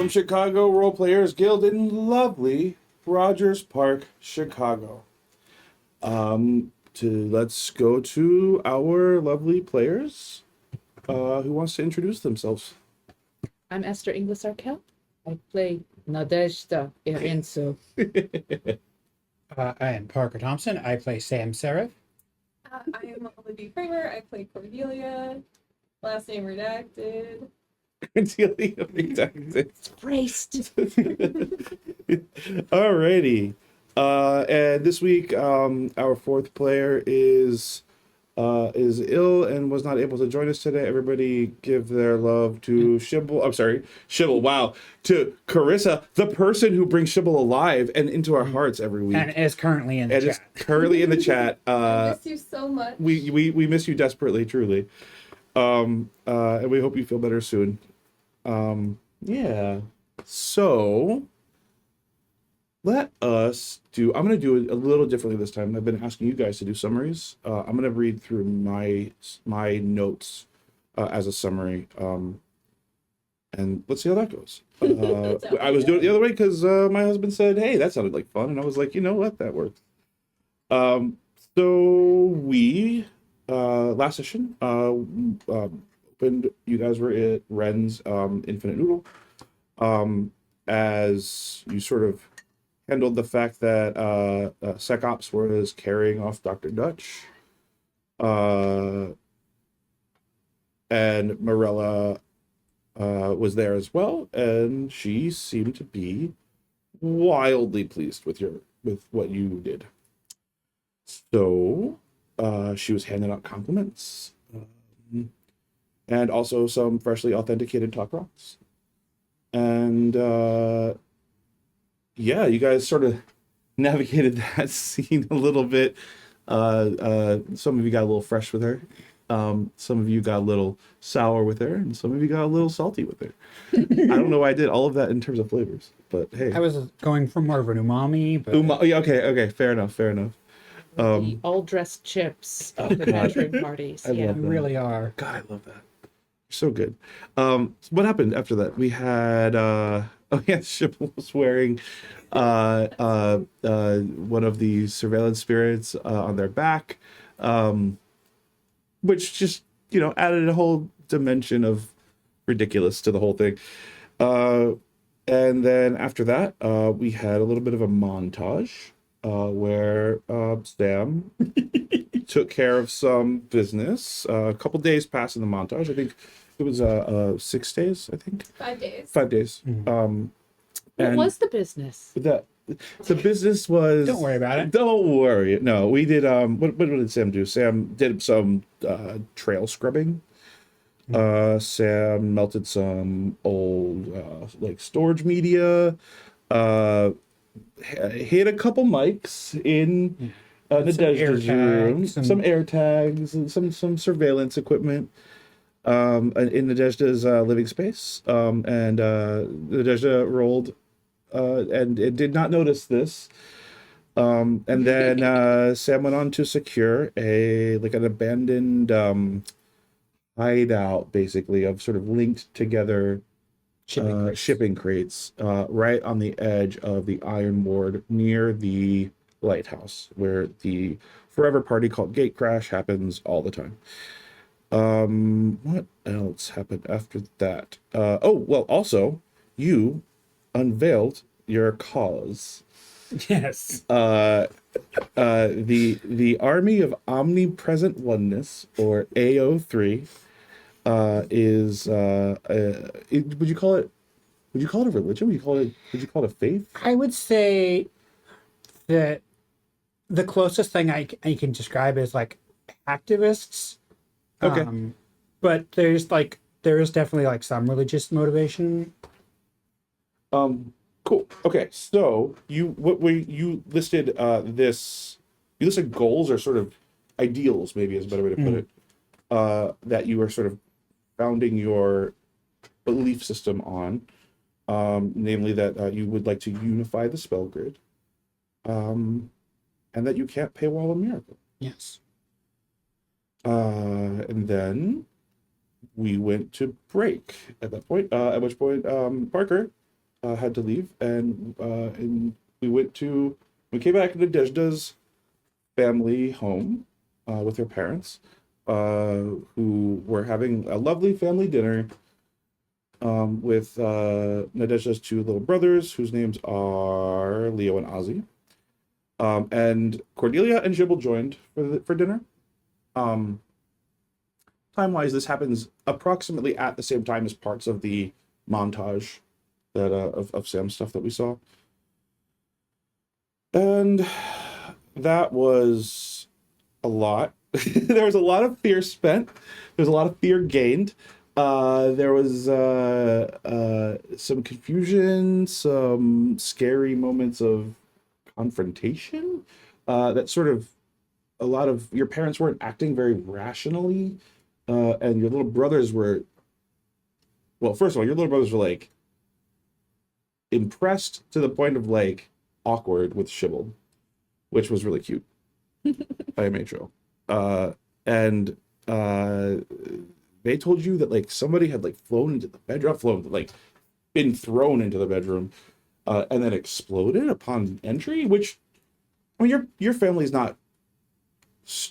from Chicago Role Players Guild in lovely Rogers Park, Chicago. Let's go to our lovely players. Who wants to introduce themselves? I'm Esther Inglis Arkell. I play Nadezhda Irinso. I am Parker Thompson. I play Sam Seraph. I am Olivia Kramer. I play Cordelia. Last name redacted. Cordelia redacted. Braced. Alrighty. And this week, our fourth player is ill and was not able to join us today. Everybody give their love to Shibble. I'm sorry, Shibble. Wow. To Carissa, the person who brings Shibble alive and into our hearts every week. And is currently in the And chat. is currently in the chat. I miss you so much. We miss you desperately, truly. And we hope you feel better soon. Yeah. So let us do, I'm going to do it a little differently this time. I've been asking you guys to do summaries. I'm going to read through my notes as a summary. And let's see how that goes. I was doing it the other way because my husband said, hey, that sounded like fun. And I was like, you know what? That works. So we, last session, opened, you guys were at Ren's Infinite Noodle. As you sort of handled the fact that SecOps was carrying off Dr. Dutch. And Mirelle was there as well, and she seemed to be wildly pleased with what you did. So she was handing out compliments and also some freshly authenticated talk rocks. And yeah, you guys sort of navigated that scene a little bit. Some of you got a little fresh with her. Some of you got a little sour with her, and some of you got a little salty with her. I don't know why I did all of that in terms of flavors, but hey. I was going for more of an umami, but Yeah, okay, fair enough. The all-dressed chips of the bachelor parties. I Yeah. love you that. really are. God, I love that. So good. What happened after that? We had Shipple was wearing one of the surveillance spirits on their back, which just, added a whole dimension of ridiculous to the whole thing. And then after that, we had a little bit of a montage where Sam took care of some business. A couple days passed in the montage. I think it was 6 days, I think. 5 days. 5 days. Mm-hmm. What was the business? The business was... Don't worry about it. Don't worry. No, we did... What did Sam do? Sam did some trail scrubbing. Sam melted some old storage media. Hit a couple mics in Nadezhda's room. Some air tags and some surveillance equipment in Nadezhda's living space. And Nadezhda rolled and it did not notice this. And then Sam went on to secure an abandoned hideout, basically, of sort of linked together shipping crates right on the edge of the Iron Ward near the lighthouse, where the forever party called Gate Crash happens all the time. What else happened after that? Also, you unveiled your cause. Yes. The Army of Omnipresent Oneness, or AO3, is would you call it a religion? Would you call it a faith? I would say that the closest thing I can describe is like activists. Okay. But there is definitely some religious motivation. Cool. Okay, so you listed you listed goals, or sort of ideals, maybe is a better way to put it, that you are sort of founding your belief system on, namely that you would like to unify the spell grid, and that you can't paywall a miracle. Yes. And then we went to break at that point, at which point Parker, had to leave, and we came back to Nadezhda's family home with her parents, who were having a lovely family dinner with Nadezhda's two little brothers, whose names are Leo and Ozzy. And Cordelia and Jibble joined for dinner. Time-wise, this happens approximately at the same time as parts of the montage that of Sam's stuff that we saw. And that was a lot. There was a lot of fear spent. There was a lot of fear gained. There was some confusion, some scary moments of confrontation. That sort of, a lot of your parents weren't acting very rationally, and your little brothers were. Well, first of all, your little brothers were like impressed to the point of like awkward with Shibble, which was really cute. I made sure. And they told you that like somebody had like been thrown into the bedroom, and then exploded upon entry. Which, I mean, your family's not,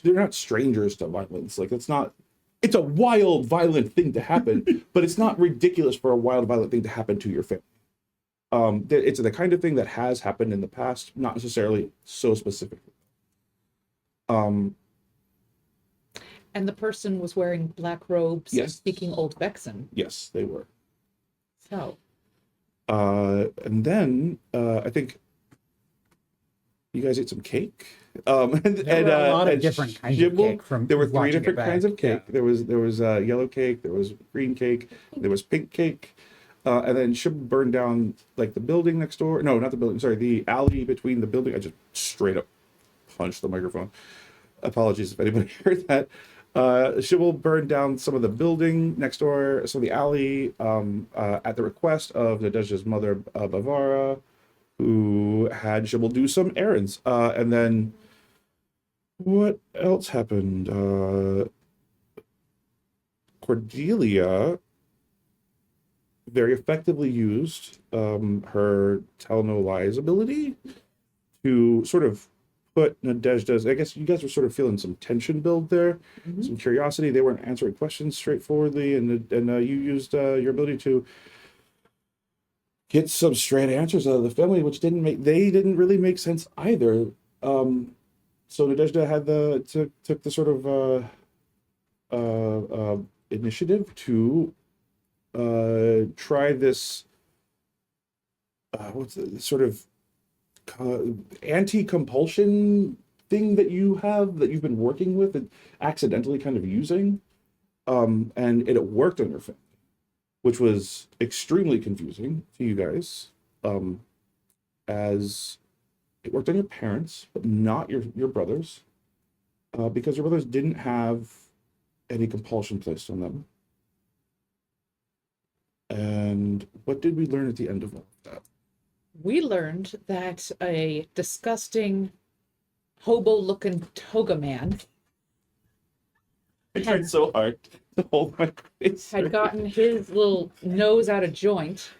they're not strangers to violence. Like it's a wild, violent thing to happen, but it's not ridiculous for a wild, violent thing to happen to your family. It's the kind of thing that has happened in the past, not necessarily so specifically. And the person was wearing black robes and Yes. speaking Old Vexen. Yes, they were. So, And then I think you guys ate some cake. There were a lot of different kinds of cake from there were 3 watching it different kinds back. of cake. Yeah. There was yellow cake, there was green cake, there was pink cake. And then Shib burned down like the building next door. No, not the building. Sorry, the alley between the building. I just straight up punched the microphone. Apologies if anybody heard that. Shibble burned down some of the building next door, so the alley, at the request of Nadezhda's mother, Bavara, who had Shibble do some errands. And then what else happened? Cordelia very effectively used her tell no lies ability to sort of put Nadezhda's, I guess you guys were sort of feeling some tension build there, some curiosity. They weren't answering questions straightforwardly, and you used your ability to get some straight answers out of the family, which they didn't really make sense either. So Nadezhda had took the sort of initiative to try this what's the sort of anti-compulsion thing that you've been working with and accidentally kind of using, and it worked on your family, which was extremely confusing to you guys, as it worked on your parents but not your brothers, because your brothers didn't have any compulsion placed on them. And what did we learn at the end of all of that? we learned that a disgusting hobo-looking toga man I tried so hard to hold my face. had gotten his little nose out of joint,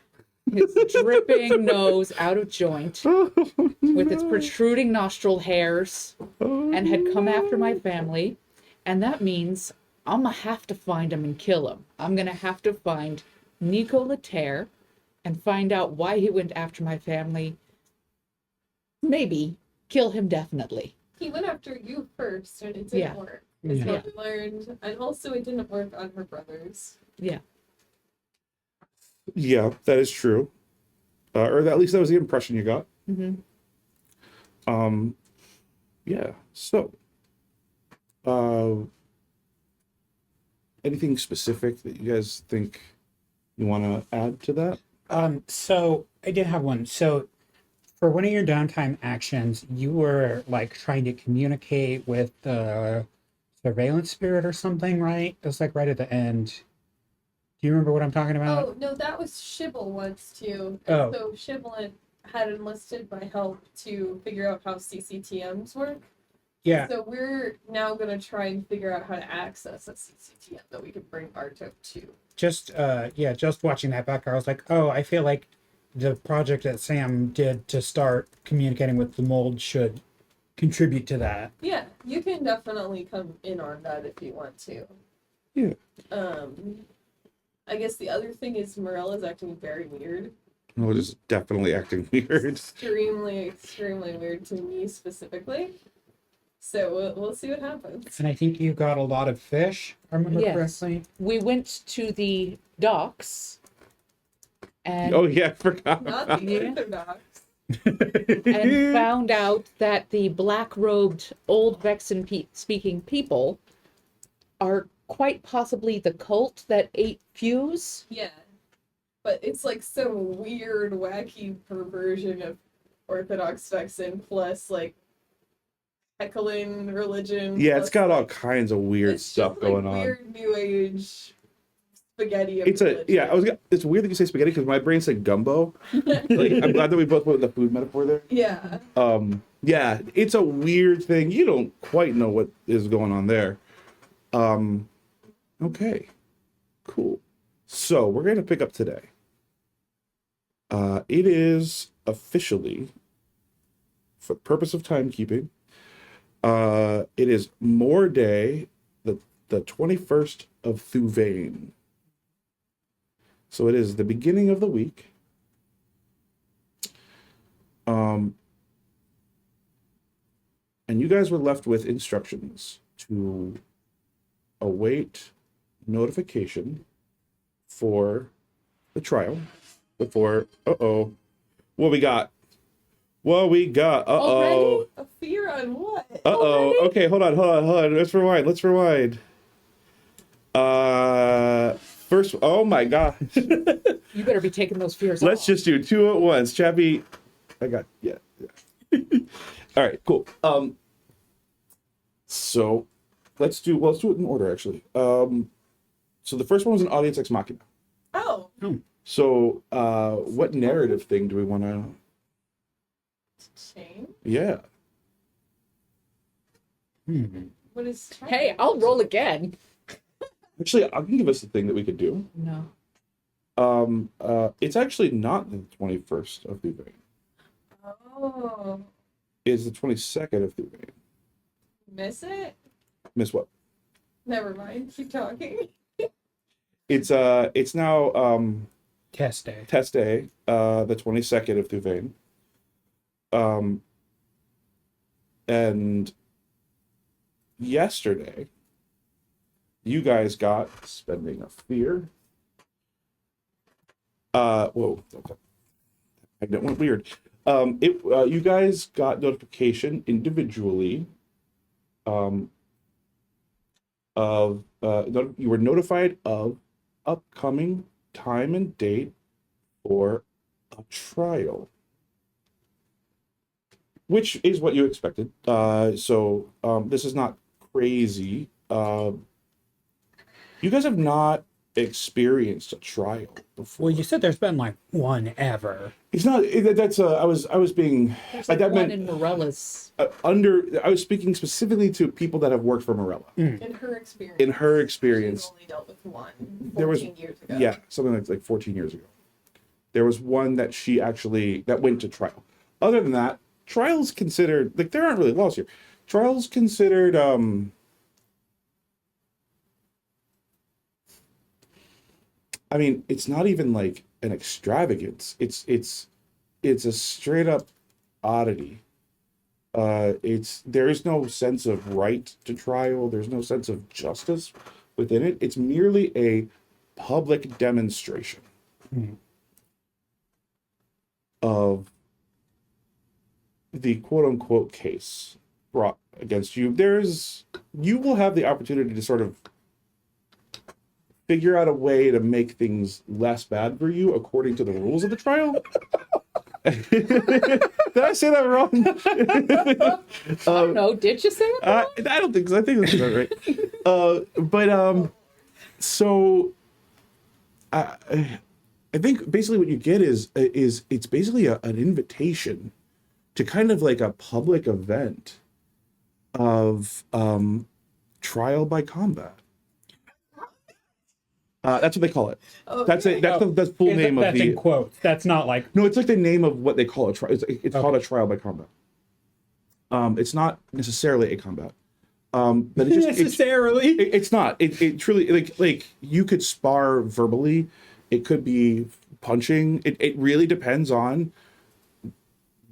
his dripping nose out of joint, with its protruding nostril hairs, and had come after my family. And that means I'm gonna have to find him and kill him. I'm gonna have to find Nico Laterre and find out why he went after my family. Maybe kill him definitely. He went after you first, and it didn't work. Is Yeah. what we learned, and also it didn't work on her brothers. Yeah. Yeah, that is true. Or at least that was the impression you got. Mm-hmm. Yeah. So, anything specific that you guys think you want to add to that? So I did have one. So for one of your downtime actions, you were like trying to communicate with the surveillance spirit or something, right? It was like right at the end. Do you remember what I'm talking about? Oh no, that was Shibble once too. Oh. So Shibble had enlisted my help to figure out how CCTMs work. Yeah. So we're now gonna try and figure out how to access a CCTM that we can bring Arto to. Just watching that back, I was like, oh, I feel like the project that Sam did to start communicating with the mold should contribute to that. Yeah, you can definitely come in on that if you want to. Yeah. I guess the other thing is Mirelle is acting very weird. Well, just definitely acting weird. Extremely weird to me specifically. So we'll see what happens. And I think you got a lot of fish, if I remember Yes. correctly. We went to the docks and Oh yeah, I forgot. Not the Yeah. orthodox. and found out that the black-robed old Vexen speaking people are quite possibly the cult that ate Fuse. Yeah. But it's like some weird, wacky perversion of Orthodox Vexen plus like heckling religion. Yeah, plus, it's got all like, kinds of weird it's stuff just, like, going on. Weird New Age spaghetti of It's a religion. yeah. It's weird that you say spaghetti because my brain said gumbo. Like, I'm glad that we both went with the food metaphor there. Yeah. Yeah, it's a weird thing. You don't quite know what is going on there. Okay, cool. So we're going to pick up today. It is officially, for the purpose of timekeeping, it is Moor Day, the 21st of Thuvain. So it is the beginning of the week. And you guys were left with instructions to await notification for the trial before, what we got? Already? A fear on what? Okay, hold on. Let's rewind. First, oh my god. You better be taking those fears Let's off. just do two at once. Chappie, yeah. All right, cool. So let's do it in order, actually. So the first one was an audience ex machina. Oh. So, what narrative thing do we want to? Shame? Yeah. What is Hey, I'll roll again. Actually, I can give us the thing that we could do. No. It's actually not the 21st of Thuvain. Oh. It's the 22nd of Thuvain. Miss it? Miss what? Never mind. Keep talking. It's now Test day. test day, the 22nd of Thuvain. And yesterday, you guys got spending a fear. Whoa, okay. That went weird. You guys got notification individually. You were notified of upcoming time and date for a trial, which is what you expected. So this is not crazy. You guys have not experienced a trial before. Well, you said there's been like one ever. It's not. That's. I was being. There's that like one meant in Morella's. I was speaking specifically to people that have worked for Mirelle. In her experience. In her experience, She's only dealt with one. There was- 14 years ago. yeah, something like 14 years ago. There was one that she actually that went to trial. Other than that, trials considered like there aren't really laws here. Trials considered I mean, it's not even like an extravagance. It's a straight up oddity. There is no sense of right to trial. There's no sense of justice within it. It's merely a public demonstration of the quote unquote case brought against you. You will have the opportunity to sort of figure out a way to make things less bad for you according to the rules of the trial. Did I say that wrong? I don't know. Did you say it? I don't think so. I think that's about right. So I think basically what you get is it's basically an invitation to kind of like a public event of trial by combat. That's what they call it. Oh, That's the full name of that's the. in quotes. That's not like No, it's like the name of what they call a trial. It's called a trial by combat. It's not necessarily a combat. But it just necessarily. it's not. It truly like you could spar verbally. It could be punching. It really depends on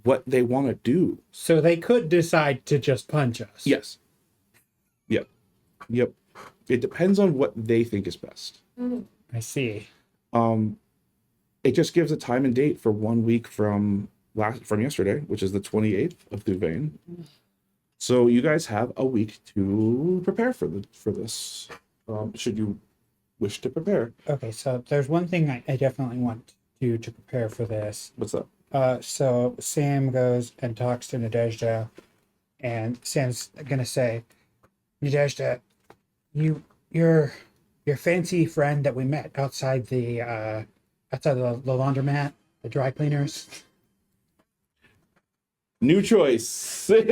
what they want to do. So they could decide to just punch us. Yes. Yep. Yep. It depends on what they think is best. I see. It just gives a time and date for 1 week from yesterday, which is the 28th of Thuvain. So you guys have a week to prepare for this. Should you wish to prepare? Okay, so there's one thing I definitely want you to prepare for this. What's up? So Sam goes and talks to Nadezhda, and Sam's gonna say, Nadezhda, your fancy friend that we met outside the laundromat, the dry cleaners. New choice. Hell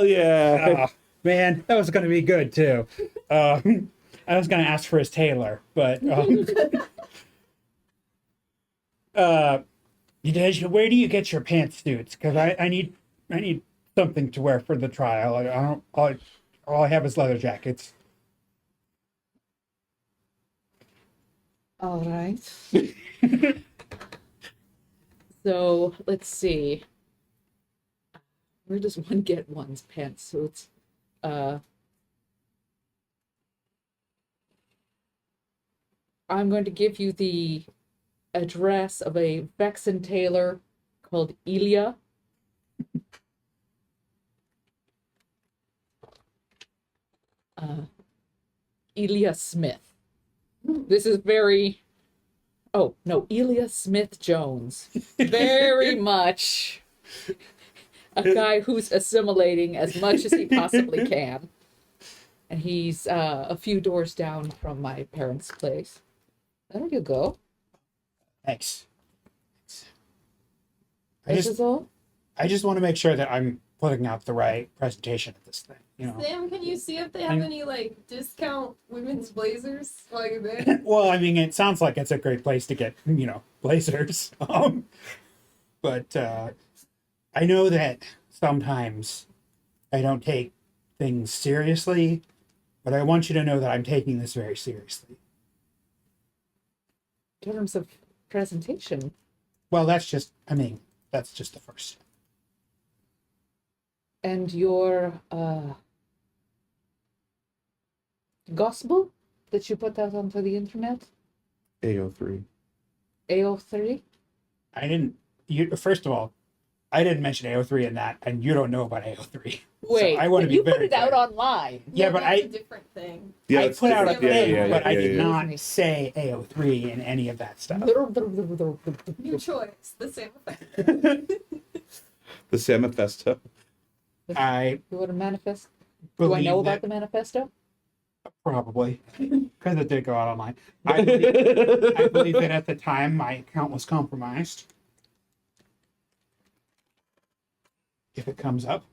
yeah. Oh, man, that was gonna be good too. I was gonna ask for his tailor, but Nadezhda, where do you get your pantsuits? Because I need something to wear for the trial. I don't. All I have is leather jackets. All right. So let's see. Where does one get one's pantsuits? I'm going to give you the address of a Vexen tailor called Elia. Elia Smith. This is very... Oh, no, Elia Smith Jones. Very much a guy who's assimilating as much as he possibly can. And he's a few doors down from my parents' place. There you go. Thanks. This is all? I just want to make sure that I'm putting out the right presentation of this thing. You know. Sam, can you see if they have any like discount women's blazers while you're there? Well, I mean, it sounds like it's a great place to get, blazers. But I know that sometimes I don't take things seriously, but I want you to know that I'm taking this very seriously. In terms of presentation. Well, that's just the first step. And your gospel that you put out onto the internet? AO3. AO3? First of all, I didn't mention AO3 in that, and you don't know about AO3. Wait, so I want to but be you put very it out clear. online. Yeah, but that's a different thing. Yeah, I it's put out a different. thing, but I did yeah. not say AO3 in any of that stuff. New choice. The same effect. The Samifesto. I You want to manifest? Do I believe know that about the manifesto? probably because it did go out online. I believe that at the time my account was compromised. If it comes up,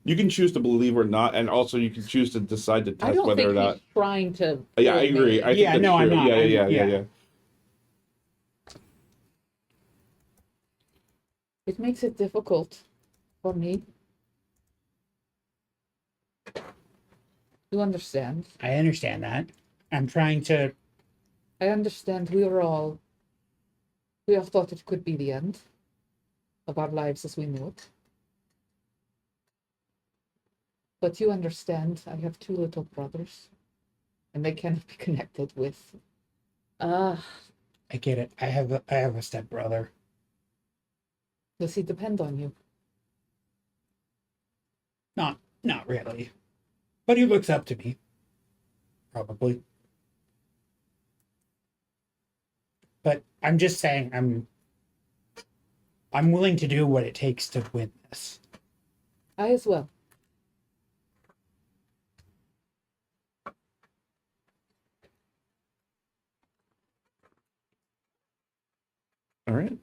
You can choose to believe or not, and also you can choose to decide to I test don't whether think or not. he's trying to. Yeah, I fool agree. me. I think Yeah, that's no, I'm true. not. Yeah. It makes it difficult for me. You understand? I understand that. I'm trying to. I understand we all thought it could be the end of our lives as we knew it. But you understand, I have two little brothers, and they cannot be connected with. I get it. I have a stepbrother. Does he depend on you? Not really, but he looks up to me. Probably. But I'm just saying, I'm willing to do what it takes to win this. I as well. All right.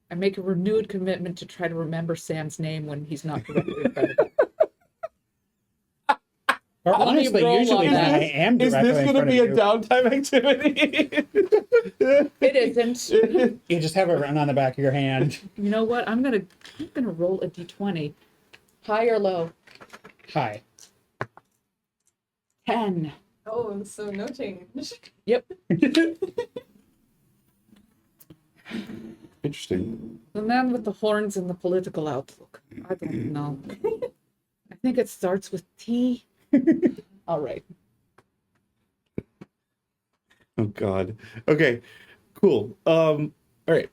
I make a renewed commitment to try to remember Sam's name when he's not directly in front of me. Or Let me honestly, roll usually on when I that. am Is directly this in going to front be of a you, downtime activity? It isn't. you just have it written on the back of your hand. You know what? I'm gonna roll a d20. High or low? Hi. 10. Oh, so no change. Yep. Interesting. The man with the horns and the political outlook. I don't know. I think it starts with T. All right. Oh God. Okay. Cool. All right.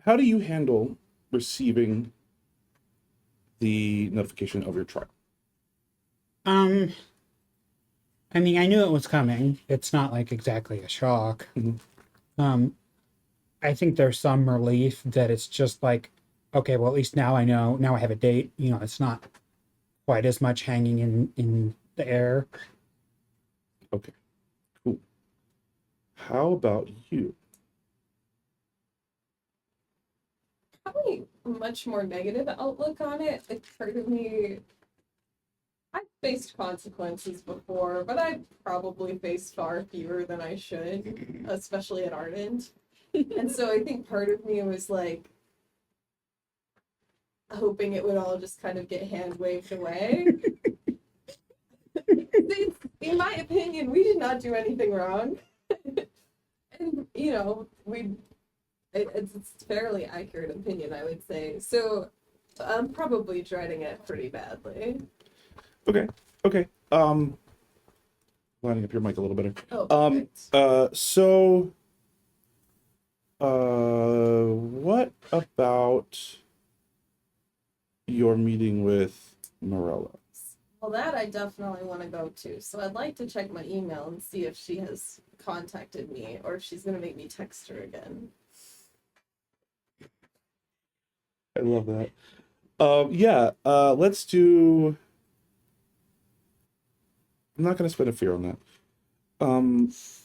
How do you handle receiving the notification of your trial? I mean, I knew it was coming. It's not like exactly a shock. Mhm. I think there's some relief that it's just like, okay, well, at least now I know. Now I have a date. You know, it's not quite as much hanging in the air. Okay. Cool. How about you? Probably a much more negative outlook on it. Like part of me, I've faced consequences before, but I've probably faced far fewer than I should, especially at Ardent. And so I think part of me was like hoping it would all just kind of get hand waved away. In my opinion, we did not do anything wrong. And, you know, it's a fairly accurate opinion, I would say. So I'm probably dreading it pretty badly. Okay. Okay. Lining up your mic a little better. Oh, perfect. So, what about your meeting with Mirelle? Well, that I definitely want to go to. So I'd like to check my email and see if she has contacted me or if she's going to make me text her again. I love that. Yeah, let's do. I'm not going to spend a fear on that.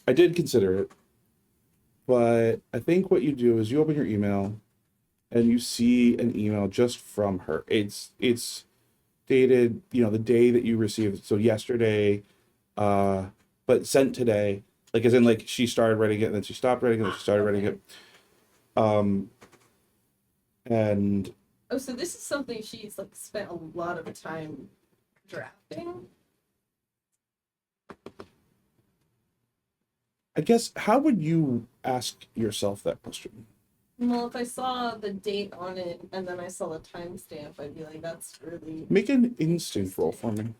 I did consider it, but I think what you do is you open your email and you see an email just from her. It's dated, you know, the day that you received, so yesterday, but sent today, like as in like she started writing it and then she stopped writing it and then she started writing it. And Oh, so this is something she's like spent a lot of time drafting? I guess, how would you ask yourself that question? Well, if I saw the date on it and then I saw the timestamp, I'd be like, that's really... Make an instinct roll for me.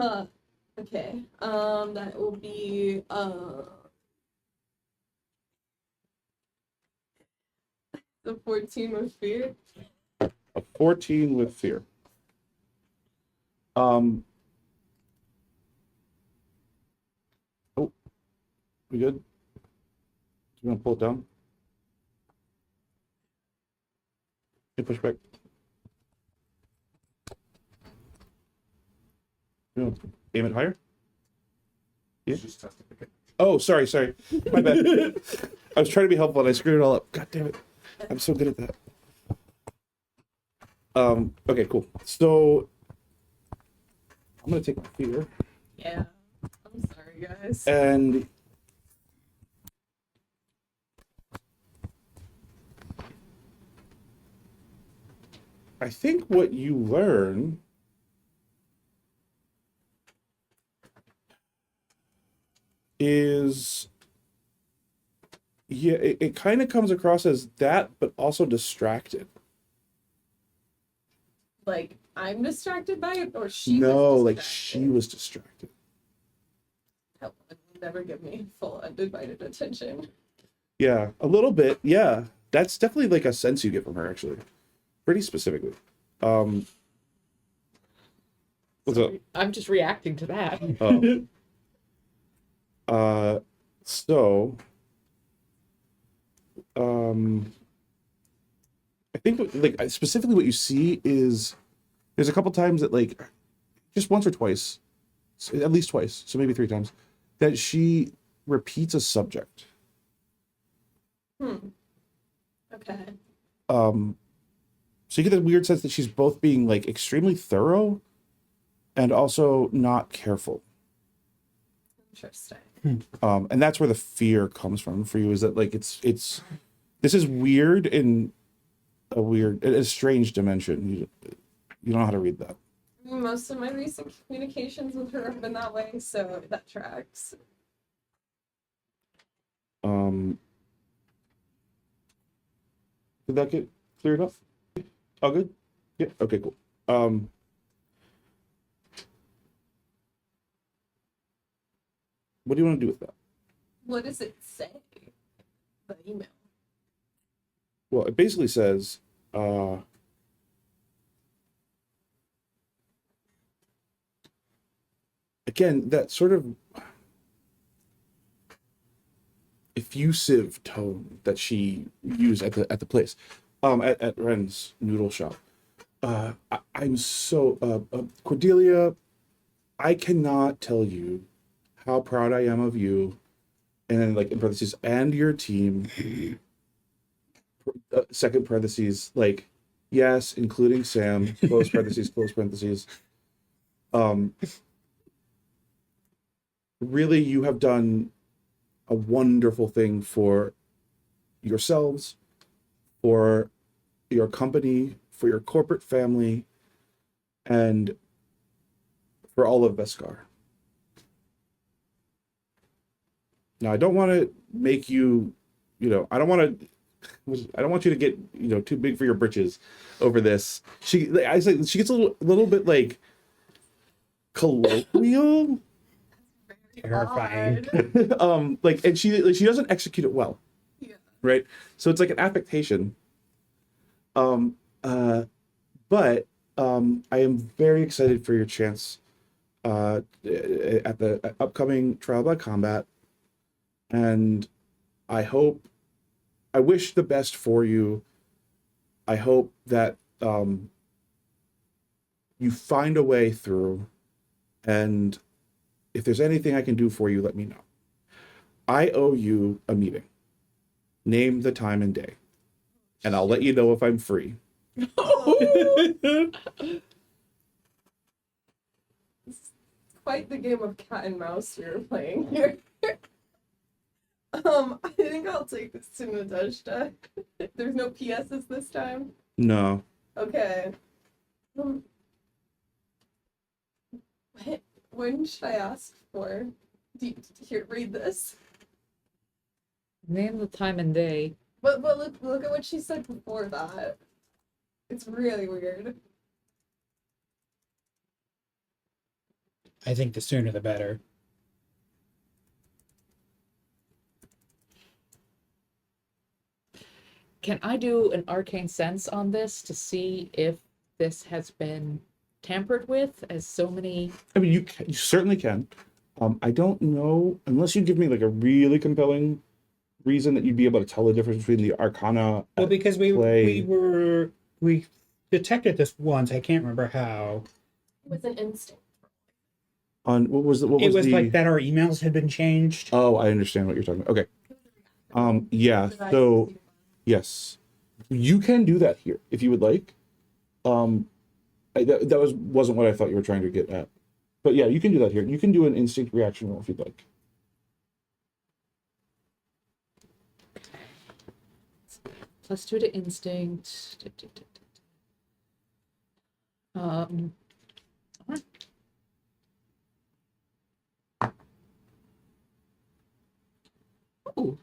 Okay. That will be, the 14 with fear. A 14 with fear. Oh, we good? Do you want to pull it down? Hey, push back. You want to aim it higher? Yeah. Oh, sorry. My bad. I was trying to be helpful and I screwed it all up. God damn it. I'm so good at that. Okay, cool. So I'm gonna take my fear. Yeah. I'm sorry, guys. And I think what you learn is, yeah, it kind of comes across as that, but also distracted. Like, I'm distracted by it, or she No, was like distracted? she was distracted. That would never give me full undivided attention. Yeah, a little bit. Yeah, that's definitely like a sense you get from her, actually, pretty specifically. What's up? I'm just reacting to that. So, I think like specifically what you see is there's a couple times that like just once or twice, at least twice, so maybe 3 times, that she repeats a subject. Okay. So you get the weird sense that she's both being like extremely thorough and also not careful. Interesting. And that's where the fear comes from for you, is that like it's this is weird in a strange dimension. You don't know how to read that. Most of my recent communications with her have been that way, so that tracks. Did that get cleared up? All good? Yeah. Okay, cool. What do you want to do with that? What does it say? The email. Well, it basically says, again, that sort of effusive tone that she used at the place, at Ren's noodle shop. I'm so Cordelia, I cannot tell you how proud I am of you, and then like in parentheses, and your team. Second parentheses, like, yes, including Sam, close parentheses, close parentheses. Really, you have done a wonderful thing for yourselves, for your company, for your corporate family, and for all of Vescarre. Now, I don't want to make you, I don't want you to get, too big for your britches over this. She gets a little bit like colloquial. Terrifying. And she doesn't execute it well. Yeah. Right? So it's like an affectation. But I am very excited for your chance at the upcoming Trial by Combat. And I wish the best for you. I hope that you find a way through. And if there's anything I can do for you, let me know. I owe you a meeting. Name the time and day. And I'll let you know if I'm free. It's quite the game of cat and mouse you're playing here. I think I'll take this to Nadezhda. There's no PSs this time? No. Okay. When should I ask for? Here, read this. Name the time and day. But look at what she said before that. It's really weird. I think the sooner the better. Can I do an arcane sense on this to see if this has been tampered with, as so many? I mean, you certainly can. I don't know, unless you give me like a really compelling reason that you'd be able to tell the difference between the Arcana. Well, because we detected this once. I can't remember how. It was an instinct. On what was like that our emails had been changed. Oh, I understand what you're talking about. Okay. Yeah. So, yes, you can do that here if you would like. That wasn't what I thought you were trying to get at. But yeah, you can do that here. You can do an instinct reaction roll if you'd like. +2 to instinct. Alright. Oh,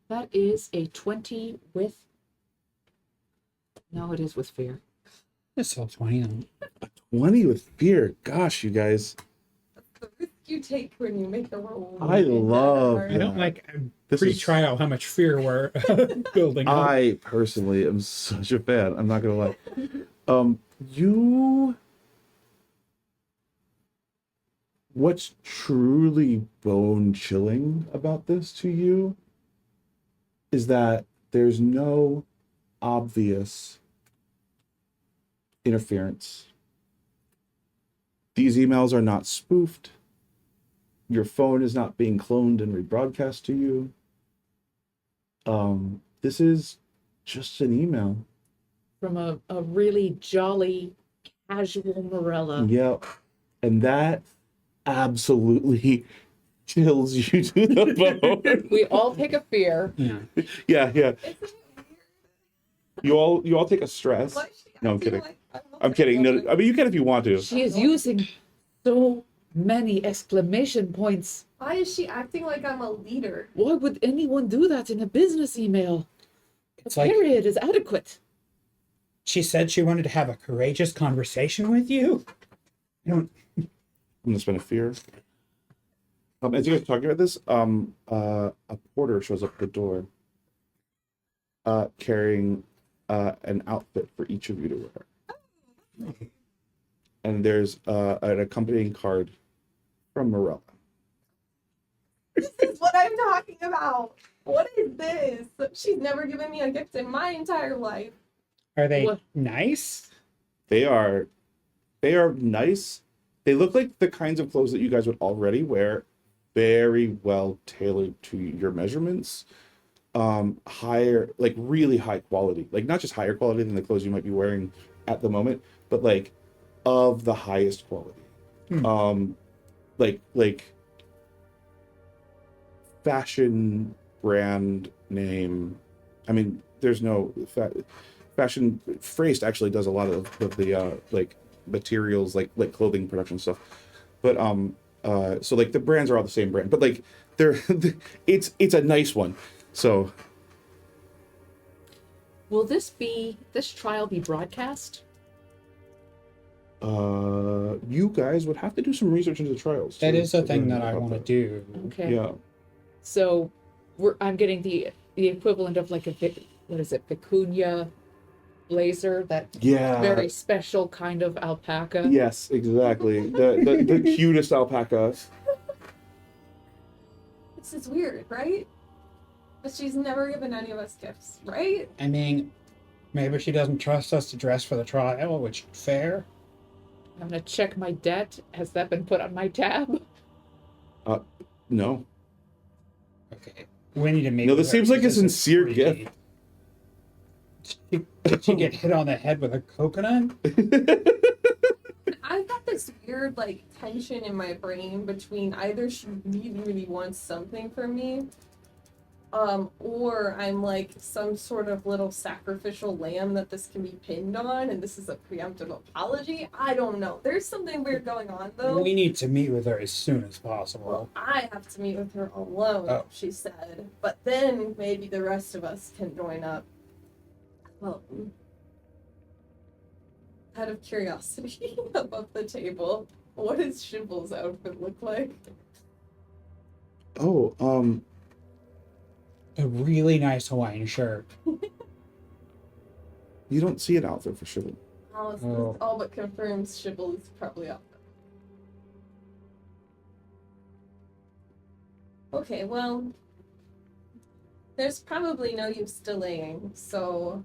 that is a 20 with. No, it is with fear. It's all 20 on. 20 with fear. Gosh, you guys. The risk you take when you make the roll. I love I don't like This pre-trial how much fear we're building up. I personally am such a fan. I'm not gonna lie. What's truly bone chilling about this to you is that there's no obvious interference. These emails are not spoofed. Your phone is not being cloned and rebroadcast to you. This is just an email. From a really jolly, casual Mirella. Yep. And that absolutely chills you to the bone. We all take a fear. Yeah. Yeah. Isn't it weird? You all take a stress. Why is she No, I'm acting kidding. like I'm kidding. No, I mean you can if you want to. She is using so many exclamation points. Why is she acting like I'm a leader? Why would anyone do that in a business email? It's A like period is adequate. she said she wanted to have a courageous conversation with you. I don't. I'm gonna spend a fear. As you guys are talking about this, a porter shows up at the door, carrying an outfit for each of you to wear. And there's an accompanying card from Mirelle. This is what I'm talking about. What is this? She's never given me a gift in my entire life. Are they What? nice? They are nice. They look like the kinds of clothes that you guys would already wear, very well tailored to your measurements. Higher, like really high quality, like not just higher quality than the clothes you might be wearing at the moment, but like of the highest quality. Like fashion brand name. I mean, there's no fashion. Phrased actually does a lot of the like materials, like clothing production stuff. But so like the brands are all the same brand, but like they're it's a nice one. So Will this trial be broadcast? you guys would have to do some research into trials. That to- is a to thing learn that I about want to that. do. Okay. Yeah. So I'm getting the equivalent of like what is it, vicuña blazer, that Yeah. very special kind of alpaca. Yes, exactly. The cutest alpaca. This is weird, right? But she's never given any of us gifts, right? I mean, maybe she doesn't trust us to dress for the trial, which fair. I'm gonna check my debt. Has that been put on my tab? No. Okay. We need to meet. No, with this her seems like a because this is sincere freaky. Did she get hit on the head with a coconut? I've got this weird like tension in my brain between either she really, really wants something from me, or I'm like some sort of little sacrificial lamb that this can be pinned on, and this is a preemptive apology. I don't know. There's something weird going on though. We need to meet with her as soon as possible. Well, I have to meet with her alone, Oh. she said. But then maybe the rest of us can join up. Well, out of curiosity, above the table, what does Shibble's outfit look like? Oh, A really nice Hawaiian shirt. you don't see an outfit for sure. Oh, this Oh. all but confirms Shibble is probably out there. Okay, well, there's probably no use delaying, so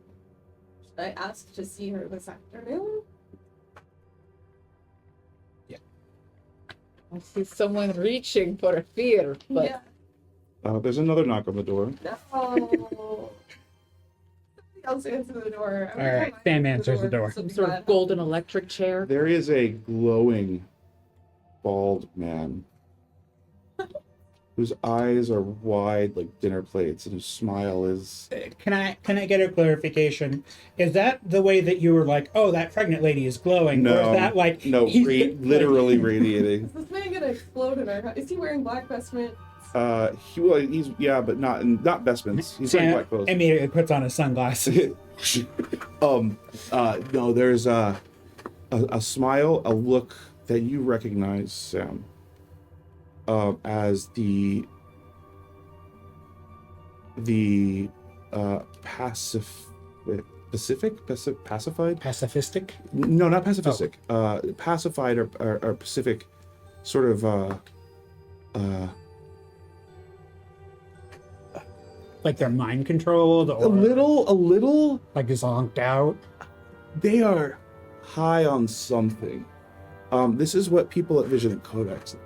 should I ask to see her this afternoon? I see someone reaching for a fear, but Yeah. There's another knock on the door. No. Somebody else answer the door. All right, Sam answers the door. some sort of golden electric chair. There is a glowing, bald man whose eyes are wide like dinner plates, and his smile is. Can I get a clarification? Is that the way that you were like, oh, that pregnant lady is glowing? Or No, is that like no, he's- literally radiating. Is this man gonna explode in our house? Is he wearing black vestment? He's but not vestments. He's wearing Sam black clothes. immediately puts on his sunglasses. No, there's a smile, a look that you recognize, Sam, as the pacified? Pacifistic? No, not pacifistic. Pacified or Pacific, sort of. Like they're mind controlled or A little. like zonked out? They are high on something. This is what people at Vision and Codex.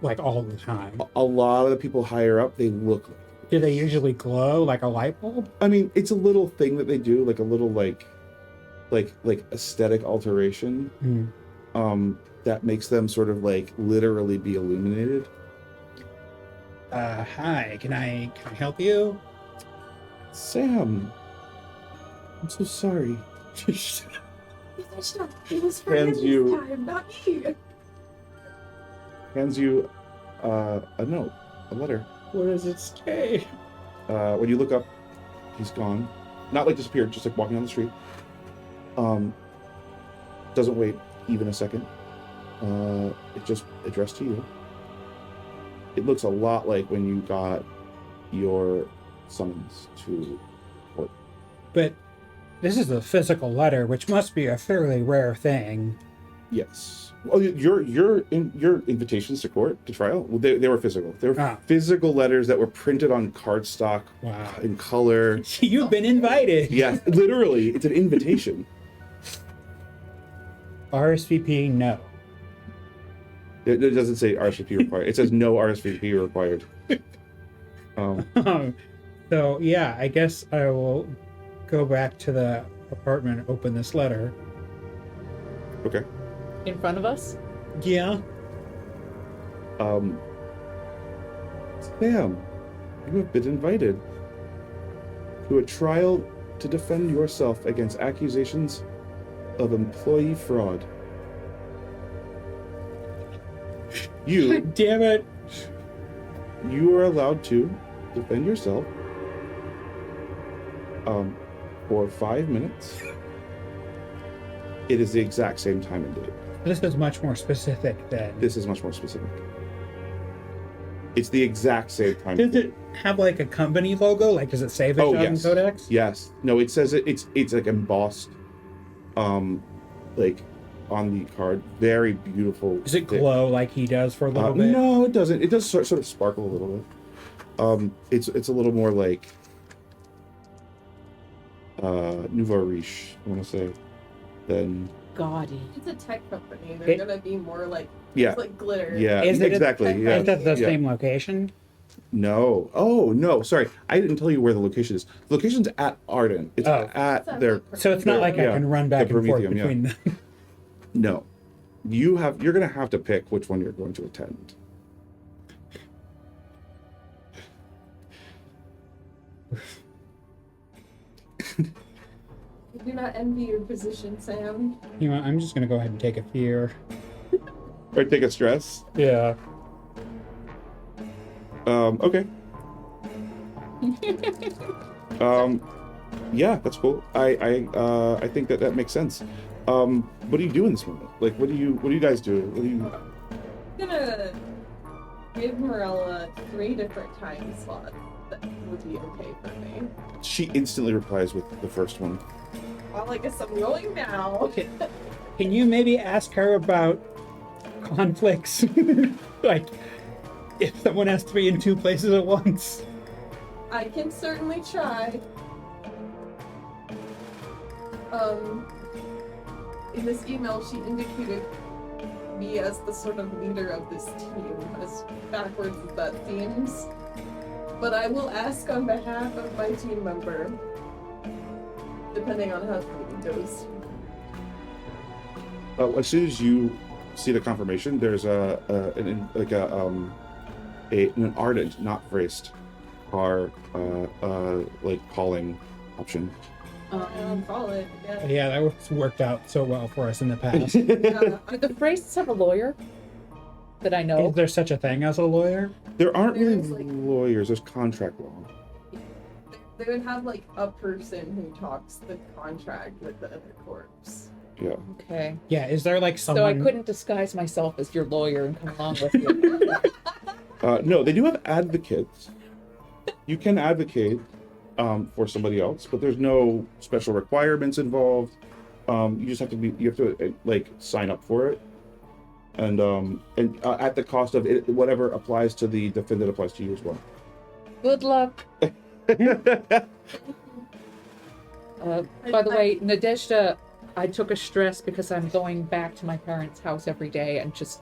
like all the time? A lot of the people higher up, they look like. Do they usually glow like a light bulb? I mean, it's a little thing that they do, like a little like aesthetic alteration. That makes them sort of like literally be illuminated. Hi, can I help you? Sam, I'm so sorry. It was for him Hands this you- time, not me. Hands you a note, a letter. What does it say? When you look up, he's gone. Not like disappeared, just like walking down the street. Doesn't wait even a second. It just addressed to you. It looks a lot like when you got your summons to court. But this is a physical letter, which must be a fairly rare thing. Yes. Well, your invitations to court, to trial, well, they were physical. They were physical letters that were printed on cardstock. Wow. In color. You've been invited. Yes, literally, it's an invitation. RSVP, no. It doesn't say RSVP required. It says no RSVP required. So yeah, I guess I will go back to the apartment and open this letter. Okay. In front of us? Yeah. Sam, you have been invited to a trial to defend yourself against accusations of employee fraud. Damn it. You are allowed to defend yourself for 5 minutes. It is the exact same time and date. This is much more specific than. This is much more specific. It's the exact same time. Does it have like a company logo? Like, does it say the yes. Codex? Yes. No, it says it's like embossed, like on the card. Very beautiful. Does it glow like he does for a little bit? No, it doesn't. It does sort of sparkle a little bit. It's a little more like nouveau riche, I want to say, than. Gaudy. It's a tech company. They're gonna be more like it's like glitter. Yeah, Is it exactly. Yeah. Is that the same location? No. Oh no. Sorry, I didn't tell you where the location is. The location's at Arden. It's at their. So it's not like I can run back and forth between them. No, you're gonna have to pick which one you're going to attend. I do not envy your position, Sam. You know, I'm just gonna go ahead and take a fear. Or take a stress. Yeah. Okay. Yeah, that's cool. I think that makes sense. What do you do in this moment? Like, what do you guys do? What do you? I'm gonna give Mirelle 3 different time slots that would be okay for me. She instantly replies with the first one. Well, I guess I'm going now. Can you maybe ask her about conflicts? Like, if someone has to be in 2 places at once? I can certainly try. In this email, she indicated me as the sort of leader of this team, as backwards as that seems. But I will ask on behalf of my team member, depending on how the meeting goes. As soon as you see the confirmation, there's an ardent, not phrased, like calling option. I'll call it. Yeah. Yeah, that worked out so well for us in the past. Yeah. Do the Frastes have a lawyer that I know? Is there such a thing as a lawyer? There aren't really There's, like- lawyers. There's contract law. They would have like a person who talks the contract with the other corps. Yeah. Okay. Yeah, is there like someone... So I couldn't disguise myself as your lawyer and come along with you. No, they do have advocates. You can advocate for somebody else, but there's no special requirements involved. You just have to like sign up for it, and at the cost of it, whatever applies to the defendant applies to you as well. Good luck. By the way, Nadezhda, I took a stress because I'm going back to my parents' house every day and just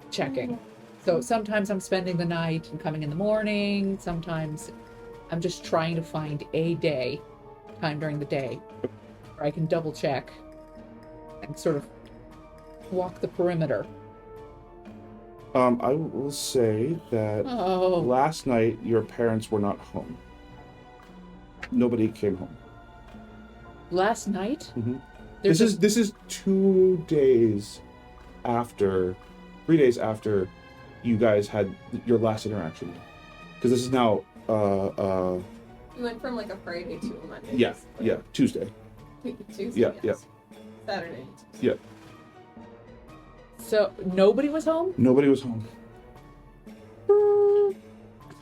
checking. So sometimes I'm spending the night and coming in the morning. Sometimes I'm just trying to find a time during the day where I can double check and sort of walk the perimeter. I will say that Oh, last night your parents were not home. Nobody came home. last night? Mm-hmm. There's This is 2 days after, 3 days after you guys had your last interaction. Because this is now, We went from like a Friday to a Monday. yeah, basically. yeah, Tuesday. Tuesday. Yeah, yes. Saturday. Yeah. So nobody was home? Nobody was home.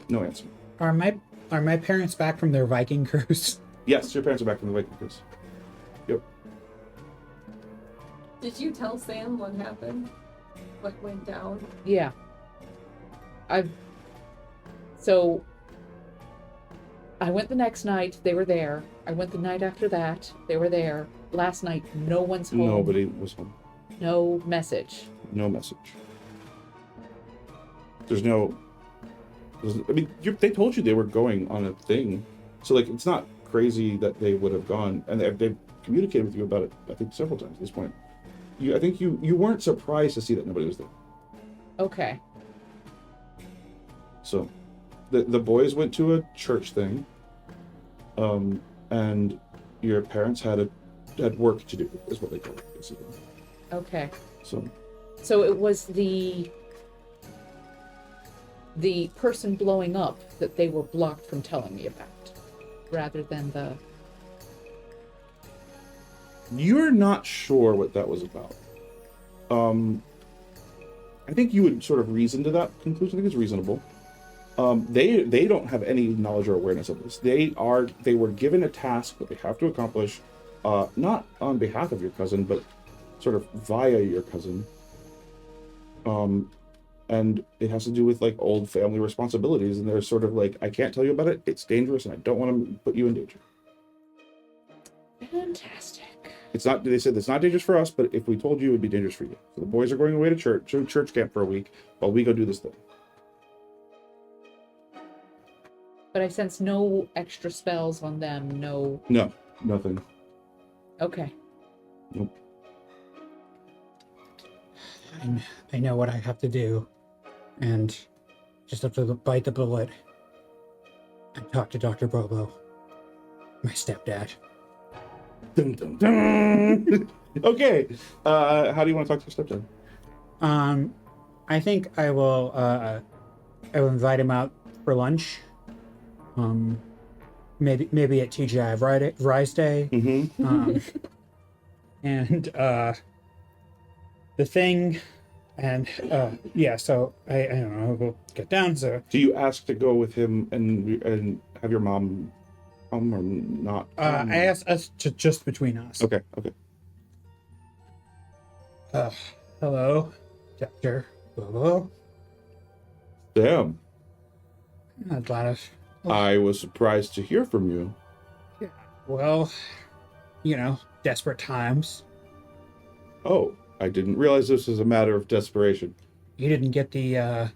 No answer. Are my parents back from their Viking cruise? Yes, your parents are back from the Viking cruise. Yep. Did you tell Sam what happened? What went down? Yeah. So I went the next night, they were there. I went the night after that, they were there. Last night, no one's home. Nobody was home. No message. No message. I mean, they told you they were going on a thing. So, like, it's not crazy that they would have gone. And they've communicated with you about it, I think, several times at this point. I think you weren't surprised to see that nobody was there. Okay. So, the boys went to a church thing. And your parents had work to do, is what they call it, basically. Okay. So it was the person blowing up that they were blocked from telling me about, rather than the... you're not sure what that was about. I think you would sort of reason to that conclusion. I think it's reasonable. They don't have any knowledge or awareness of this. They were given a task that they have to accomplish, not on behalf of your cousin, but sort of via your cousin. And it has to do with like old family responsibilities, and they're sort of like, I can't tell you about it. It's dangerous, and I don't want to put you in danger. Fantastic. It's not. They said it's not dangerous for us, but if we told you, it would be dangerous for you. So the boys are going away to church camp for a week, while we go do this thing. But I sense no extra spells on them, no... No, nothing. Okay. Nope. I know what I have to do, and just have to bite the bullet and talk to Dr. Bobo, my stepdad. Dun, dun, dun. Okay. How do you want to talk to your stepdad? I think I will invite him out for lunch. Maybe at TGI Rise Day. Mm-hmm. And the thing, and yeah. So I don't know. We'll get down. So Do you ask to go with him and have your mom come or not? I asked us to just between us. Okay. Hello, Dr. Bobo. Damn. Not glad of. I was surprised to hear from you. Yeah. Well, desperate times. Oh, I didn't realize this was a matter of desperation. You didn't get the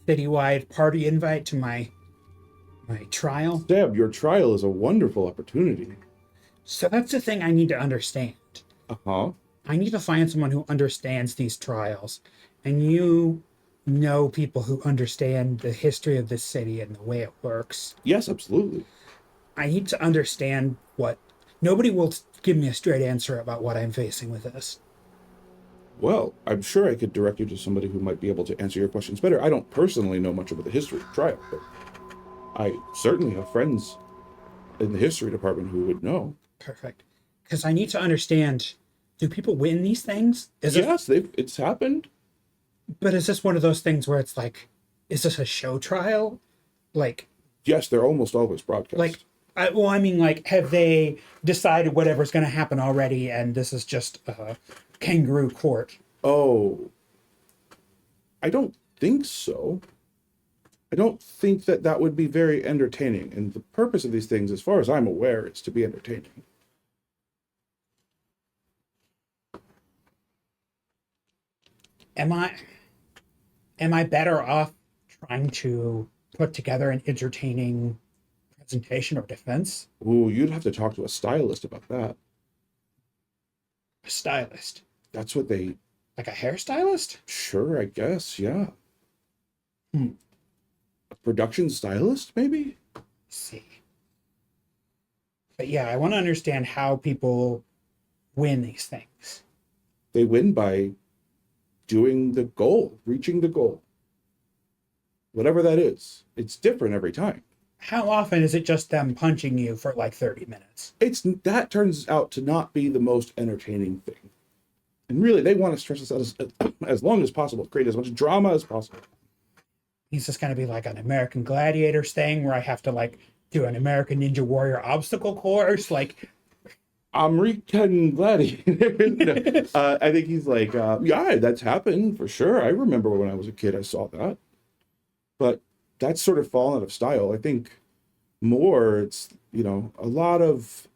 citywide party invite to my trial. Deb, your trial is a wonderful opportunity. So that's the thing I need to understand. Uh-huh. I need to find someone who understands these trials. And you know people who understand the history of this city and the way it works. Yes, absolutely. I need to understand what... Nobody will give me a straight answer about what I'm facing with this. Well, I'm sure I could direct you to somebody who might be able to answer your questions better. I don't personally know much about the history of the trial, but I certainly have friends in the history department who would know. Perfect. Because I need to understand, do people win these things? Yes, it's happened. But is this one of those things where it's like, is this a show trial? Like... Yes, they're almost always broadcast. Like, have they decided whatever's going to happen already, and this is just a kangaroo court? Oh, I don't think so. I don't think that would be very entertaining. And the purpose of these things, as far as I'm aware, is to be entertaining. Am I... am I better off trying to put together an entertaining presentation or defense? Ooh, you'd have to talk to a stylist about that. A stylist? That's what they... Like a hairstylist? Sure, I guess, yeah. Hmm. A production stylist, maybe? Let's see. But yeah, I want to understand how people win these things. They win by doing the goal, reaching the goal. Whatever that is. It's different every time. How often is it just them punching you for like 30 minutes? That turns out to not be the most entertaining thing. And really, they want to stretch this out as long as possible, create as much drama as possible. He's just going to be like an American Gladiators thing where I have to like do an American Ninja Warrior obstacle course. Like, American Gladiator. No. I think he's like, yeah, that's happened for sure. I remember when I was a kid, I saw that. But that's sort of fallen out of style. I think more it's, a lot of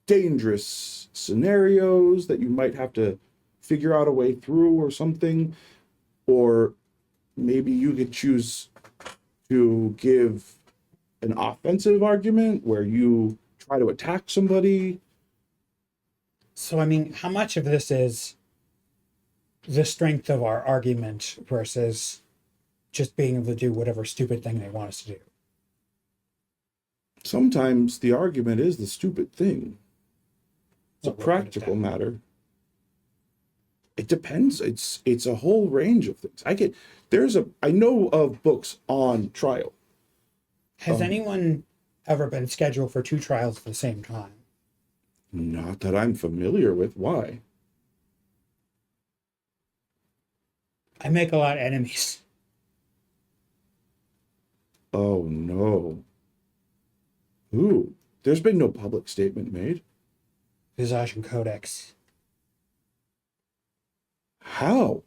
dangerous scenarios that you might have to figure out a way through or something. Or maybe you could choose to give an offensive argument where you try to attack somebody. so, I mean, how much of this is the strength of our argument versus just being able to do whatever stupid thing they want us to do? Sometimes the argument is the stupid thing. It's a What would practical that be? matter. It depends. It's a whole range of things. I know of books on trial. Has anyone ever been scheduled for 2 trials at the same time? Not that I'm familiar with. Why? I make a lot of enemies. Oh no. Ooh, there's been no public statement made. Visage and Codex. How?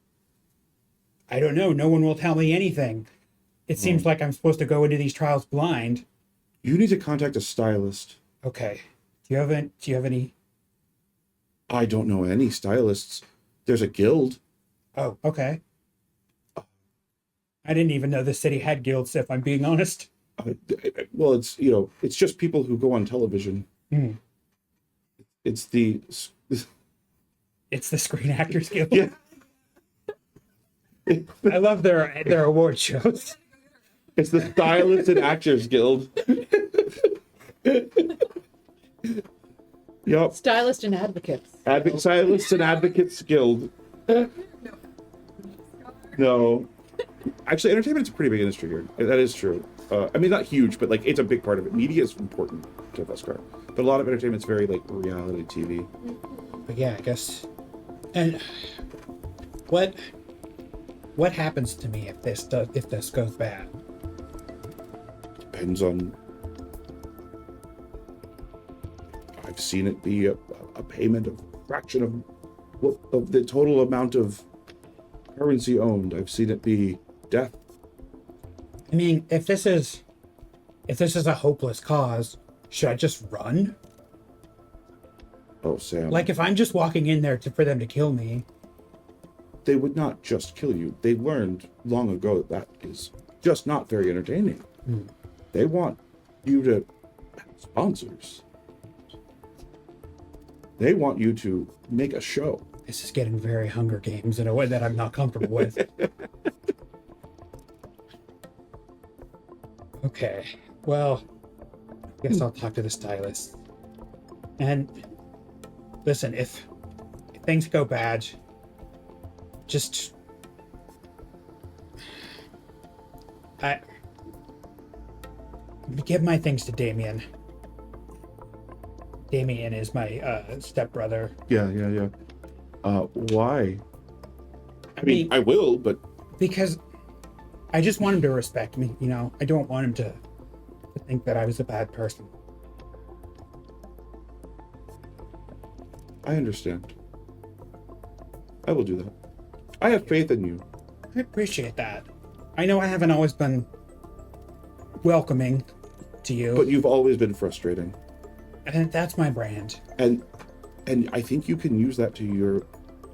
I don't know. No one will tell me anything. It seems like I'm supposed to go into these trials blind. You need to contact a stylist. Okay. Do you have any? I don't know any stylists. There's a guild. Oh, okay. I didn't even know the city had guilds, if I'm being honest. Well, it's just people who go on television. Hmm. It's the It's the Screen Actors Guild. yeah. I love their award shows. It's the Stylists and Actors Guild. Yep. Stylist and advocates. Stylists and Advocates Guild. No. Actually, entertainment's a pretty big industry here. That is true. I mean, not huge, but like it's a big part of it. Media is important to Vescarre. But a lot of entertainment's very like reality TV. But yeah, I guess. And what happens to me if this goes bad? Depends on. I've seen it be a payment of fraction of the total amount of currency owned. I've seen it be death. I mean, if this is a hopeless cause, should I just run? Oh, Sam. Like if I'm just walking in there for them to kill me. They would not just kill you. They learned long ago that is just not very entertaining. They want you to have sponsors. They want you to make a show. This is getting very Hunger Games in a way that I'm not comfortable with. Okay, well, I guess I'll talk to the stylist. And listen, if things go bad, just give my things to Damien. Damien is my stepbrother. Yeah. Why? I mean, I will, but Because I just want him to respect me, you know? I don't want him to think that I was a bad person. I understand. I will do that. I have faith in you. I appreciate that. I know I haven't always been welcoming to you, But you've always been frustrating. and that's my brand. And I think you can use that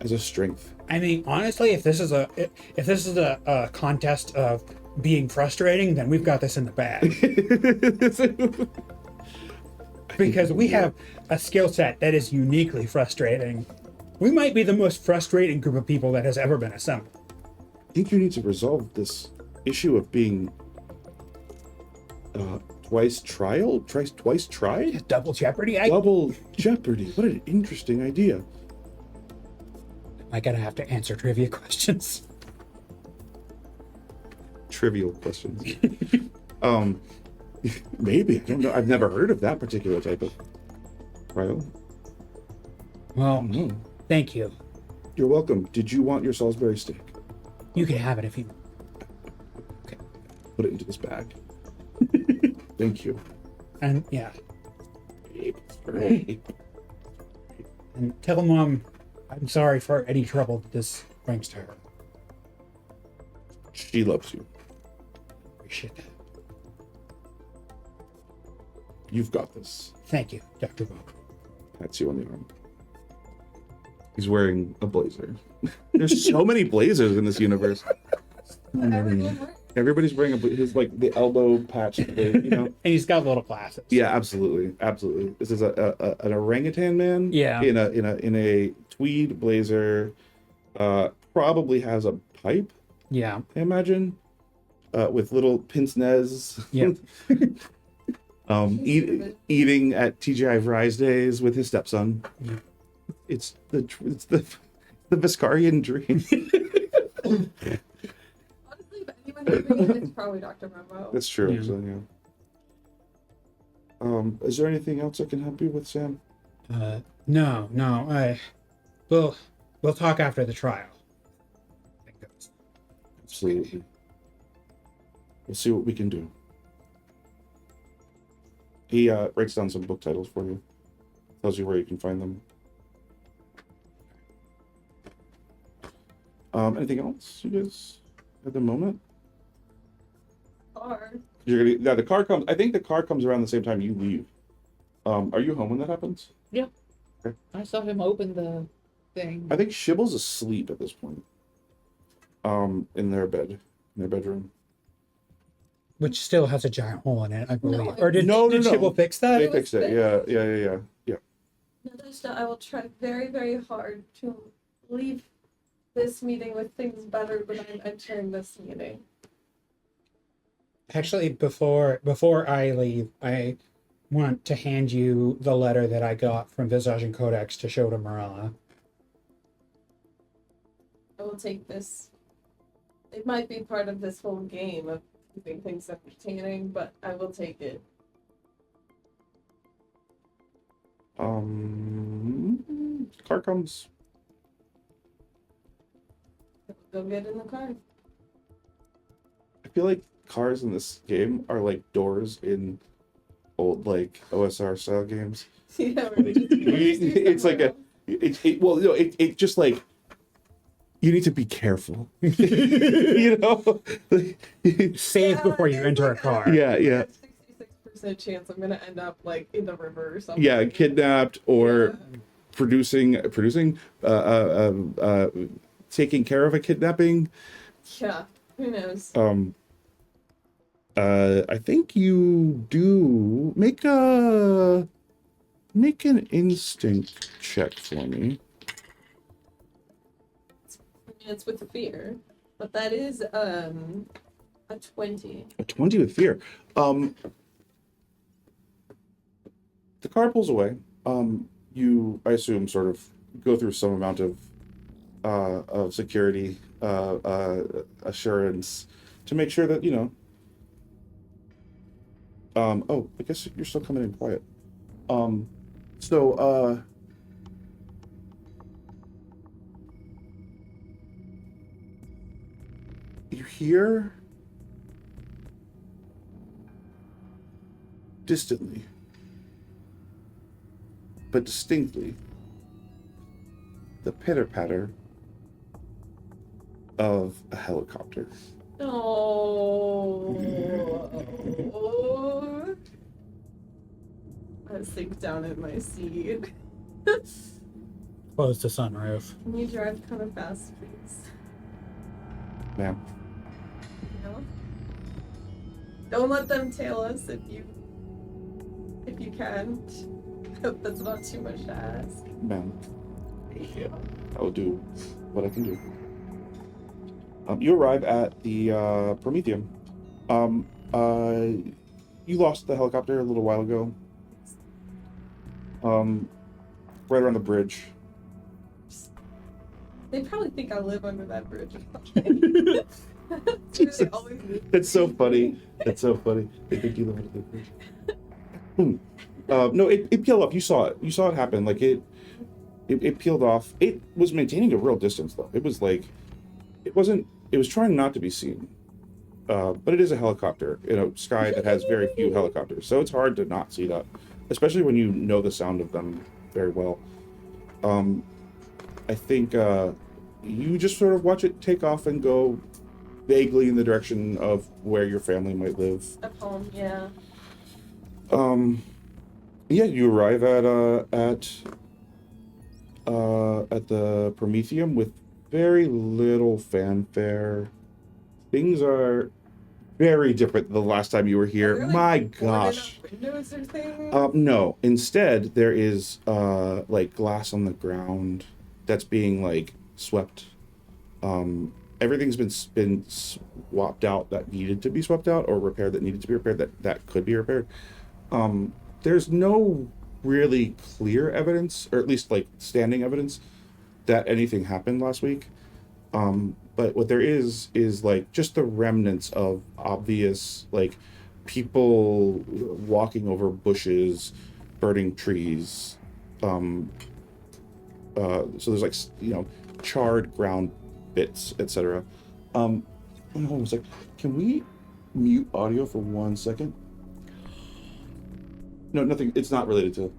as a strength. I mean, honestly, if this is a contest of being frustrating, then we've got this in the bag. Because we have a skill set that is uniquely frustrating. We might be the most frustrating group of people that has ever been assembled. I think you need to resolve this issue of being twice tried? Double jeopardy? Double jeopardy. What an interesting idea. I gotta have to answer trivia questions. Trivial questions. Maybe. I don't know. I've never heard of that particular type of trial. Well, thank you. You're welcome. Did you want your Salisbury steak? You can have it if you. Okay. Put it into this bag. Thank you. And yeah. Great. And tell Mom I'm sorry for any trouble that this brings to her. She loves you. Appreciate that. You've got this. Thank you, Dr. Bob. Pats you on the arm. He's wearing a blazer. There's so many blazers in this universe. Everybody's wearing his like the elbow patch, And he's got little glasses. Yeah, absolutely. This is an orangutan man. Yeah. In a tweed blazer. Probably has a pipe. Yeah. I imagine. With little pince nez. Yeah. Eating at TGI Fries days with his stepson. Yeah. It's the Vescarrian dream. Honestly, if anyone can bring it, it's probably Dr. Momo. That's true. Yeah. So, yeah. Is there anything else I can help you with, Sam? No. We'll talk after the trial. Absolutely. We'll see what we can do. He writes down some book titles for you. Tells you where you can find them. Anything else, you guys, at the moment? Car. The car comes. I think the car comes around the same time you leave. Are you home when that happens? Yeah. Okay. I saw him open the thing. I think Shibble's asleep at this point. In their bedroom. Which still has a giant hole in it, I believe. No, Or did Chibble fix that? They fixed it. Yeah. Nadezhda, I will try very, very hard to leave this meeting with things better than I'm entering this meeting. Actually, before I leave, I want to hand you the letter that I got from Visage and Codex to show to Mirelle. I will take this. It might be part of this whole game of keeping things entertaining, but I will take it. Car comes. Go get in the car. I feel like cars in this game are like doors in old like OSR style games. Yeah, It's like it just like you need to be careful. Save before you enter a car. Yeah. 66% chance I'm gonna end up like in the river or something. Yeah, kidnapped or producing taking care of a kidnapping. Yeah, who knows? I think you do make an instinct check for me. It's with the fear, but that is a 20. A 20 with fear. The car pulls away. You, I assume, sort of go through some amount of security assurance to make sure that I guess you're still coming in quiet. You hear distantly, but distinctly, the pitter-patter of a helicopter. Oh. I sink down in my seat. Close the sunroof. Can you drive kind of fast, please? Ma'am. No? Don't let them tail us if you can. I hope that's not too much to ask. Ma'am. Yeah, I will do what I can do. You arrive at the Prometheum. You lost the helicopter a little while ago. Right around the bridge. They probably think I live under that bridge. They always do. That's so funny. That's so funny. They think you live under the bridge. No, it peeled off. You saw it. You saw it happen. Like it peeled off. It was maintaining a real distance though. It was like, it was trying not to be seen. But it is a helicopter in a sky that has very few helicopters. So it's hard to not see that, especially when you know the sound of them very well. I think you just sort of watch it take off and go vaguely in the direction of where your family might live. At home, yeah. Yeah, you arrive at the Prometheum with very little fanfare. Things are very different than the last time you were here. Are there, like, My boarded gosh. up windows or things? No. Instead, there is like glass on the ground that's being like swept. Everything's been swapped out that needed to be swapped out, or repaired that needed to be repaired that could be repaired. There's no really clear evidence, or at least like standing evidence, that anything happened last week. But what there is like just the remnants of obvious like people walking over bushes, burning trees. So there's like, you know, charred ground bits, etc. Hold on a sec. Can we mute audio for 1 second? No, nothing. It's not related to.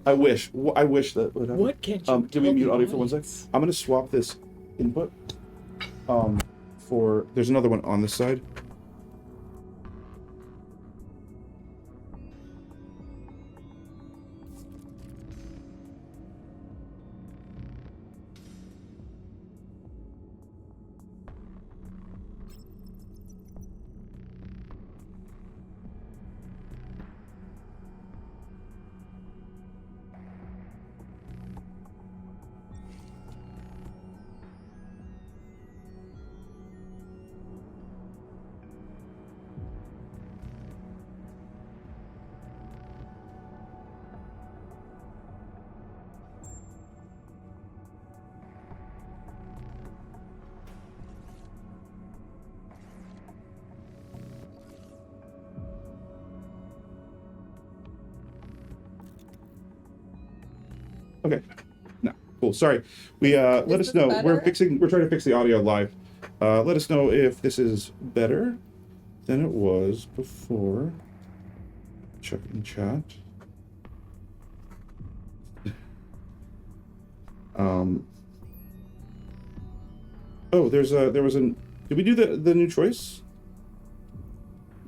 I wish that would happen. What can you Can we mute audio for 1 sec? I'm gonna swap this input. There's another one on this side. Okay. No. Cool. Sorry. We let us this know. better? We're trying to fix the audio live. Let us know if this is better than it was before. Check in chat. Oh, there was an. Did we do the new choice?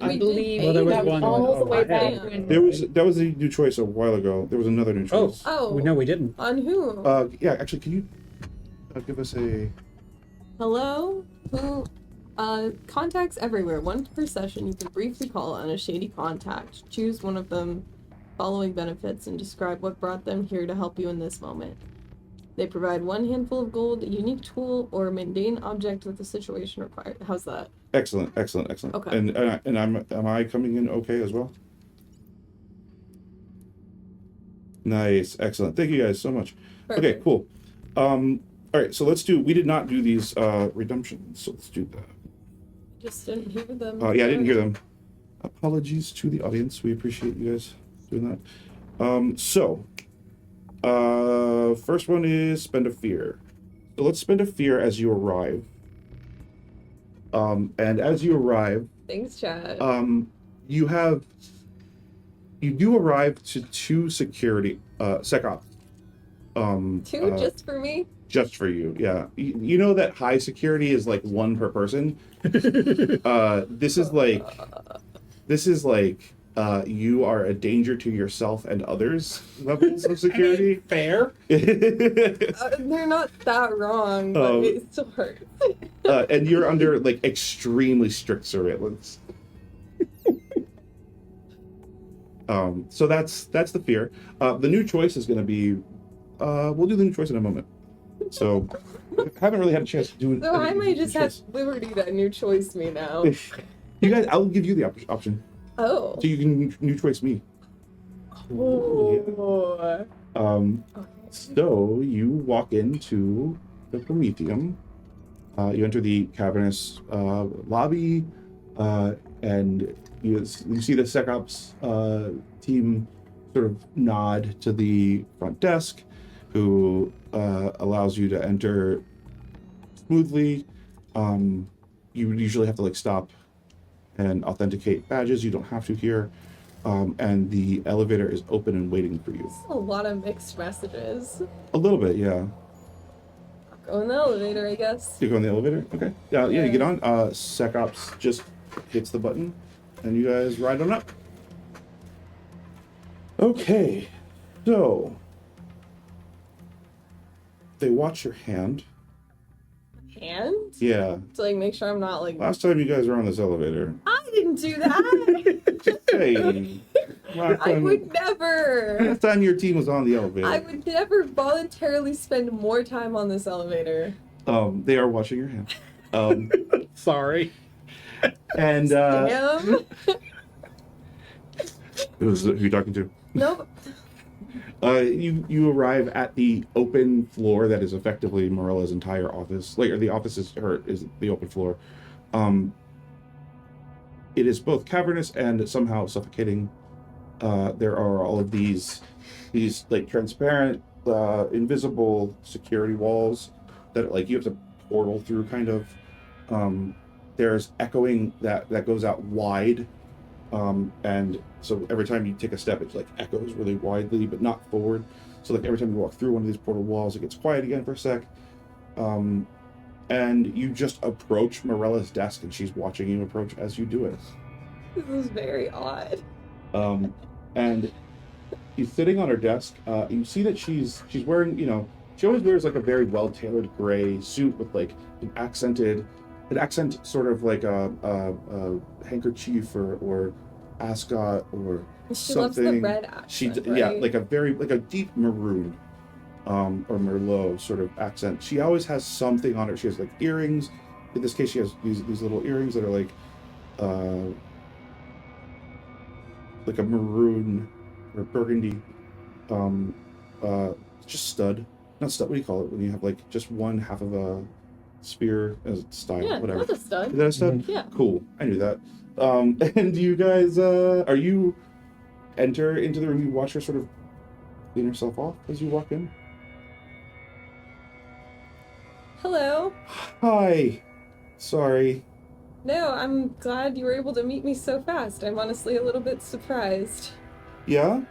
I We believe Well, there was that was one all the way over back there. when That was a new choice a while ago. There was another new Oh, choice. no, we didn't. On who? Yeah. Actually, can you give us a? Hello? Who? Contacts everywhere. One per session. You can briefly call on a shady contact. Choose one of them following benefits and describe what brought them here to help you in this moment. They provide one handful of gold, a unique tool, or a mundane object that the situation requires. How's that? Excellent. Okay. And am I coming in okay as well? Nice, excellent. Thank you guys so much. Okay, Perfect. cool. All right, so we did not do these redemptions, so let's do that. Just didn't hear them. Yeah, I didn't hear them. Apologies to the audience. We appreciate you guys doing that. First one is spend a fear. So let's spend a fear as you arrive. And as you arrive, Thanks, Chad. you do arrive to 2 security SecOps. Two just for me? Just for you, yeah. You know that high security is like 1 per person. This is like you are a danger to yourself and others levels of security. Fair. They're not that wrong, but it still hurts. And you're under like extremely strict surveillance. So that's the fear. The new choice is going to be, we'll do the new choice in a moment. So haven't really had a chance to do it. So I might just have liberty to new choice me now. You guys, I'll give you the option. Oh. So you can new choice me. Oh. So you walk into the Prometheum. You enter the cavernous lobby, and you see the SecOps team sort of nod to the front desk, who allows you to enter smoothly. You usually have to like stop and authenticate badges. You don't have to here. And the elevator is open and waiting for you. A lot of mixed messages. A little bit, yeah. I'll go in the elevator, I guess. You go in the elevator? Okay. Yeah, you get on. SecOps just hits the button, and you guys ride on up. Okay. So, they watch your hand. Hand? Yeah. To like make sure I'm not like. Last time you guys were on this elevator. I didn't do that. Just saying. I would never. Last time your team was on the elevator. I would never voluntarily spend more time on this elevator. They are watching your hand. Sorry. And Damn. who you talking to? Nope. You arrive at the open floor that is effectively Mirella's entire office. Like, or the office is the open floor. It is both cavernous and somehow suffocating. There are all of these like transparent, invisible security walls that like you have to portal through, kind of. There's echoing that goes out wide. And so every time you take a step, it like echoes really widely, but not forward. So like every time you walk through one of these portal walls, it gets quiet again for a sec. And you just approach Mirella's desk, and she's watching you approach as you do it. This is very odd. And she's sitting on her desk. You see that she's wearing, she always wears like a very well-tailored gray suit with like an accent sort of like a handkerchief or ascot or She something. loves the red accent, right? Yeah, like a deep maroon or merlot sort of accent. She always has something on her. She has like earrings. In this case, she has these little earrings that are like a maroon or burgundy, just stud. Not stud. What do you call it when you have like just one half of a spear as style? Yeah, whatever. that's a stud. Is that a stud? Yeah. Cool. I knew that. And you guys, are you enter into the room? You watch her sort of clean herself off as you walk in. Hello. Hi. Sorry. No, I'm glad you were able to meet me so fast. I'm honestly a little bit surprised. Yeah?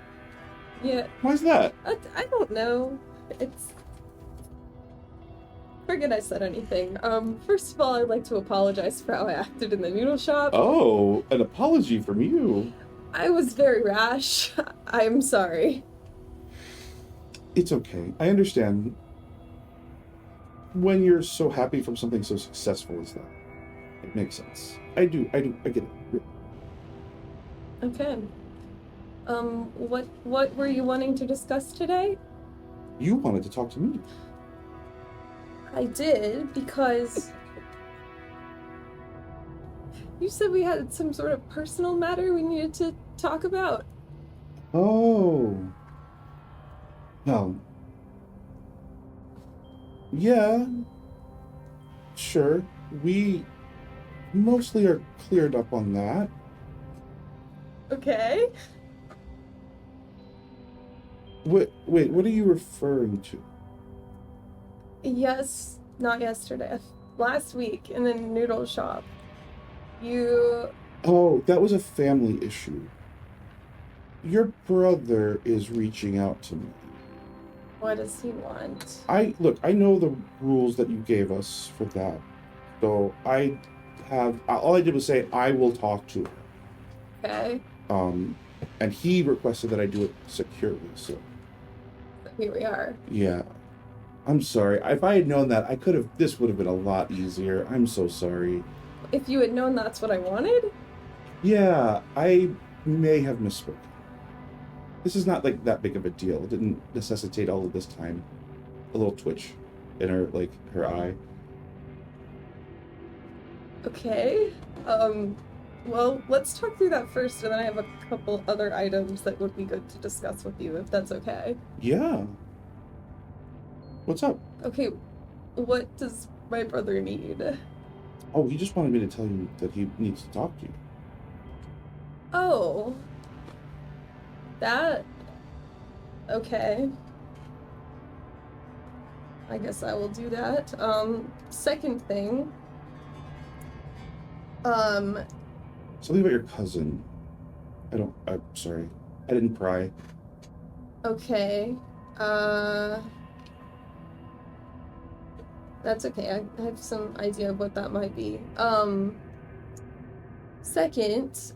Yeah, Why's that? I don't know. It's... Forget I said anything. First of all, I'd like to apologize for how I acted in the noodle shop. Oh, an apology from you. I was very rash. I'm sorry. It's okay. I understand when you're so happy from something so successful as that. It makes sense. I get it. Okay. What were you wanting to discuss today? You wanted to talk to me. I did, because you said we had some sort of personal matter we needed to talk about. Oh. Well. Yeah. Sure. We mostly are cleared up on that. Okay. Wait, what are you referring to? Yes, not yesterday. Last week in the noodle shop. You... Oh, that was a family issue. Your brother is reaching out to me. What does he want? I know the rules that you gave us for that. So all I did was say, I will talk to her. Okay. And he requested that I do it securely. So Here we are. yeah, I'm sorry. If I had known that, I could have. This would have been a lot easier. I'm so sorry. If you had known that's what I wanted, Yeah, I may have misspoken. This is not like that big of a deal. It didn't necessitate all of this time. A little twitch in her her eye. okay. Well, let's talk through that first, and then I have a couple other items that would be good to discuss with you, if that's okay. Yeah. What's up? Okay, what does my brother need? Oh, he just wanted me to tell you that he needs to talk to you. Oh. That... Okay. I guess I will do that. Second thing... Something about your cousin. I'm sorry. I didn't pry. Okay. That's okay. I have some idea of what that might be. Second,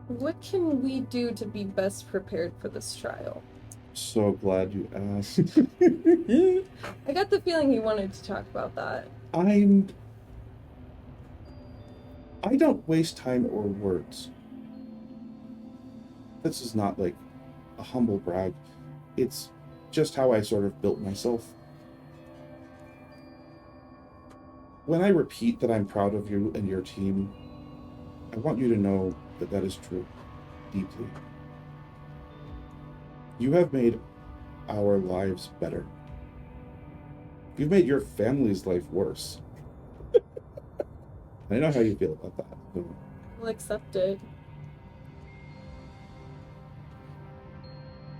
what can we do to be best prepared for this trial? So glad you asked. I got the feeling you wanted to talk about that. I don't waste time or words. This is not like a humble brag. It's just how I sort of built myself. When I repeat that I'm proud of you and your team, I want you to know that that is true, deeply. You have made our lives better. You've made your family's life worse. I know how you feel about that. So. We'll accept it.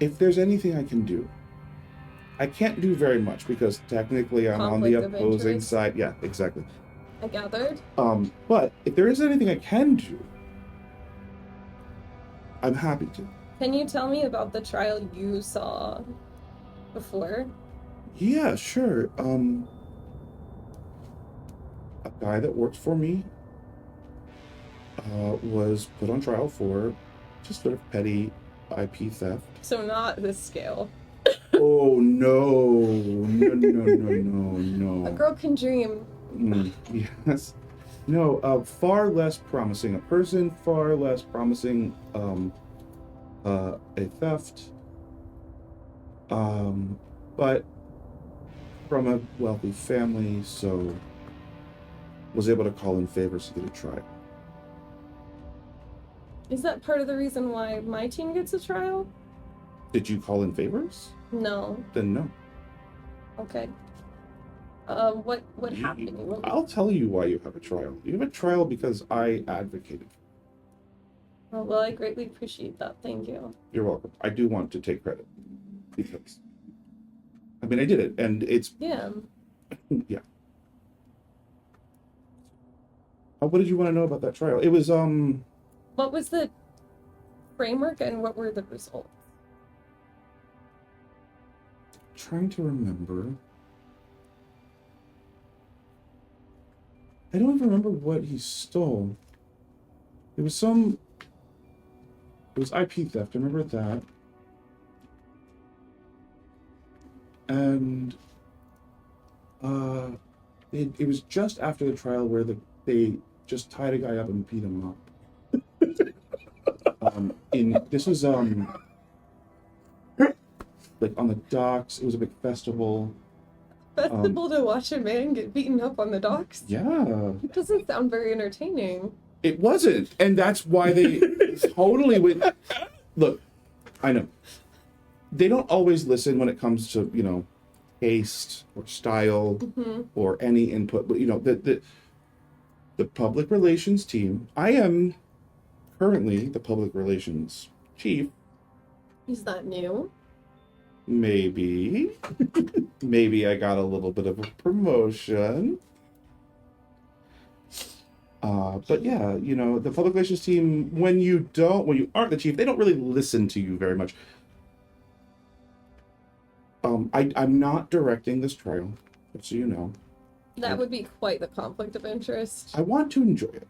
If there's anything I can do, I can't do very much because technically I'm on the Conflict of opposing interest. side. Yeah, exactly. I gathered. But if there is anything I can do, I'm happy to. Can you tell me about the trial you saw before? Yeah, sure. A guy that worked for me was put on trial for just sort of petty IP theft. So not this scale. Oh no. A girl can dream. Yes. No, far less promising a person, far less promising a theft. But from a wealthy family, so was able to call in favors to get a trial. Is that part of the reason why my team gets a trial? Did you call in favors? No. Then no. Okay. What happened? What- I'll tell you why you have a trial. You have a trial because I advocated. Oh, well, I greatly appreciate that. Thank you. You're welcome. I do want to take credit because I mean I did it, and it's Yeah. yeah. What did you want to know about that trial? It was What was the framework and what were the results? trying to remember. I don't even remember what he stole. It was IP theft, I remember that. And it was just after the trial where they just tied a guy up and beat him up. This was like on the docks. It was a big festival. Festival to watch a man get beaten up on the docks? Yeah. It doesn't sound very entertaining. It wasn't, and that's why they totally went. Look, I know they don't always listen when it comes to taste or style or any input. But the public relations team. I am currently the public relations chief. Is that new? Maybe, maybe I got a little bit of a promotion. But yeah, the public relations team, when you aren't the chief, they don't really listen to you very much. I'm not directing this trial, just so you know. That would be quite the conflict of interest. I want to enjoy it.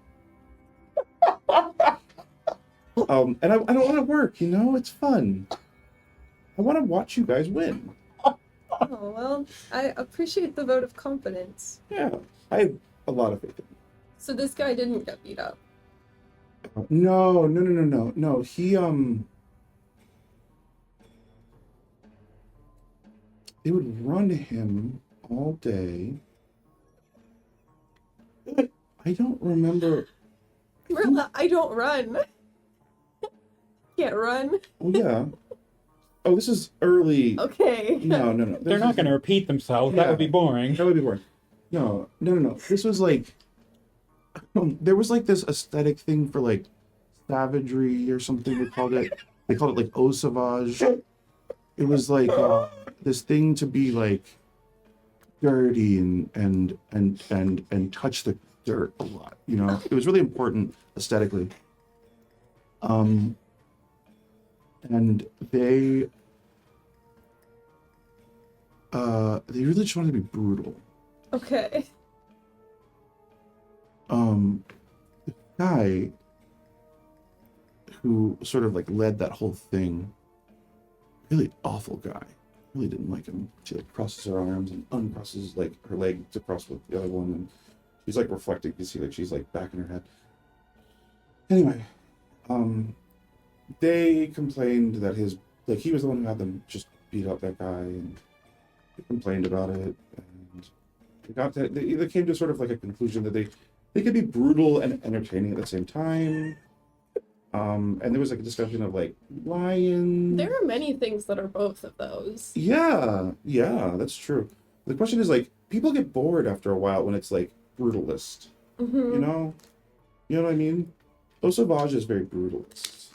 And I don't want to work, you know? It's fun. I want to watch you guys win. Oh, well, I appreciate the vote of confidence. Yeah, I have a lot of faith in So this guy didn't get beat up. you. No. They would run him all day. But I don't remember. Mirelle, I don't run. Can't run. Oh, yeah. Oh, this is early. Okay. No. They're not going to repeat themselves. That would be boring. That would be boring. No. This was like, there was like this aesthetic thing for like savagery or something. They called it like eau sauvage. It was like this thing to be like dirty and touch the dirt a lot. You know, it was really important aesthetically. And they really just wanted to be brutal. Okay. The guy who sort of like led that whole thing, really awful guy. Really didn't like him. She like crosses her arms and uncrosses like her leg to cross with the other one, and she's like reflecting. You see like she's like back in her head. Anyway, they complained that he was the one who had them just beat up that guy, and they complained about it, and they came to sort of like a conclusion that they could be brutal and entertaining at the same time. And there was like a discussion of like lions. There are many things that are both of those. Yeah, that's true. The question is like people get bored after a while when it's like brutalist. Mm-hmm. You know what I mean? Eau Sauvage is very brutalist.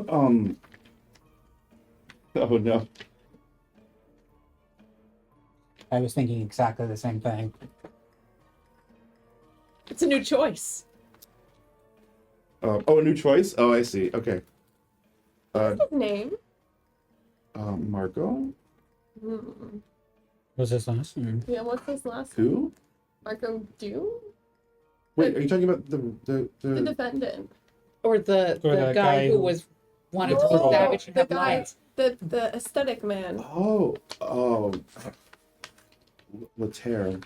Oh no. I was thinking exactly the same thing. It's a new choice. A new choice? Oh, I see. Okay. What's his name? Marco? Hmm. What's his last name? Yeah, what's his last name? Who? Marco Dew? Wait, are you talking about the The defendant. Or the guy who was wanted to be No, savage and the have guy, lions. the aesthetic man. Oh, Laterre.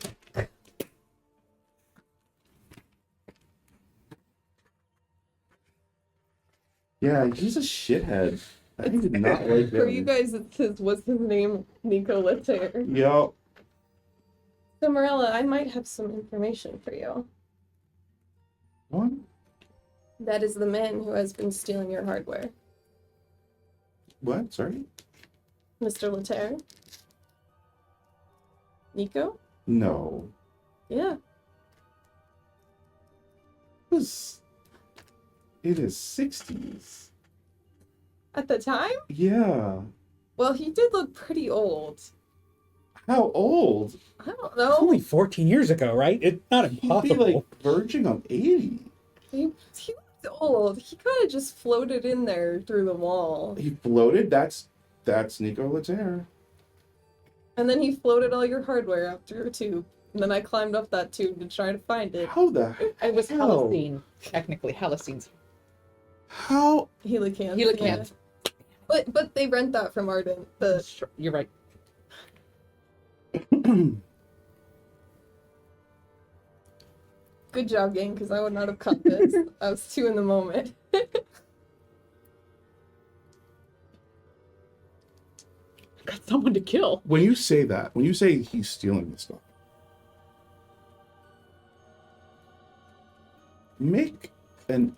Yeah, he's a shithead. I did not like For him. you guys, what's his name? Nico Laterre. Yup. So, Mirelle, I might have some information for you. What? That is the man who has been stealing your hardware. What? Sorry? Mr. Laterre? Nico? No. Yeah. It was in his 60s. At the time? Yeah. Well, he did look pretty old. How old? I don't It's know. only 14 years ago, right? It's not He'd be impossible. like verging on 80. He looked old. He kind of just floated in there through the wall. He floated? That's Nico Laterre. And then he floated all your hardware out through a tube. And then I climbed up that tube to try to find it. How the heck? It was hell? Halocene, technically. Halocene's How? Helicant. Helicant. Yeah. But they rent that from Ardent. You're right. Good job, gang, because I would not have cut this. I was too in the moment. Got someone to kill. When you say that, when you say he's stealing the stuff, make an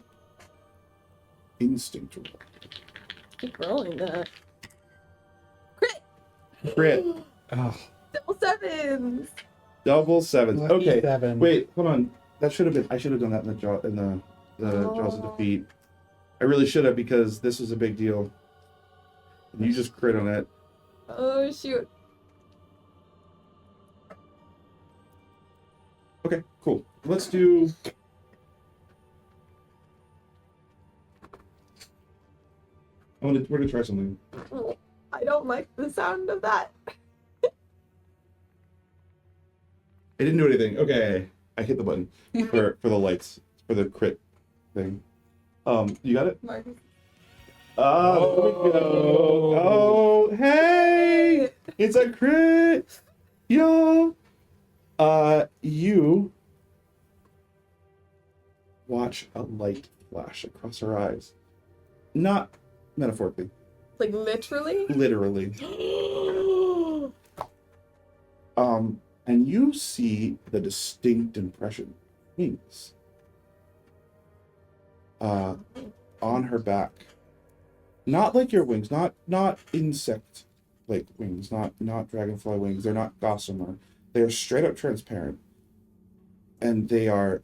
instinct roll. Keep rolling that. Crit! Crit. Oh, Double sevens! Double sevens. lucky Okay. seven. Wait, hold on. That should have been. I should have done that in the jaws of defeat. I really should have, because this was a big deal. And you just crit on it. Oh, shoot. Okay, cool. Let's do. We're gonna try something. Oh, I don't like the sound of that. It didn't do anything. Okay, I hit the button for the lights, for the crit thing. You got it? Marcus. There we go. Oh, hey! It's a crit! Yo! You watch a light flash across her eyes. Not metaphorically. Like literally? Literally. And you see the distinct impression wings on her back. Not like your wings, not insect like wings, not dragonfly wings. They're not gossamer. They are straight up transparent, and they are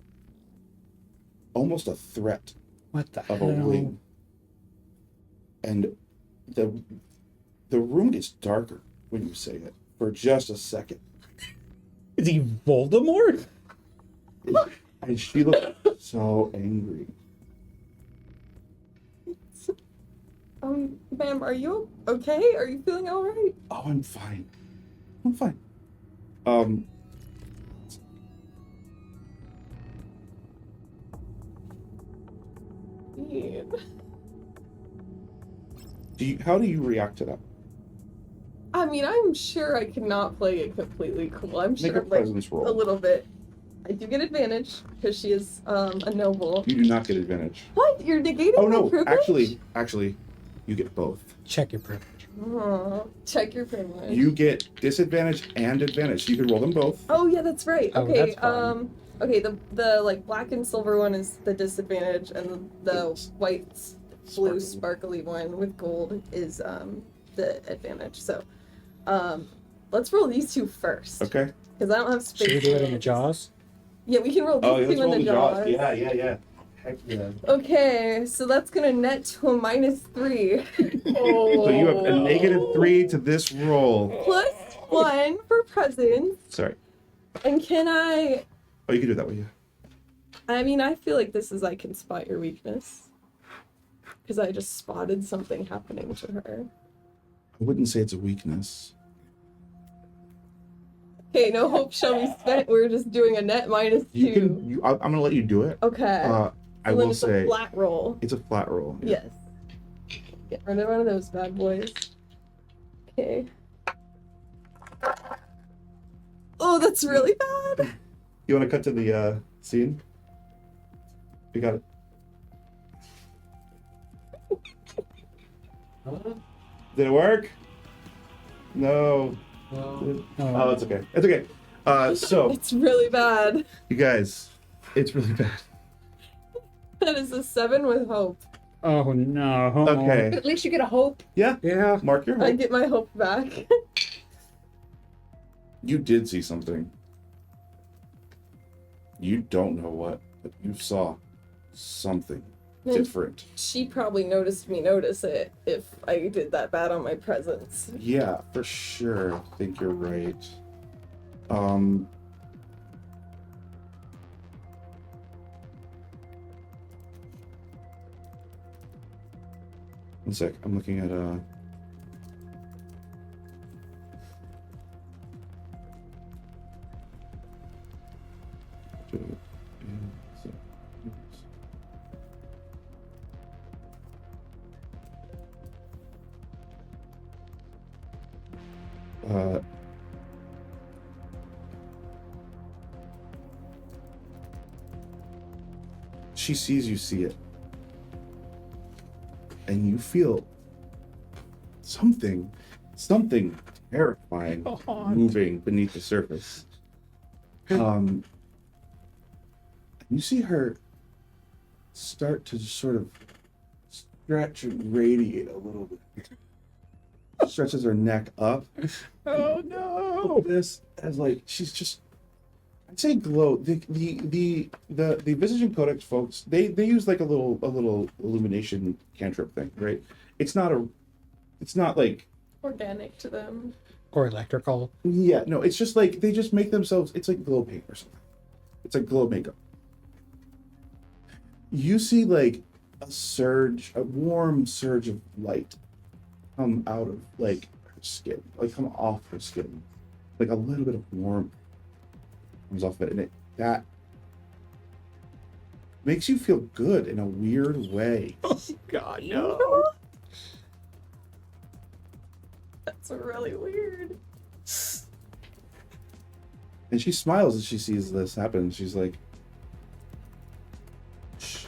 almost a threat What the of hell? a wing. And the room gets darker when you say it for just a second. Is he Voldemort? And she looks so angry. Ma'am, are you okay? Are you feeling all right? Oh, I'm fine. I'm fine. Mean. How do you react to that? I mean, I'm sure I cannot play it completely cool. I'm Make sure a like presence roll. a little bit. I do get advantage because she is a noble. You do not get advantage. What? You're negating Oh my no, privilege? actually, you get both. Check your privilege. Check your privilege. You get disadvantage and advantage. So you can roll them both. Oh yeah, that's right. Oh, Okay. that's fine. Okay. The like black and silver one is the disadvantage, and the white, blue, sparkly one with gold is the advantage. So, let's roll these two first. Okay. Because I don't have space. Should we do it in the for- jaws? Yeah, we can roll these Oh, two let's in roll the the jaws. jaws. Yeah. Heck yeah. Okay, so that's gonna net to a -3. Oh. So you have a -3 to this roll. Plus 1 for presence. Sorry. And can I... Oh, you can do it that way, yeah. I mean, I feel like this is I can spot your weakness. Because I just spotted something happening to her. I wouldn't say it's a weakness. Okay, no hope shall be spent. We're just doing a net -2. You can. I'm gonna let you do it. Okay. I So then will it's say a flat roll. it's a flat roll. Yeah. Yes. Get rid of one of those bad boys. Okay. Oh, that's really bad. You want to cut to the scene? You got it. Did it work? No. Oh, it's okay. It's okay. So It's really bad. you guys, it's really bad. That is a 7 with hope. Oh no. Okay. But at least you get a hope. Yeah. Yeah. Mark your I hope. get my hope back. You did see something. You don't know what, but you saw something different. She probably noticed me notice it if I did that bad on my presence. Yeah, for sure. I think you're right. One sec. I'm looking at she sees you see it, and you feel something terrifying moving beneath the surface. You see her start to sort of stretch and radiate a little bit. Stretches her neck up. Oh no. This as like she's just, I'd say glow. The Visaging Codex folks, they use like a little illumination cantrip thing, right? It's not like, Organic to them. Or electrical. yeah, no, it's just like they just make themselves, it's like glow paint or something. It's like glow makeup. You see like a warm surge of light come out of like her skin, like come off her skin. Like a little bit of warmth comes off it, and that makes you feel good in a weird way. Oh God, no. That's really weird. And she smiles as she sees this happen. She's like, shh.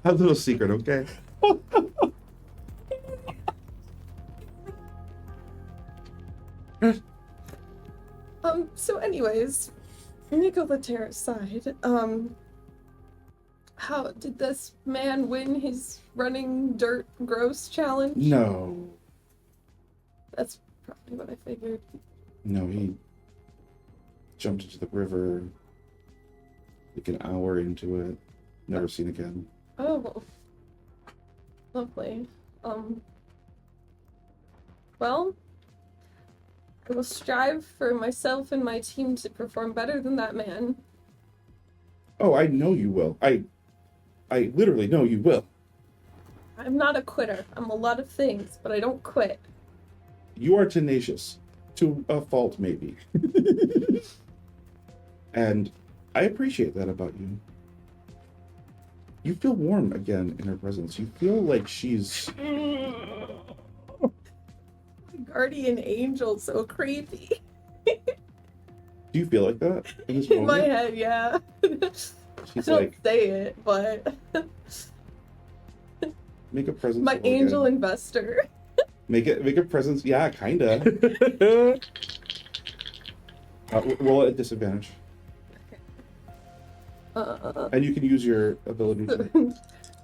A little secret, okay? So anyways, Nicolater aside, how did this man win his running dirt gross challenge? No. That's probably what I figured. No, he jumped into the river like an hour into it. Never seen again. Oh. Lovely. Well, I will strive for myself and my team to perform better than that man. Oh, I know you will. I literally know you will. I'm not a quitter. I'm a lot of things, but I don't quit. You are tenacious. To a fault, maybe. And I appreciate that about you. You feel warm again in her presence. You feel like she's... Guardian angel, so creepy. Do you feel like that in this In my moment? head, yeah. She's I don't like, say it, but make a presence. my roll angel again. investor. Make a presence. Yeah, kinda. Roll at disadvantage. And you can use your ability to...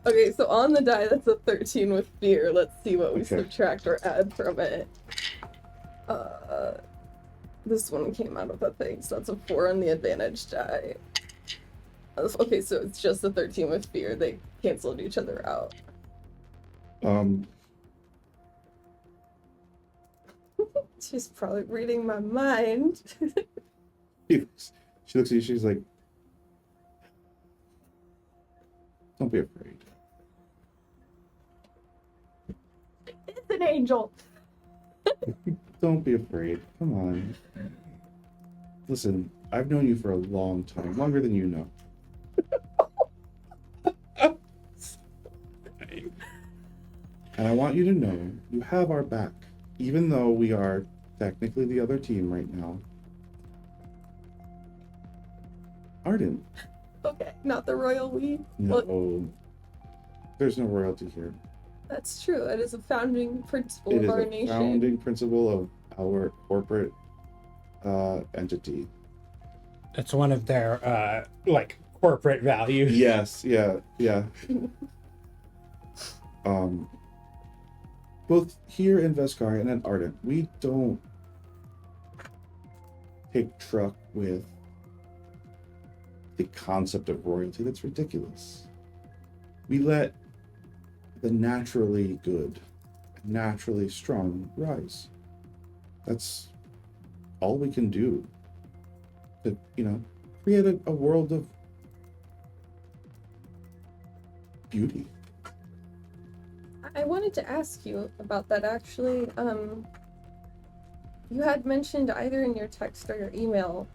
Okay, so on the die, that's a 13 with fear. Let's see what we Okay. subtract or add from it. This one came out of a thing, so that's a 4 on the advantage die. Okay, so it's just a 13 with fear. They canceled each other out. She's probably reading my mind. She looks at you, she's like, don't be afraid. It's an angel. Don't be afraid. Come on. Listen, I've known you for a long time, longer than you know. And I want you to know you have our back, even though we are technically the other team right now. Arden. Okay, not the royal we. No. Well, There's no royalty here. that's true. It is a founding principle It of is our a nation. founding principle of our corporate entity. That's one of their like corporate values. Yes, yeah. Both here in Vescarre and in Ardent, we don't take truck with the concept of royalty. That's ridiculous. We let the naturally good, naturally strong rise. That's all we can do to, create a world of beauty. I wanted to ask you about that actually. You had mentioned either in your text or your email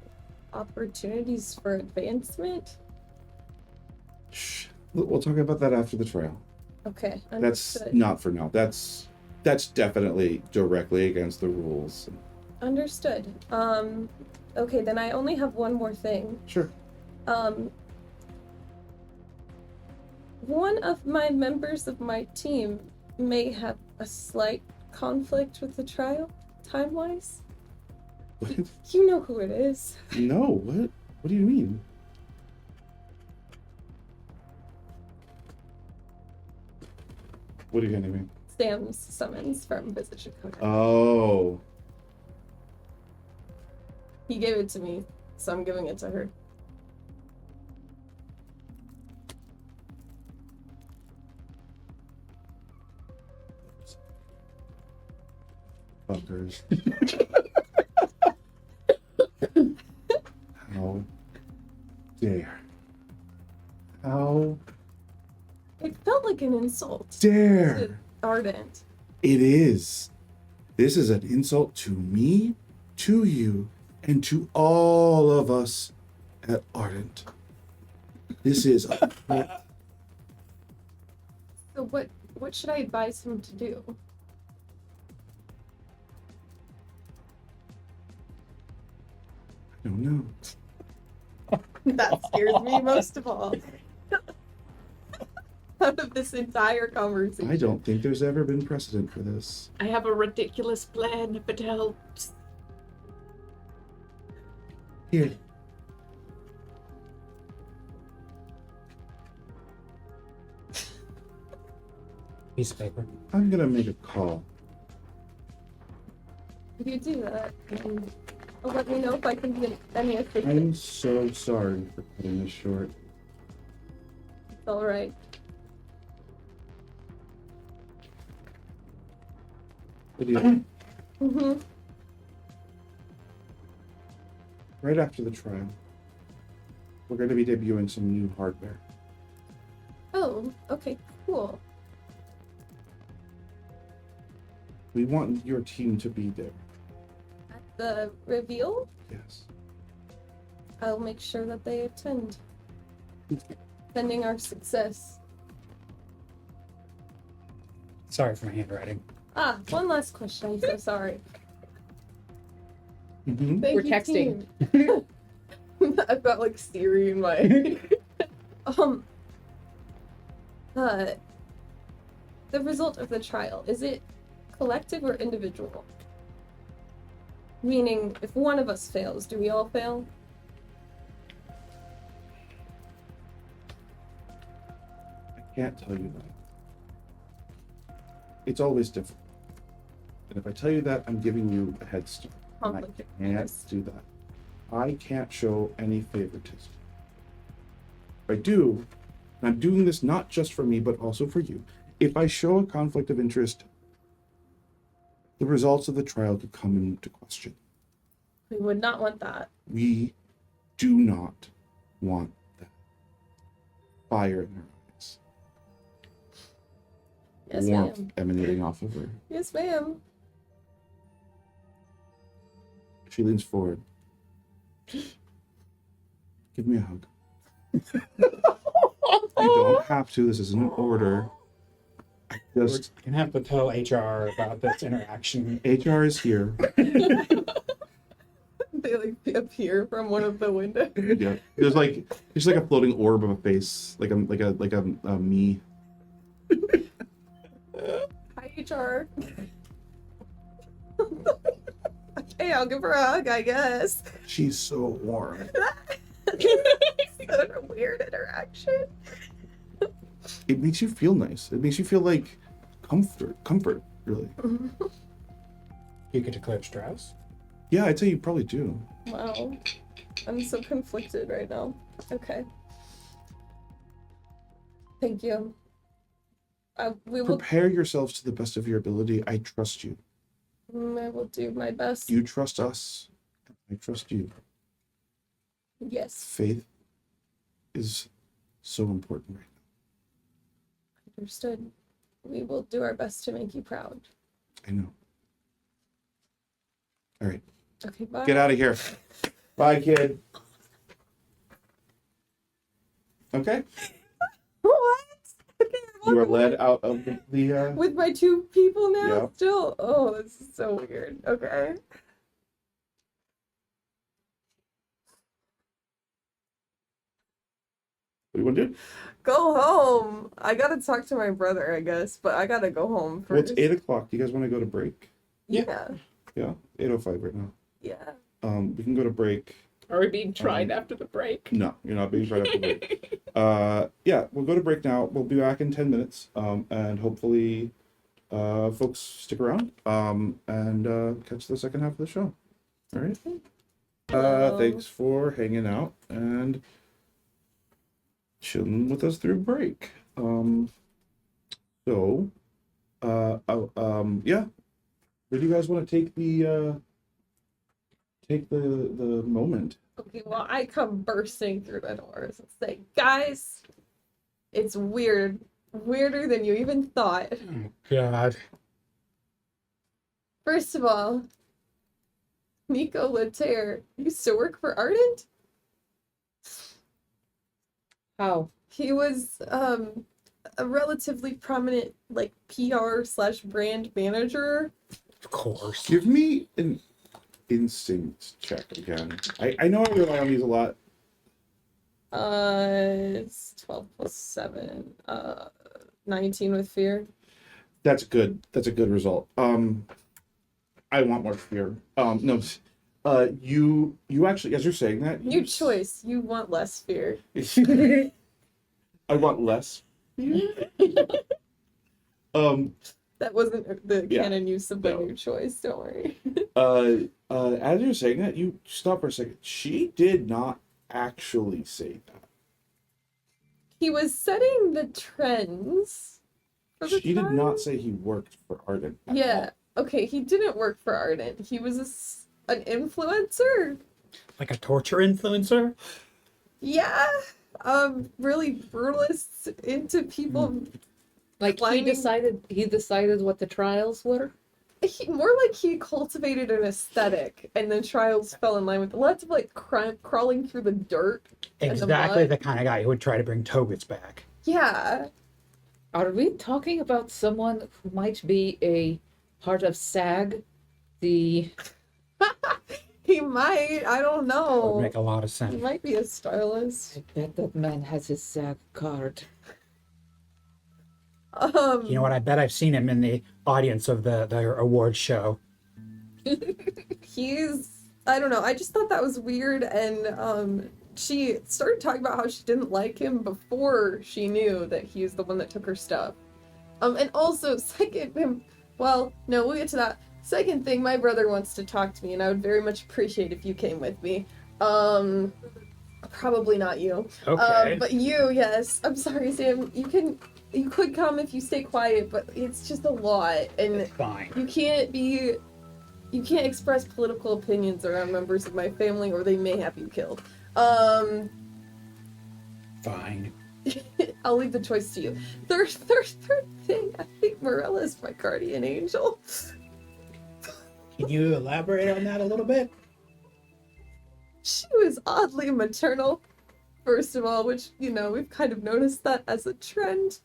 opportunities for advancement. Shh. We'll talk about that after the trial. Okay, That's understood. not for now. That's definitely directly against the rules. Understood. Okay, then I only have one more thing. Sure. One of my members of my team may have a slight conflict with the trial, time-wise. What? You know who it is. No, what? What do you mean? What are you handing me? Sam's summons from Visit Chicago. Oh. He gave it to me, so I'm giving it to her. Fuckers. How dare. How It felt like an insult. dare. Ardent. It is. This is an insult to me, to you, and to all of us at Ardent. This is So what should I advise him to do? I don't know. That scares me most of all. Out of this entire conversation. I don't think there's ever been precedent for this. I have a ridiculous plan if it helps. Here. Piece of paper. I'm gonna make a call. If you do that, then let me know if I can be any I'm assistance. so sorry for cutting this short. It's alright. Lydia, Mm-hmm. right after the trial, we're going to be debuting some new hardware. Oh, okay, cool. We want your team to be there. At the reveal, Yes. I'll make sure that they attend. Pending our success. Sorry for my handwriting. Ah, one last question. I'm so sorry. Mm-hmm. Thank We're you, texting. team. I've got like Siri in my the result of the trial, is it collective or individual? Meaning, if one of us fails, do we all fail? I can't tell you that. It's always different. And if I tell you that, I'm giving you a head start. And I Conflict of can't interest. do that. I can't show any favoritism. If I do, and I'm doing this not just for me, but also for you, if I show a conflict of interest, the results of the trial could come into question. We would not want that. We do not want that. Fire in her eyes. Yes, Warmth ma'am. emanating off of her. Yes, ma'am. She leans forward. Give me a hug. You don't have to. This isn't an order. We're Just gonna have to tell HR about this interaction. HR is here. They like appear from one of the windows. Yeah. There's like a floating orb of a face, like a me. Hi, HR. Hey, I'll give her a hug, I guess. She's so warm. Such a weird interaction. It makes you feel nice. It makes you feel like comfort, really. You get to declare Strauss. Yeah, I'd say you probably do. Wow. I'm so conflicted right now. Okay. Thank you. We will. Prepare yourselves to the best of your ability. I trust you. I will do my best. You trust us. I trust you. Yes. Faith is so important right now. Understood. We will do our best to make you proud. I know. All right. Okay, bye. Get out of here. Bye, kid. Okay. What? Okay, You are led out of the with my two people now Yep. still? Oh, this is so weird. Okay. what do you want to do? Go home. I gotta talk to my brother, I guess, but I gotta go home Well, first. it's 8:00. Do you guys want to go to break? Yeah. Yeah, 8:05 right now. Yeah. We can go to break. Are we being tried after the break? No, you're not being right after break. Yeah, we'll go to break now. We'll be back in 10 minutes. And hopefully, folks stick around. And catch the second half of the show. All right. Thanks for hanging out and chilling with us through break. Yeah. Where do you guys want to take the moment? Okay, well, I come bursting through the doors and say, guys, it's weird. Weirder than you even thought. Oh God. First of all, Nico Letaire used to work for Ardent? How? He was a relatively prominent like PR/brand manager. Of course. Give me an instinct check again. I know I rely on these a lot. It's 12 plus 7. 19 with fear. That's good. That's a good result. I want more fear. No. You actually, as you're saying that, New choice. You want less fear. I want less. That wasn't the Yeah, canon use of the no. new choice. Don't worry. As you're saying that, you stop for a second. She did not actually say that. He was setting the trends for the She did time. not say he worked for Arden. at Yeah. Okay. He didn't work for Ardent. He was an influencer. Like a torture influencer? Yeah. Really brutalist into people. Like Climbing- he decided what the trials were? More like he cultivated an aesthetic, and then trials fell in line with lots of like crawling through the dirt. and the Exactly mud. the kind of guy who would try to bring Togits back. Yeah. Are we talking about someone who might be a part of SAG? The He might. I don't That would know. make a lot of He sense. might be a stylist. I bet that man has his SAG card. You know what? I bet I've seen him in the audience of the award show. I don't know. I just thought that was weird, and she started talking about how she didn't like him before she knew that he was the one that took her stuff. And also, well, no, we'll get to that. Second thing, my brother wants to talk to me, and I would very much appreciate if you came with me. Probably not you. Okay. But you, yes. I'm sorry, Sam. You could come if you stay quiet, but it's just a lot, and Fine. you can't express political opinions around members of my family, or they may have you killed. Fine. I'll leave the choice to you. Third thing, I think Mirelle is my guardian angel. Can you elaborate on that a little bit? She was oddly maternal, first of all, which, we've kind of noticed that as a trend.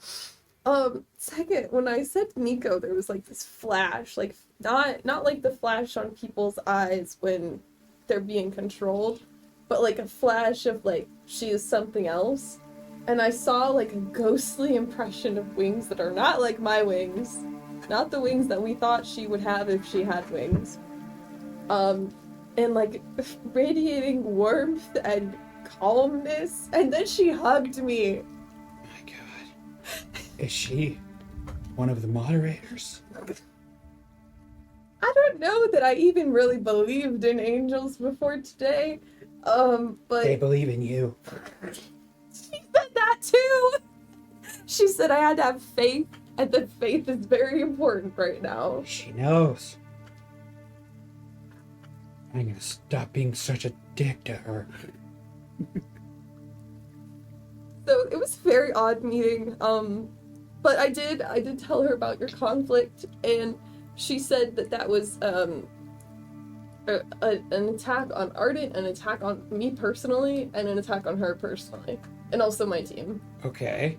Second, when I said Nico, there was like this flash, like not like the flash on people's eyes when they're being controlled, but like a flash of like she is something else. And I saw like a ghostly impression of wings that are not like my wings, not the wings that we thought she would have if she had wings. And like radiating warmth and calmness, and then she hugged me. My God. Is she one of the moderators? I don't know that I even really believed in angels before today. But They believe in you. she said that too. She said I had to have faith, and that faith is very important right now. She knows. I'm gonna stop being such a dick to her. So it was a very odd meeting. But I did tell her about your conflict, and she said that was an attack on Ardent, an attack on me personally, and an attack on her personally, and also my team. Okay.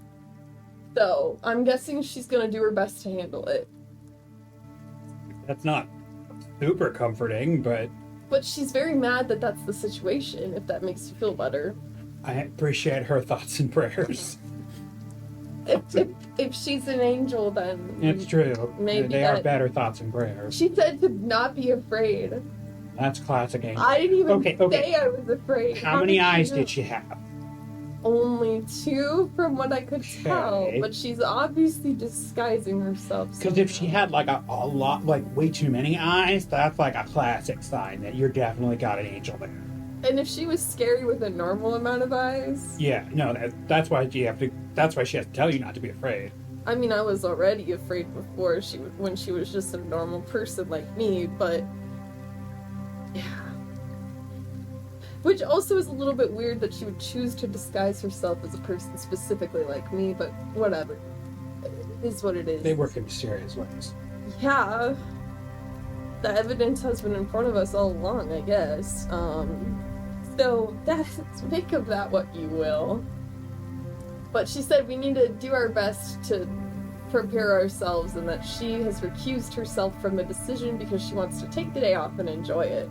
So I'm guessing she's gonna do her best to handle it. That's not super comforting, but But she's very mad that that's the situation, if that makes you feel better. I appreciate her thoughts and prayers. If she's an angel, then It's true. Maybe they are that- better thoughts and prayers. she said to not be afraid. That's classic angel. I didn't even Okay. say I was afraid. How many eyes know? did she have? Only 2 from what I could tell, Okay. but she's obviously disguising herself. Because if she had like a lot, like way too many eyes, that's like a classic sign that you're definitely got an angel there. And if she was scary with a normal amount of eyes, Yeah, no, that's why you have to. That's why she has to tell you not to be afraid. I mean, I was already afraid before when she was just a normal person like me, but yeah. Which also is a little bit weird that she would choose to disguise herself as a person specifically like me, but whatever. It is what it is. They work in mysterious ways. Yeah. The evidence has been in front of us all along, I guess. So make of that what you will. But she said we need to do our best to prepare ourselves, and that she has recused herself from the decision because she wants to take the day off and enjoy it.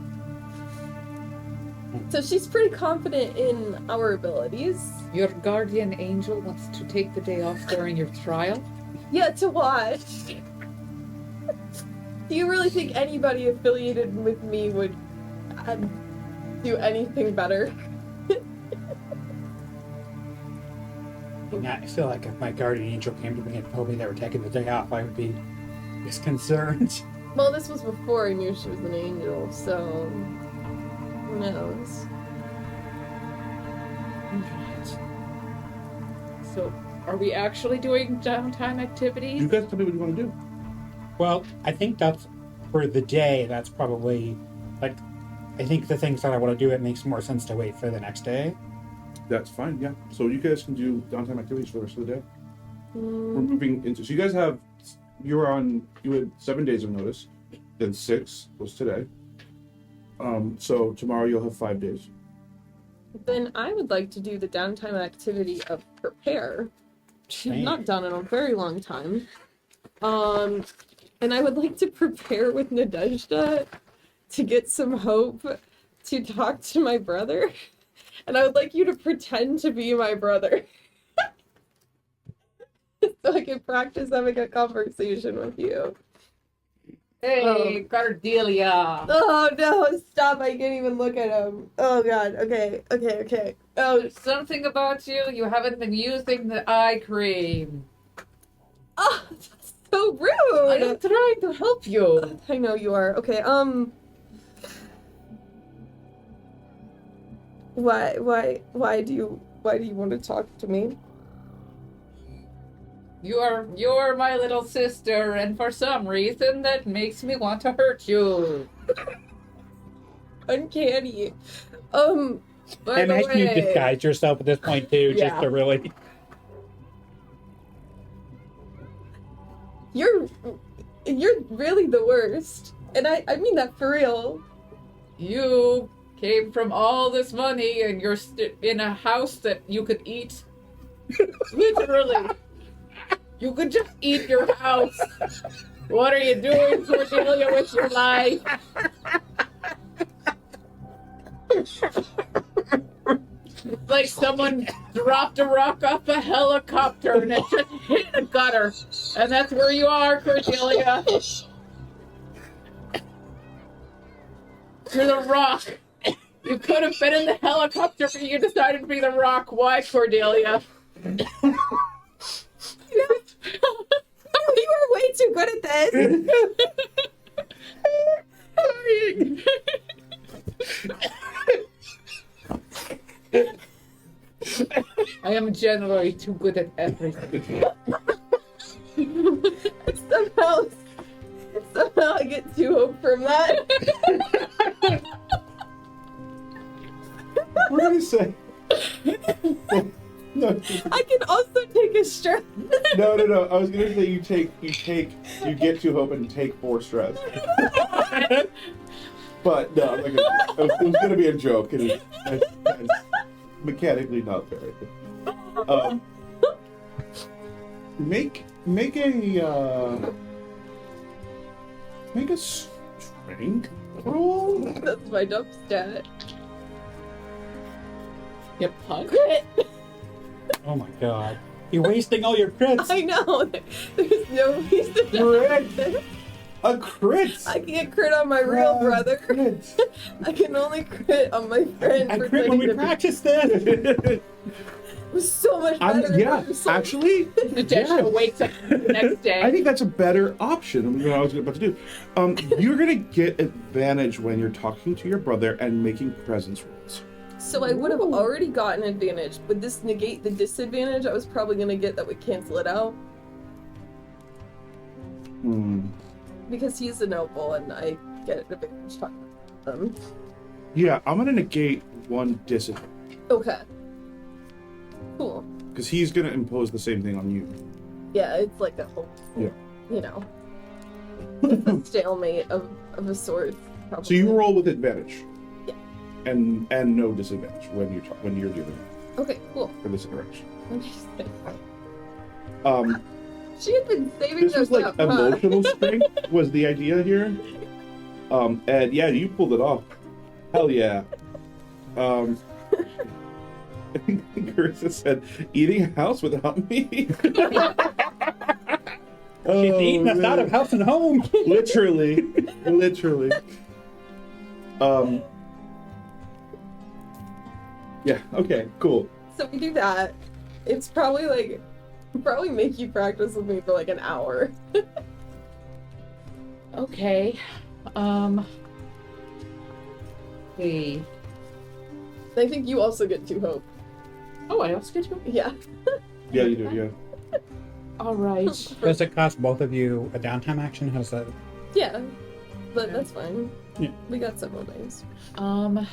So she's pretty confident in our abilities. Your guardian angel wants to take the day off during your trial? Yeah, to watch. Do you really think anybody affiliated with me would do anything better? I feel like if my guardian angel came to me and told me they were taking the day off, I would be disconcerted. Well, this was before I knew she was an angel, so who knows? So, are we actually doing downtime activities? You guys tell me what you want to do. Well, I think that's for the day. That's probably like, I think the things that I want to do, it makes more sense to wait for the next day. That's fine, yeah. So you guys can do downtime activities for the rest of the day. We're Mm, moving into. So you guys have. You had 7 days of notice, then 6 was today. So tomorrow you'll have 5 days. then I would like to do the downtime activity of prepare. She's Same. not done in a very long time. And I would like to prepare with Nadezhda to get some hope to talk to my brother. And I would like you to pretend to be my brother. So I can practice having a conversation with you. Hey, Cordelia! Oh no, stop, I can't even look at him. Oh god, okay. Oh, Something about you haven't been using the eye cream. oh that's so I am rude! trying to help you. I know you are. Okay, why do you want to talk to me? You're my little sister, and for some reason that makes me want to hurt you. Uncanny. By I the imagine you way, disguised yourself at this point too, Yeah. just to really. You're really the worst. And I mean that for real. you came from all this money, and you're in a house that you could eat. Literally. You could just eat your house. What are you doing, Cordelia, with your life? It's like someone dropped a rock off a helicopter and it just hit the gutter. And that's where you are, Cordelia. You're the rock. You could have been in the helicopter, but you decided to be the rock. Why, Cordelia? You are way too good at this. I am generally too good at everything. Somehow I get too hope from that. What did he say? No, I can also take a stress. no. I was gonna say you get to hope and take 4 stress. But no, it was gonna be a joke, and it's mechanically not very good. Make a strength roll. That's my dump stat. You punk. Oh my god. You're wasting all your crits. I know. There's no reason to Crit. A crit. I can't crit on my real brother. Crit. I can only crit on my friend. I crit when we practiced this. It was so much better. Yeah, actually, Nadezhda wakes up the next day. I think that's a better option. I'm what I was about to do. You're gonna get advantage when you're talking to your brother and making presence rolls. So I would have already gotten advantage. Would this negate the disadvantage I was probably gonna get that would cancel it out? Because he's a noble and I get an advantage talking to him. Yeah, I'm gonna negate 1 disadvantage Okay. Cool. because he's gonna impose the same thing on you. Yeah, it's like a whole, Yeah. you know, it's a stalemate of a sort. Probably. So you roll with advantage. Yeah. And no disadvantage when you're dealing Okay, cool. for this interaction. She had been saving This was those like up, huh? emotional strength was the idea here. And yeah, you pulled it off. Hell yeah. Carissa said, "Eating a house without me." She's eating us out of house and home. Literally. Yeah. Okay. Cool. So we do that. It's probably make you practice with me for like an hour. Okay. Hey. I think you also get 2 hope. Oh, I also get to. Yeah. Yeah, you do. Yeah. All right. Does it cost both of you a downtime action? How's that? Yeah. But that's fine. Yeah. We got several days. I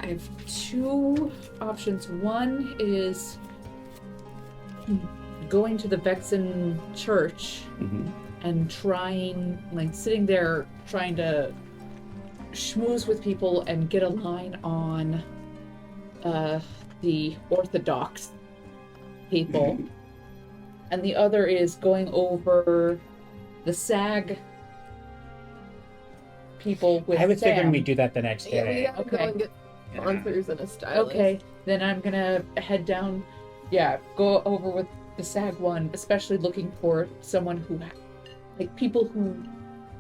have 2 options. One is going to the Vexen church Mm-hmm. and trying, like, sitting there trying to schmooze with people and get a line on the Orthodox people. And the other is going over the SAG people with I was Sam. figuring we'd do that the next Yeah, we day. gotta go Okay. and get sponsors and a stylist. Okay, then I'm gonna head down. Yeah, go over with the SAG one, especially looking for someone who, like, people who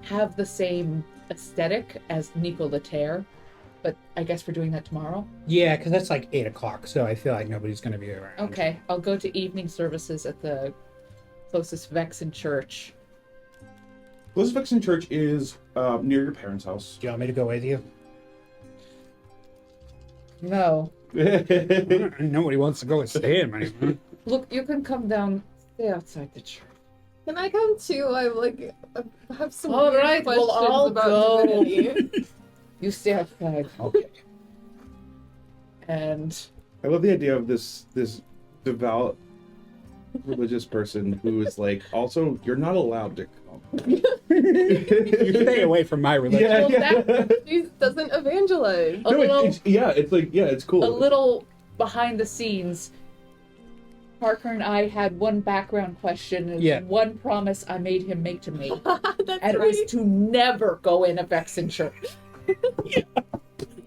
have the same aesthetic as Nico Laterre. But I guess we're doing that tomorrow. Yeah, because that's like 8 o'clock, so I feel like nobody's going to be around. Okay, I'll go to evening services at the closest Vexen church. Closest Vexen church is near your parents' house. Do you want me to go with you? No. Nobody wants to go and stay in my. Look, you can come down, stay outside the church. Can I come too? I have some All weird right, questions well, I'll about go. divinity. You stay outside. Okay. And I love the idea of this devout religious person who is like, also, you're not allowed to come. You stay away from my religion. Yeah, Well, yeah. She doesn't evangelize. a little, it's cool. a little behind the scenes. Parker and I had one background question and Yeah. one promise I made him make to me. That's And it right. was to never go in a Vexen church.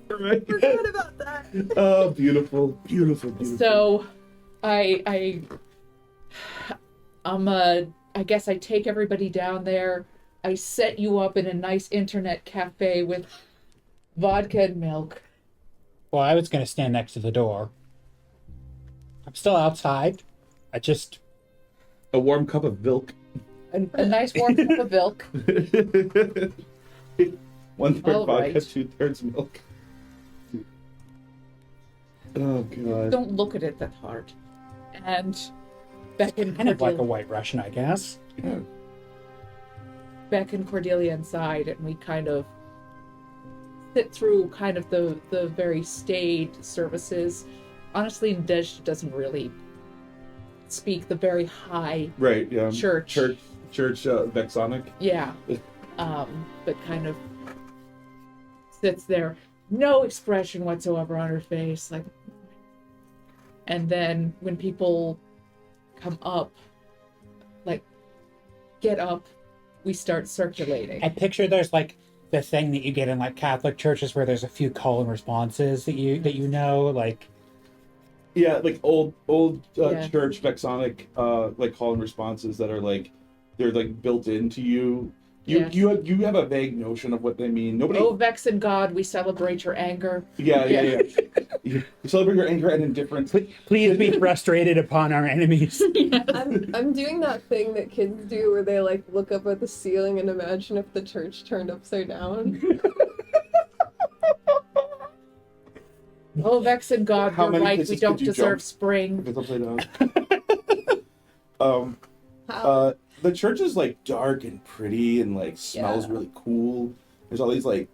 Right? Forgot about that. Oh, beautiful. So I guess I take everybody down there. I set you up in a nice internet cafe with vodka and milk. Well, I was going to stand next to the door. I'm still outside. I just. A warm cup of milk. A nice warm cup of milk. 1/3 All vodka, right. 2/3 milk. Oh god. Don't look at it that hard. And beckon Kind of like a Cordelia, white Russian, I guess. Yeah. beckon Cordelia inside, and we kind of sit through kind of the very staid services. Honestly, Nadezhda doesn't really speak the very high Right, yeah. church. Church Vexonic. Yeah. But kind of sits there, no expression whatsoever on her face, like. And then when people come up, like, get up, we start circulating. I picture there's like the thing that you get in like Catholic churches where there's a few call and responses that you know, like. Yeah, like old Yeah. church Vexonic like call and responses that are like they're like built into you. Yes. You have a vague notion of what they mean. Nobody. Oh, Vexen God, we celebrate your anger. Yeah. You celebrate your anger and indifference. Please be frustrated upon our enemies. I'm doing that thing that kids do where they like look up at the ceiling and imagine if the church turned upside down. Oh, Vexen God, How you're many right, places we don't could you deserve jump? spring. If it's upside down. How? The church is like dark and pretty and like smells Yeah. really cool. There's all these like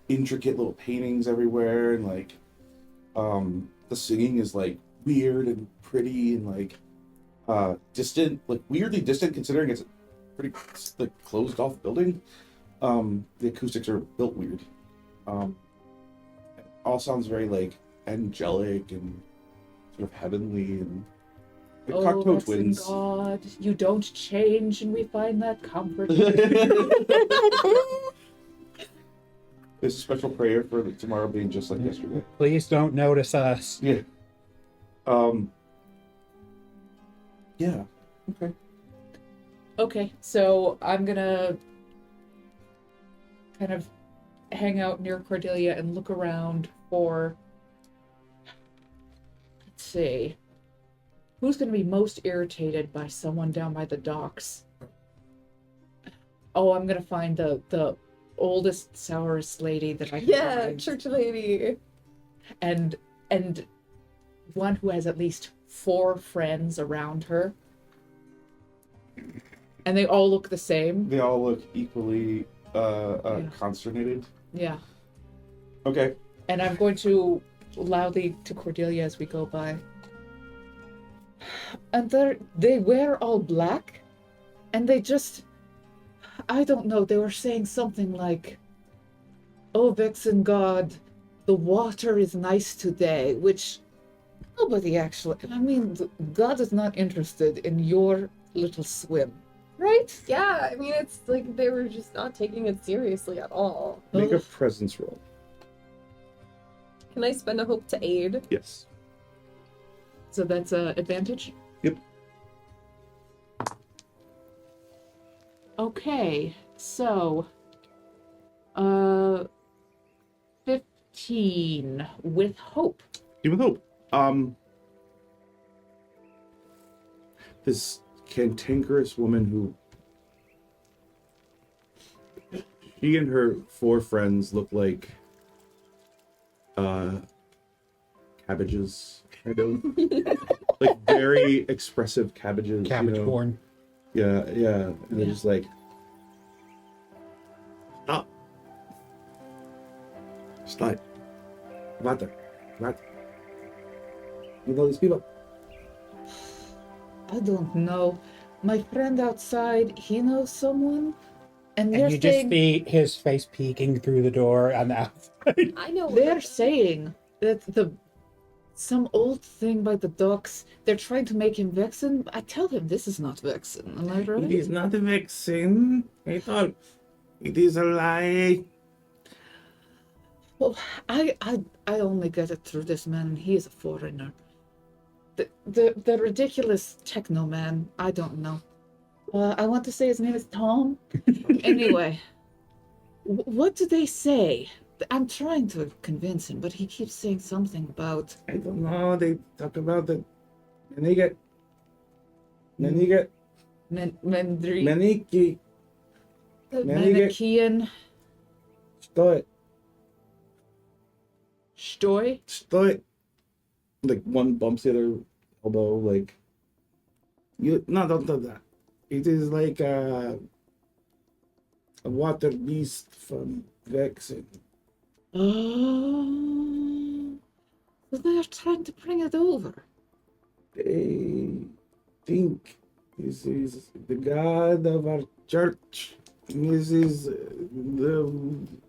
intricate little paintings everywhere, and like the singing is like weird and pretty and like distant, like weirdly distant considering it's a pretty like closed off building. The acoustics are built weird. It all sounds very like angelic and sort of heavenly and the Oh, Cocteau Vexen twins. God, you don't change, and we find that comfort. There's a special prayer for tomorrow being just like yesterday. Please don't notice us. Yeah. Yeah. Okay. Okay, so I'm gonna kind of hang out near Cordelia and look around for, let's see, who's gonna be most irritated by someone down by the docks? Oh, I'm gonna find the oldest, sourest lady that I can Yeah, find. church lady. and one who has at least 4 friends around her, and they all look the same. They all look equally consternated. Yeah. Okay. And I'm going to loudly to Cordelia as we go by. And they wear all black, and they just, I don't know, they were saying something like, "Oh, Vexen God, the water is nice today," which nobody actually, I mean, God is not interested in your little swim, right? Yeah, I mean, it's like they were just not taking it seriously at all. Make a Ugh. presence roll. Can I spend a hope to aid? Yes. So that's a advantage? Yep. Okay, so 15 with hope. Give with hope. This cantankerous woman who she and her 4 friends look like cabbages, kind of. Like very expressive cabbages. Cabbage you know? corn. Yeah, yeah. And they're just like, stop. Stop. Water. Water. You know these people? I don't know. My friend outside, he knows someone, and they're And you just saying see his face peeking through the door on the outside. I know. they're saying that some old thing by the docks, they're trying to make him Vexen. I tell him this is not Vexen. Am I right? It is not a vaccine. I thought it is a lie. Well, I only get it through this man, and he is a foreigner. The ridiculous techno man, I don't know. I want to say his name is Tom. Anyway, what do they say? I'm trying to convince him, but he keeps saying something about I don't know. They talk about the Meniki. Mendri, Meniki. Manichaean Stoy. Stoy. Stoy. Like one bumps the other elbow. Like you. No, don't do that. It is like a water beast from Vexen. Oh, so they're trying to bring it over. They think this is the god of our church. This is the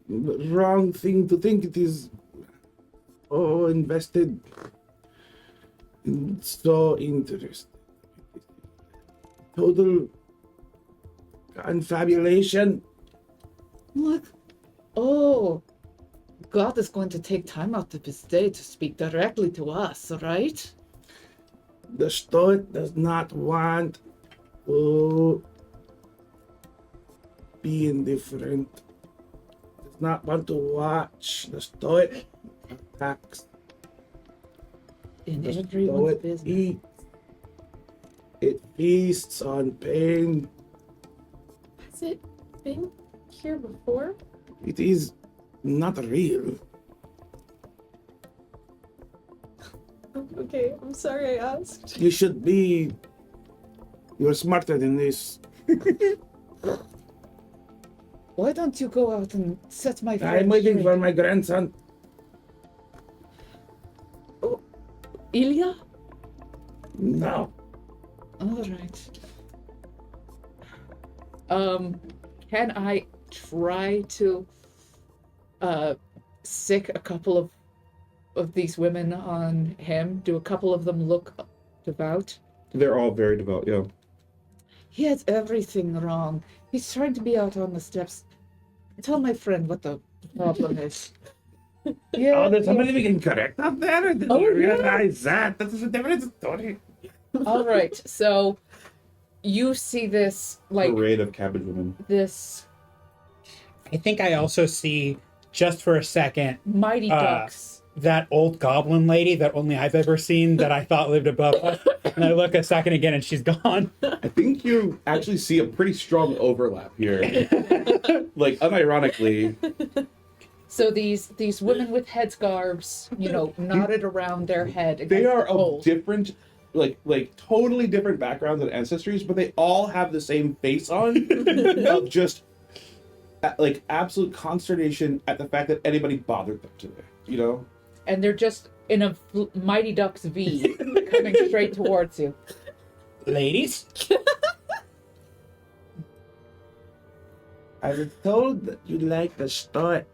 wrong thing to think. It is invested and so interested. Total confabulation. Look, oh, God is going to take time out of his day to speak directly to us, right? The Stoic does not want to be indifferent. Does not want to watch the Stoic attacks. In The everyone's Stoic business. eats. It feasts on pain. Has it been here before? It is not real. Okay, I'm sorry I asked. You should be. You're smarter than this. Why don't you go out and set my friend I'm waiting straight? for my grandson. Ilya? No. All right. Can I try to sick a couple of of these women on him? Do a couple of them look devout? They're all very devout, yeah. He has everything wrong. He's trying to be out on the steps. Tell my friend what the problem is. Yeah. Oh, there's somebody we can correct out there? I didn't realize that. That is a different story. All right. So you see this like Parade of cabbage women. this I think I also see, just for a second, mighty ducks. that old goblin lady that only I've ever seen that I thought lived above us. And I look a second again and she's gone. I think you actually see a pretty strong overlap here. Like, unironically. So these women with headscarves, knotted around their head. They against are the of cold. different, like totally different backgrounds and ancestries, but they all have the same face on of just like absolute consternation at the fact that anybody bothered them today. And they're just in a Mighty Ducks V coming straight towards you. Ladies? I was told that you like the story.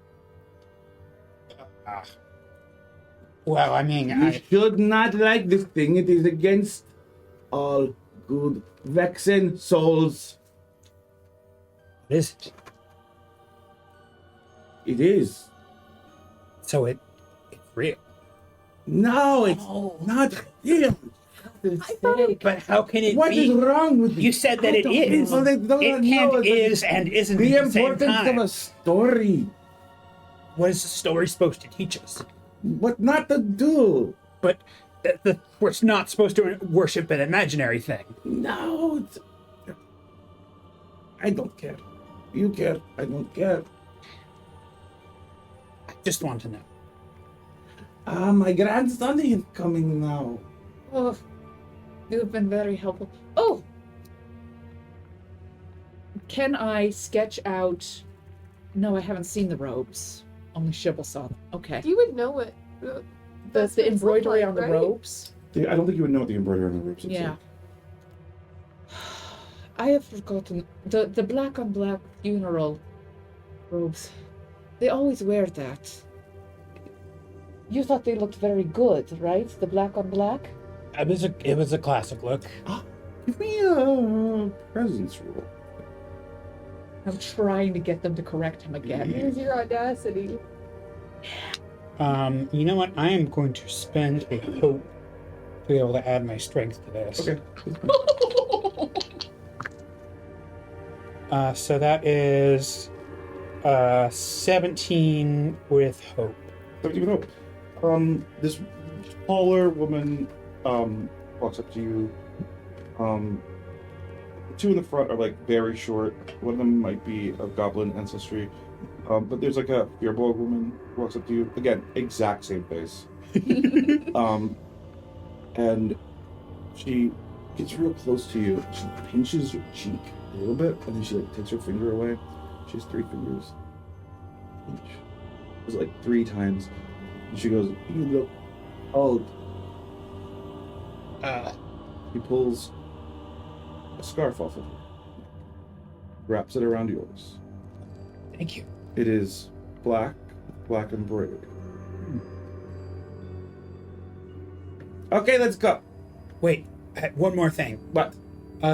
Well, I mean, You should not like this thing. It is against all good Vexen souls. What is it? It is. So it's real. No, it's not real. But how can it What be? is wrong with You said that it is. Well, they don't It know can't is and isn't the at the same importance time. of a story. What is the story supposed to teach us? What not to do. But we're not supposed to worship an imaginary thing. No, I don't care. You care. I don't care. I just want to know. My grandson is coming now. Oh, you've been very helpful. Oh! Can I sketch out... No, I haven't seen the robes. Only Shibble saw them. Okay. You would know what The embroidery on the right? robes? I don't think you would know what the embroidery on the robes is. Yeah. I have forgotten. The black on black funeral robes. They always wear that. You thought they looked very good, right? The black on black? It was a classic look. Give me a presence roll. I'm trying to get them to correct him again. Here's your audacity. You know what? I am going to spend a hope to be able to add my strength to this. Okay. So that is 17 with hope. Don't even know. This taller woman walks up to you. Two in the front are like very short. One of them might be of goblin ancestry. But there's like a fearball woman who walks up to you. Again, exact same face. And she gets real close to you. She pinches your cheek a little bit, and then she like takes her finger away. She has 3 fingers. Pinch. It was like 3 times. And she goes, "You look old." He pulls a scarf off of her, wraps it around yours. Thank you. It is black embroidered. Okay, let's go. Wait, one more thing. What?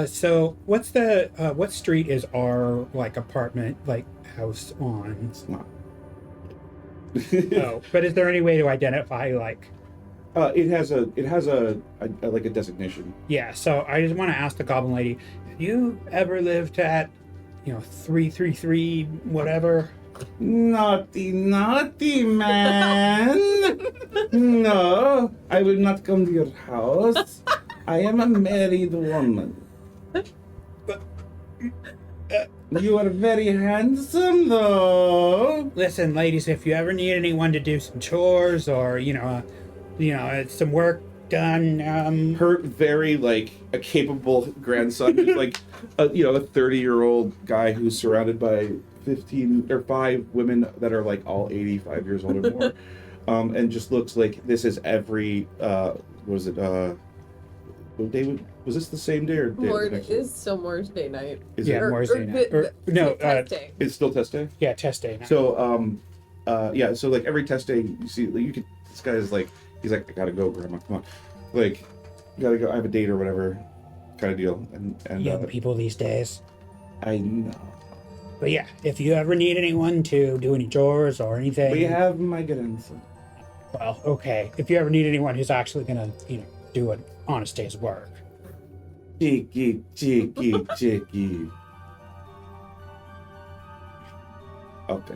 So what's the what street is our like apartment like house on? It's not. Oh, but is there any way to identify like? It has a like a designation. Yeah. So I just want to ask the goblin lady: have you ever lived at 333 whatever? Naughty man. No, I will not come to your house. I am a married woman. You are very handsome, though. Listen, ladies, if you ever need anyone to do some chores or some work done, Her very like a capable grandson, who's like a 30-year-old guy who's surrounded by 15 or 5 women that are like all 85 years old or more, and just looks like this is every was this the same day or day? Mord is still Mord's Day night. Is yeah, it? Moore's Day night. Testing. It's still test day. Yeah, test day. Now. So so like every test day you see, like, you could this guy is like, he's like, I gotta go, Grandma, come on, like, you gotta go. I have a date or whatever, kind of deal. And Young people these days. I know. But yeah, if you ever need anyone to do any chores or anything, We have my grandson. well, okay. If you ever need anyone who's actually gonna, do an honest day's work. Cheeky. Okay.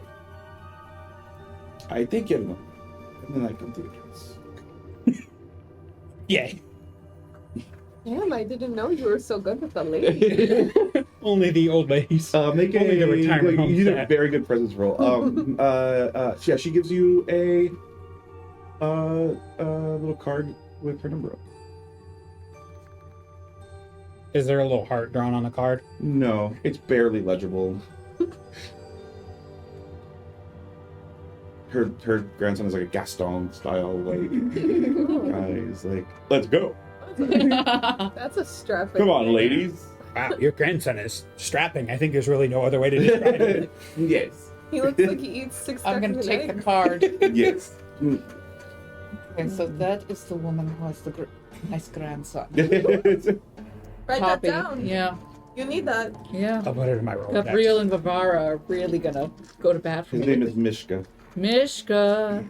I think you know. And then I come to the address. Yay. Damn, I didn't know you were so good with the lady. Only the old ladies. Make Only the retirement home You did a set. very good presence roll. Yeah, she gives you a little card with her number on. Is there a little heart drawn on the card? No, it's barely legible. Her grandson is like a Gaston style, like guy. He's like, let's go. That's a strapping. Come on, man. ladies. Wow, your grandson is strapping. I think there's really no other way to describe it. Yes. He looks like he eats 6 I'm stacks gonna of take the eggs. card. Yes. Okay, so that is the woman who has the nice grandson. Write Copy. that down. Yeah, You need that. yeah. I'll put it in my roll. Gabriel and Vivara are really gonna go to bat for His me. name is Mishka. Mishka.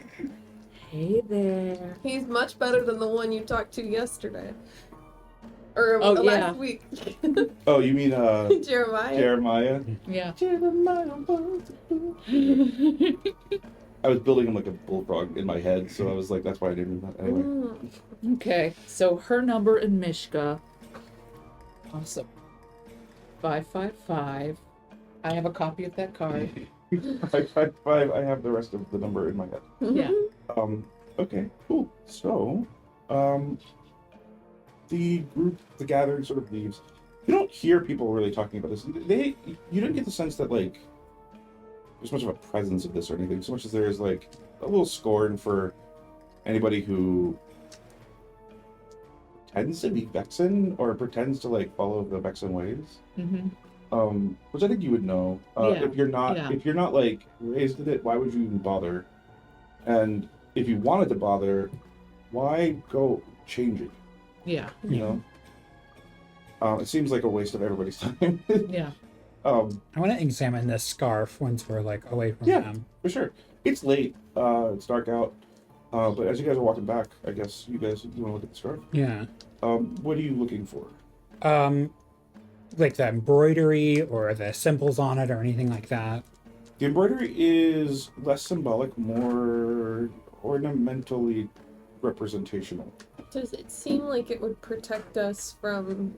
Hey there. He's much better than the one you talked to yesterday. Or Oh, last week. Oh, you mean Jeremiah. Jeremiah? Yeah. I was building him like a bullfrog in my head, so I was like, that's why I didn't. Anyway. Mm. Okay, so her number and Mishka. Awesome. 555. I have a copy of that card. 555. I have the rest of the number in my head. Yeah. Okay, cool. So, the group, the gathering sort of leaves. You don't hear people really talking about this. You don't get the sense that, like, there's much of a presence of this or anything, so much as there is, like, a little scorn for anybody who pretends to be Vexen or pretends to, like, follow the Vexen ways. Mm-hmm. Which I think you would know. Yeah, If you're not like raised in it, why would you even bother? And if you wanted to bother, why go change it? Yeah. You know? It seems like a waste of everybody's time. Yeah. I want to examine this scarf once we're like away from Yeah. them. For sure. It's late. It's dark out. But as you guys are walking back, I guess you want to look at the scarf. Yeah. What are you looking for? Like the embroidery or the symbols on it or anything like that. The embroidery is less symbolic, more ornamentally representational. Does it seem like it would protect us from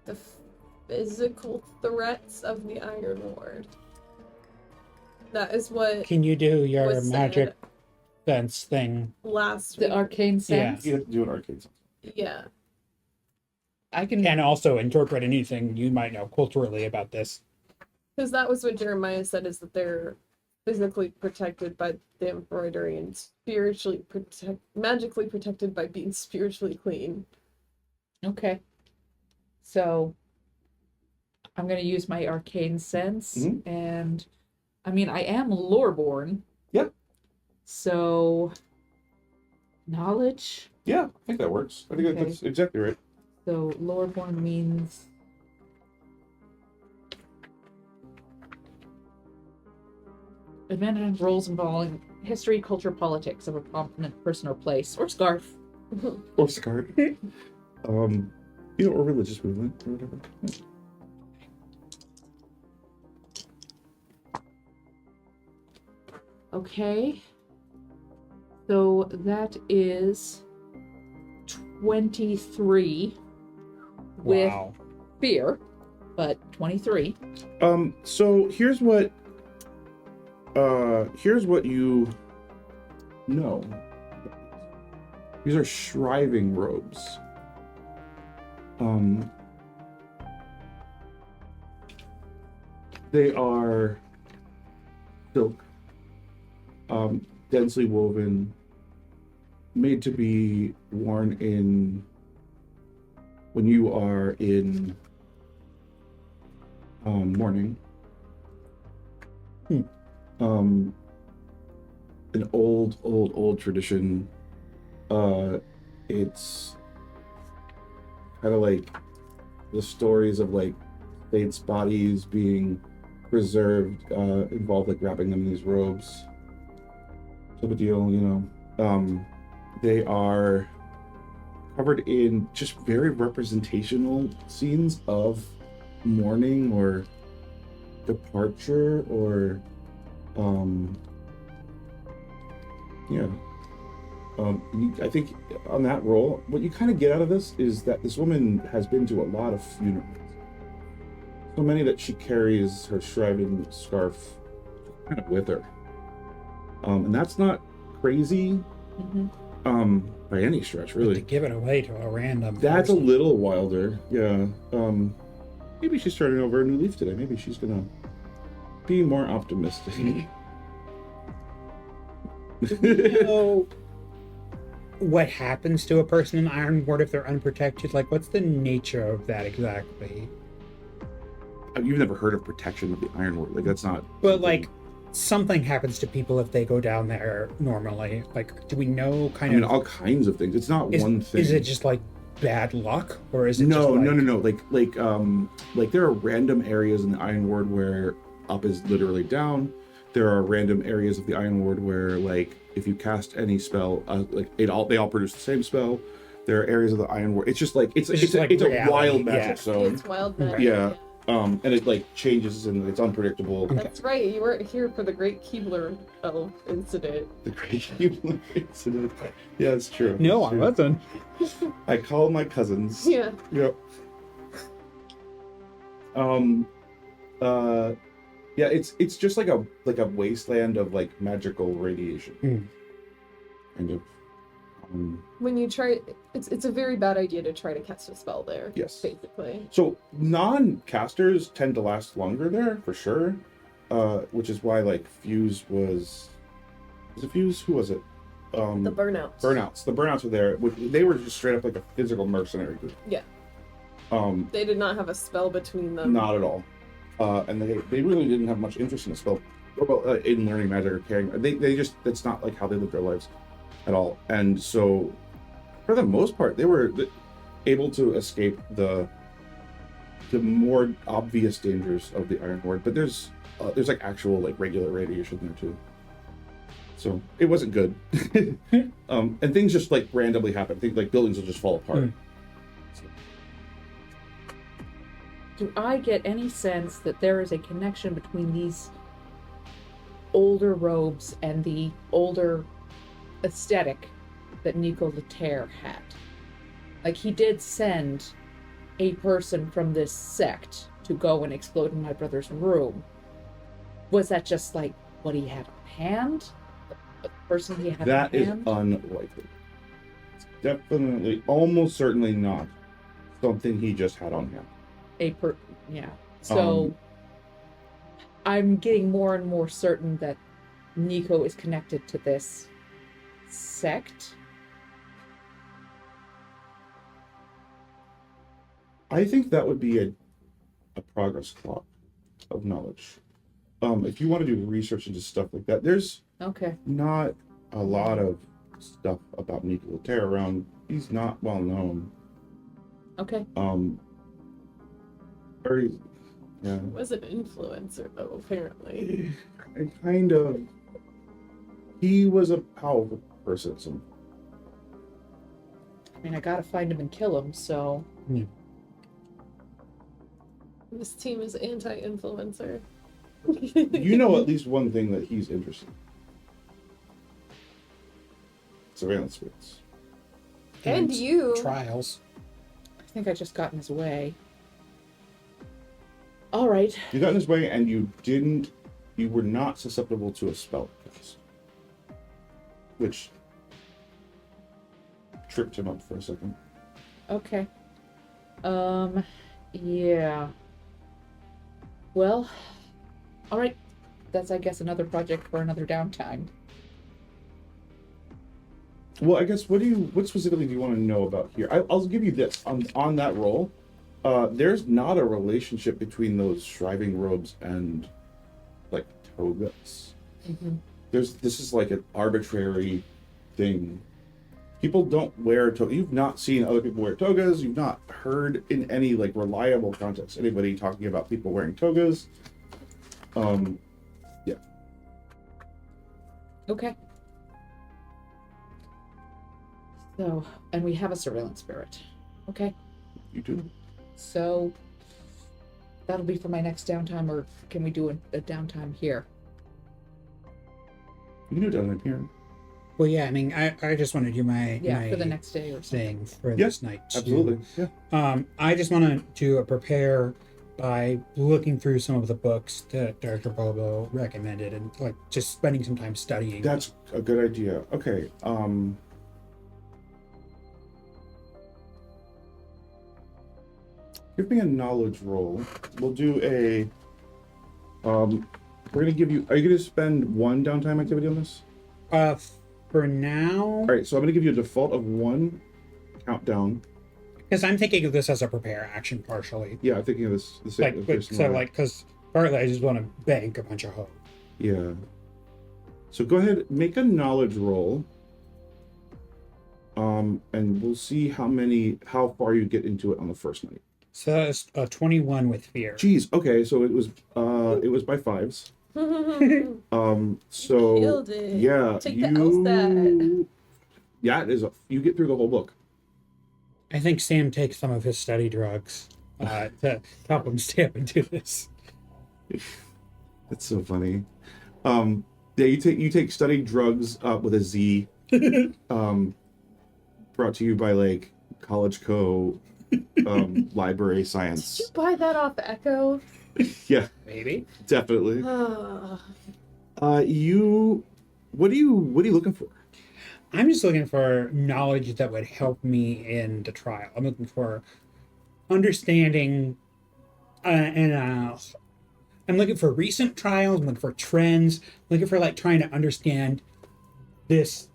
the physical threats of the Iron Lord? That is what Can you do your was magic said sense thing? last The week. arcane sense. You have to do an arcade sense. Yeah. I can. And also interpret anything you might know culturally about this. Because that was what Jeremiah said, is that they're physically protected by the embroidery and magically protected by being spiritually clean. Okay. So I'm going to use my arcane sense. Mhm. And I mean, I am loreborn. Yeah. So knowledge. Yeah, I think that works. I think Okay. that's exactly right. So loreborn means. Advantage roles involving history, culture, politics of a prominent person or place, or scarf. Or scarf. Or religious movement or whatever. Yeah. Okay. So that is 23 with Wow. fear, but 23. So here's what you know. These are shriving robes. They are silk, densely woven, made to be worn when you are in mourning. an old tradition. It's kind of like the stories of like saints' bodies being preserved, involved like wrapping them in these robes. Type of deal, you know. They are covered in just very representational scenes of mourning or departure or yeah. I think on that role, what you kind of get out of this is that this woman has been to a lot of funerals. So many that she carries her shrouded scarf kind of with her. And that's not crazy by any stretch, really. To give it away to a random That's person. a little wilder, yeah. Maybe she's starting over a new leaf today. Maybe she's gonna be more optimistic. know what happens to a person in Ironward if they're unprotected? Like, what's the nature of that exactly? You've never heard of protection of the Ironward. Like, that's not... But, like, something happens to people if they go down there normally. Like, do we know I mean, all kinds of things. It's not one thing. Is it just, like, bad luck? Or is it No. just, Like, there are random areas in the Ironward where up is literally down. There are random areas of the Ironward where, like, if you cast any spell, they all produce the same spell. There are areas of the Ironward. It's just like it's a wild magic zone. It's wild magic. Yeah. And it like changes and it's unpredictable. That's right. You weren't here for the Great Keebler incident. The Great Keebler incident. Yeah, it's true. No, It's I true. wasn't. I call my cousins. Yeah. Yep. Yeah, it's just like a wasteland of like magical radiation. Kind of. When you try, it's a very bad idea to try to cast a spell there. Yes. Basically. So non-casters tend to last longer there for sure, which is why like Fuse was it Fuse? Who was it? The burnouts. Burnouts. The burnouts were there. They were just straight up like a physical mercenary group. Yeah. They did not have a spell between them. Not at all. And they really didn't have much interest in a spell, or in learning magic or caring. They just, that's not like how they lived their lives at all. And so, for the most part, they were able to escape the more obvious dangers of the Ironward. But there's like actual like regular radiation there too. So it wasn't good. And things just like randomly happen. Things like buildings will just fall apart. Do I get any sense that there is a connection between these older robes and the older aesthetic that Nico Laterre had? Like, he did send a person from this sect to go and explode in my brother's room. Was that just like what he had on hand? The person he had That on is hand? unlikely. It's definitely, almost certainly not something he just had on hand. Yeah. So I'm getting more and more certain that Nico is connected to this sect. I think that would be a progress clock of knowledge. If you want to do research into stuff like that, there's Okay. not a lot of stuff about Nico Laterre around. He's not well known. Okay. Very, yeah. He was an influencer, though, apparently. Kind of. He was a powerful person. So. I mean, I gotta find him and kill him, so... This team is anti-influencer. You know at least one thing that he's interested in. Surveillance spirits. And you. Trials. I think I just got in his way. All right. You got in his way and you were not susceptible to a spell cast. Which tripped him up for a second. Okay. Yeah. Well, all right. That's, I guess, another project for another downtime. Well, I guess what specifically do you want to know about here? I'll give you this on that roll. There's not a relationship between those shriving robes and like togas. this is like an arbitrary thing. People don't wear togas. You've not seen other people wear togas. You've not heard in any like reliable context anybody talking about people wearing togas. Yeah. Okay. So, and we have a surveillance spirit. Okay. You do. So that'll be for my next downtime, or can we do a downtime here? You can do it down in here. Well, yeah, I mean, I just want to do my For the next day or something. thing for Yeah, this night. Too. Absolutely. Yeah. I just want to do a prepare by looking through some of the books that Dr. Bobo recommended and like just spending some time studying. That's a good idea. Okay. Give me a knowledge roll. We'll do a. We're gonna give you. Are you gonna spend one downtime activity on this? For now, All right. So I'm gonna give you a default of one countdown. because I'm thinking of this as a prepare action partially. Yeah, I'm thinking of this. The same. Like, but, so like, because partly I just want to bank a bunch of hope. Yeah. So go ahead, make a knowledge roll. And we'll see how far you get into it on the first night. So that's a 21 with fear. Geez. Okay. So it was by fives. So Killed it. yeah, Take the LSAT. Yeah, it is. You get through the whole book. I think Sam takes some of his study drugs to help him stay up and do this. That's so funny. Yeah, you take study drugs with a Z. Brought to you by like College Co. Library Did Science. you buy that off Echo? Yeah, Maybe. definitely. Oh. What are you looking for? I'm just looking for knowledge that would help me in the trial. I'm looking for understanding, I'm looking for recent trials. I'm looking for trends. I'm looking for like trying to understand this,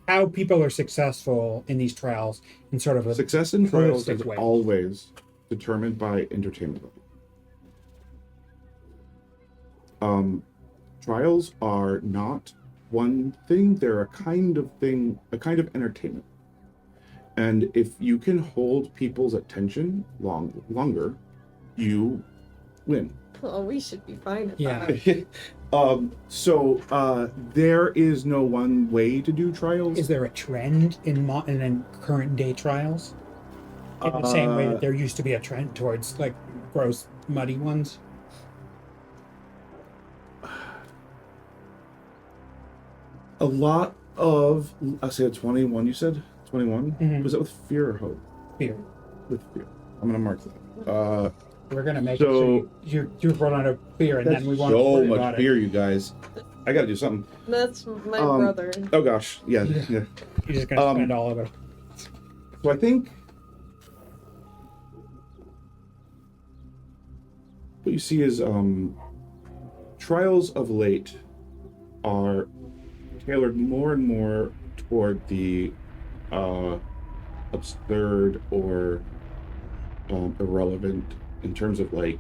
how people are successful in these trials in sort of a Success in trials holistic is way. always determined by entertainment value. Trials are not one thing, they're a kind of entertainment. And if you can hold people's attention longer, you win. Oh, we should be fine at Yeah. that. So there is no one way to do trials. Is there a trend in current day trials? In the same way that there used to be a trend towards like gross, muddy ones. A lot of, I say 21, you said? 21? Mhm. Was that with fear or hope? Fear. With fear. I'm going to mark that. We're gonna make So- it so you run out of fear, and That's then we want so to much about fear, you guys. I got to do something. That's my Um, brother. Oh, gosh. Yeah. Yeah. Yeah. it. You're just gonna spend all of it. So I think what you see is trials of late are tailored more and more toward the absurd or irrelevant in terms of like.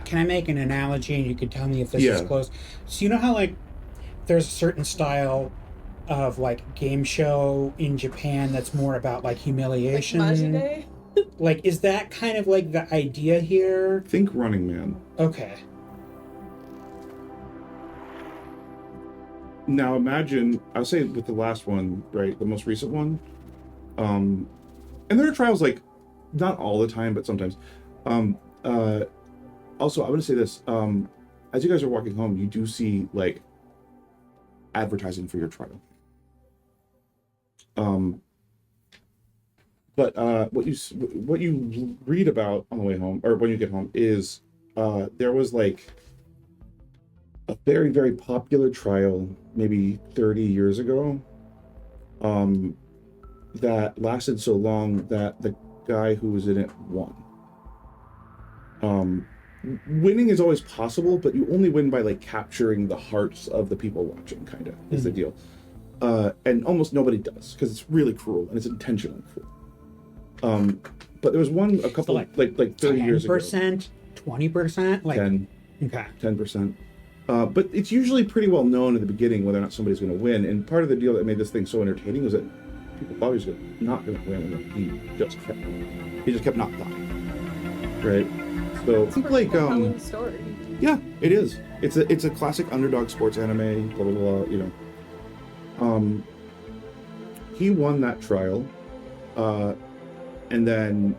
Can I make an analogy, and you can tell me if this is Yeah. close? So you know how like there's a certain style of like game show in Japan that's more about like humiliation. Majide? Like, is that kind of like the idea here? Think Running Man. Okay. Now imagine, I'll say with the last one, right, the most recent one, and there are trials like, not all the time, but sometimes. Also, I'm going to say this, as you guys are walking home, you do see like advertising for your trial. But what you read about on the way home, or when you get home, is there was like a very, very popular trial maybe 30 years ago that lasted so long that the guy who was in it won. Winning is always possible, but you only win by like capturing the hearts of the people watching, kind of is the deal. And almost nobody does, because it's really cruel and it's intentionally cruel. But there was one a couple like like 30 years ago. 10%, 20%, like 10. Okay. 10%. But it's usually pretty well known at the beginning whether or not somebody's going to win. And part of the deal that made this thing so entertaining was that people thought he was not going to win, and then he just kept not dying. Right. So I think like story. yeah, it is. It's a classic underdog sports anime. Blah blah blah. You know. He won that trial, and then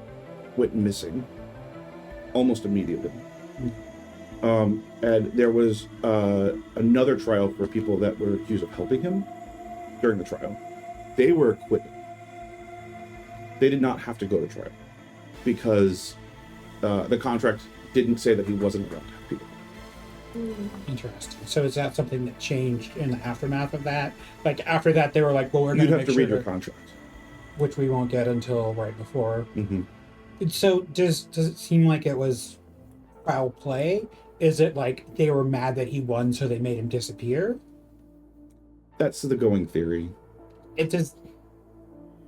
went missing almost immediately. And there was another trial for people that were accused of helping him during the trial. They were acquitted. They did not have to go to trial because the contract didn't say that he wasn't allowed to have people. Interesting. So is that something that changed in the aftermath of that? Like after that, they were like, "Well, we're going You'd to have make to sure read your contract, which we won't get until right before." Mm-hmm. So does it seem like it was foul play? Is it like they were mad that he won, so they made him disappear? That's the going theory. It does.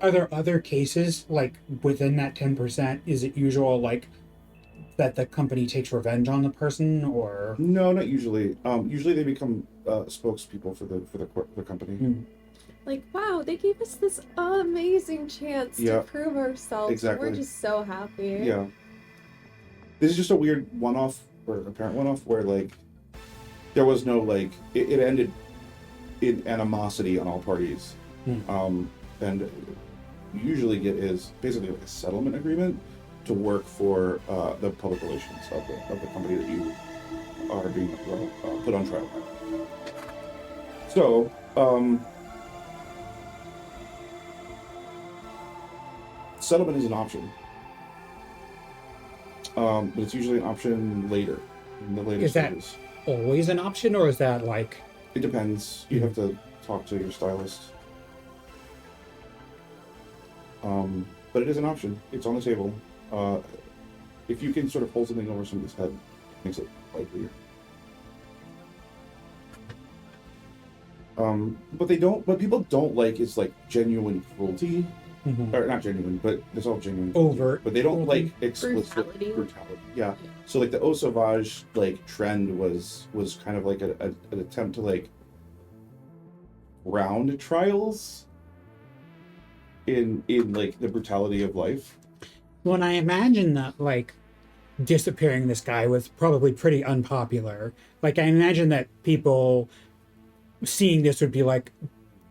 Are there other cases like within that 10%? Is it usual like that the company takes revenge on the person, or No, not usually. Usually they become spokespeople for the company. Like, wow, they gave us this amazing chance to prove ourselves. Exactly. We're just so happy. Yeah. This is just a weird one-off, or apparent one-off, where like there was no like it ended in animosity on all parties. And you usually get is basically like a settlement agreement to work for the public relations of the company that you are being put on trial by. So, settlement is an option, but it's usually an option later, in the later Is that- stages. always an option, or is that like It depends. You have to talk to your stylist. But it is an option. It's on the table. If you can sort of hold something over somebody's head, it makes it likelier. But people don't like is like genuine cruelty. Or not genuine, but it's all genuine. overt? But they don't cruelty? like explicit Brutality. brutality. Yeah. So like the Eau Sauvage like trend was kind of like an attempt to like ground trials in like the brutality of life. When I imagine that like disappearing this guy was probably pretty unpopular. Like I imagine that people seeing this would be like,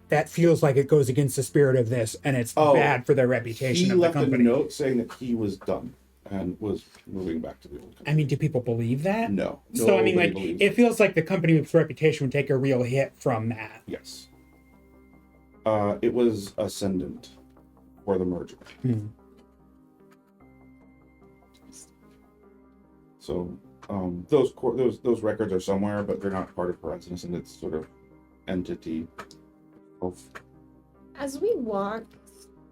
that feels like it goes against the spirit of this, and it's bad for their reputation He of the left a company. note saying that he was done and was moving back to the old company. I mean, do people believe that? No. So I mean, Nobody like, believes it feels like the company's reputation would take a real hit from that. Yes. It was ascendant for the merger. So those records are somewhere, but they're not part of Horizon Ascendant's sort of entity. As we walk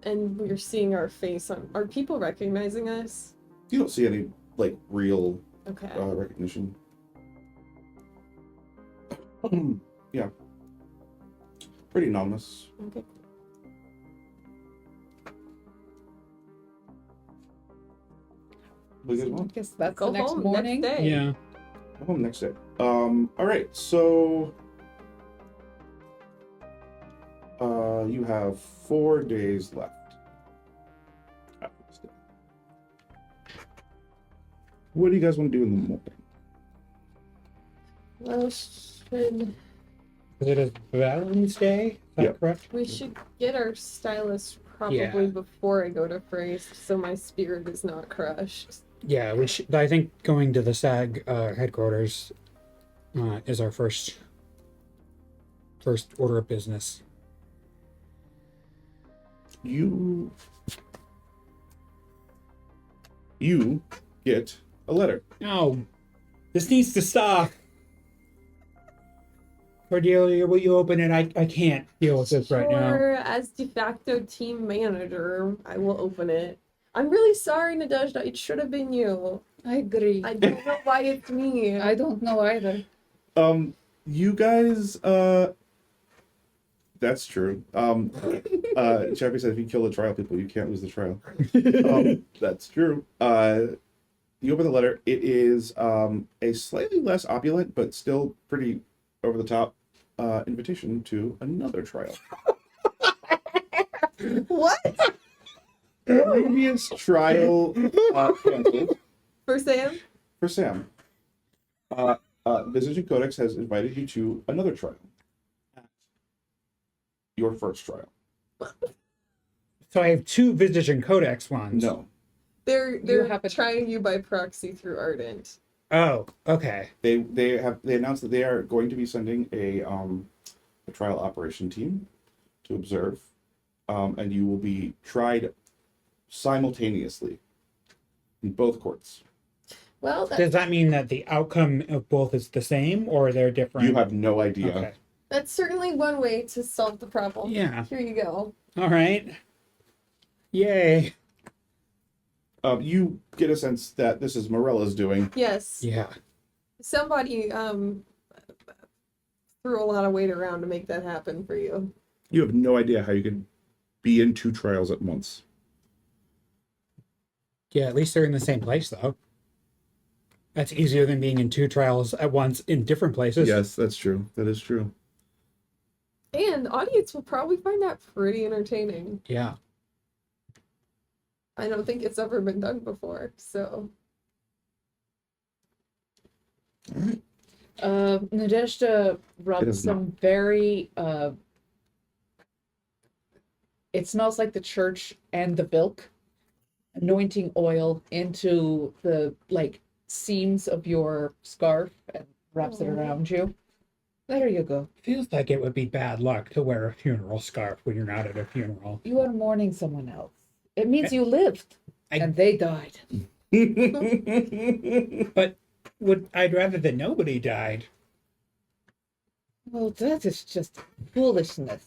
and we're seeing our face are people recognizing us? You don't see any like real Okay. recognition. Yeah. Pretty anonymous. Okay. What do you guys I want? guess that's Go the next home morning. next day. Yeah. Go home next day. All right. So, you have 4 days left. After this day. What do you guys want to do in the morning? Well, should Is it a Valentine's Day? Is that Yeah. correct? we should get our stylist probably Yeah. before I go to Frace, so my spirit is not crushed. Yeah, we should. I think going to the SAG headquarters is our first order of business. You get a letter. No, this needs to stop. Cordelia, will you open it? I can't deal with this right now. Sure, as de facto team manager, I will open it. I'm really sorry, Nadezhda. It should have been you. I agree. I don't know why it's me. I don't know either. You guys, that's true. Chappie said if you kill the trial people, you can't lose the trial. That's true. You open the letter. It is a slightly less opulent, but still pretty over the top invitation to another trial. What? Previous trial canceled For Sam? for Sam. Visitation Codex has invited you to another trial. Your first trial. So I have 2 Visitation Codex ones. No. They're have a- trying you by proxy through Ardent. Oh, okay. They announced that they are going to be sending a trial operation team to observe, and you will be tried simultaneously in both courts. Well, Does that mean that the outcome of both is the same, or they're different? You have no idea. Okay. that's certainly one way to solve the problem. Yeah. Here you go. All right. Yay. You get a sense that this is Mirella's doing. Yes. Yeah. Somebody threw a lot of weight around to make that happen for you. You have no idea how you could be in 2 trials at once. Yeah, at least they're in the same place, though. That's easier than being in 2 trials at once in different places. Yes, that's true. That is true. And the audience will probably find that pretty entertaining. Yeah. I don't think it's ever been done before, so. Nadezhda It rubs is some very it smells like the church and the Vilk anointing oil into the like seams of your scarf and wraps it Aw. around you. There you go. Feels like it would be bad luck to wear a funeral scarf when you're not at a funeral. You are mourning someone else. It means you lived and they died. But I'd rather that nobody died. Well, that is just foolishness.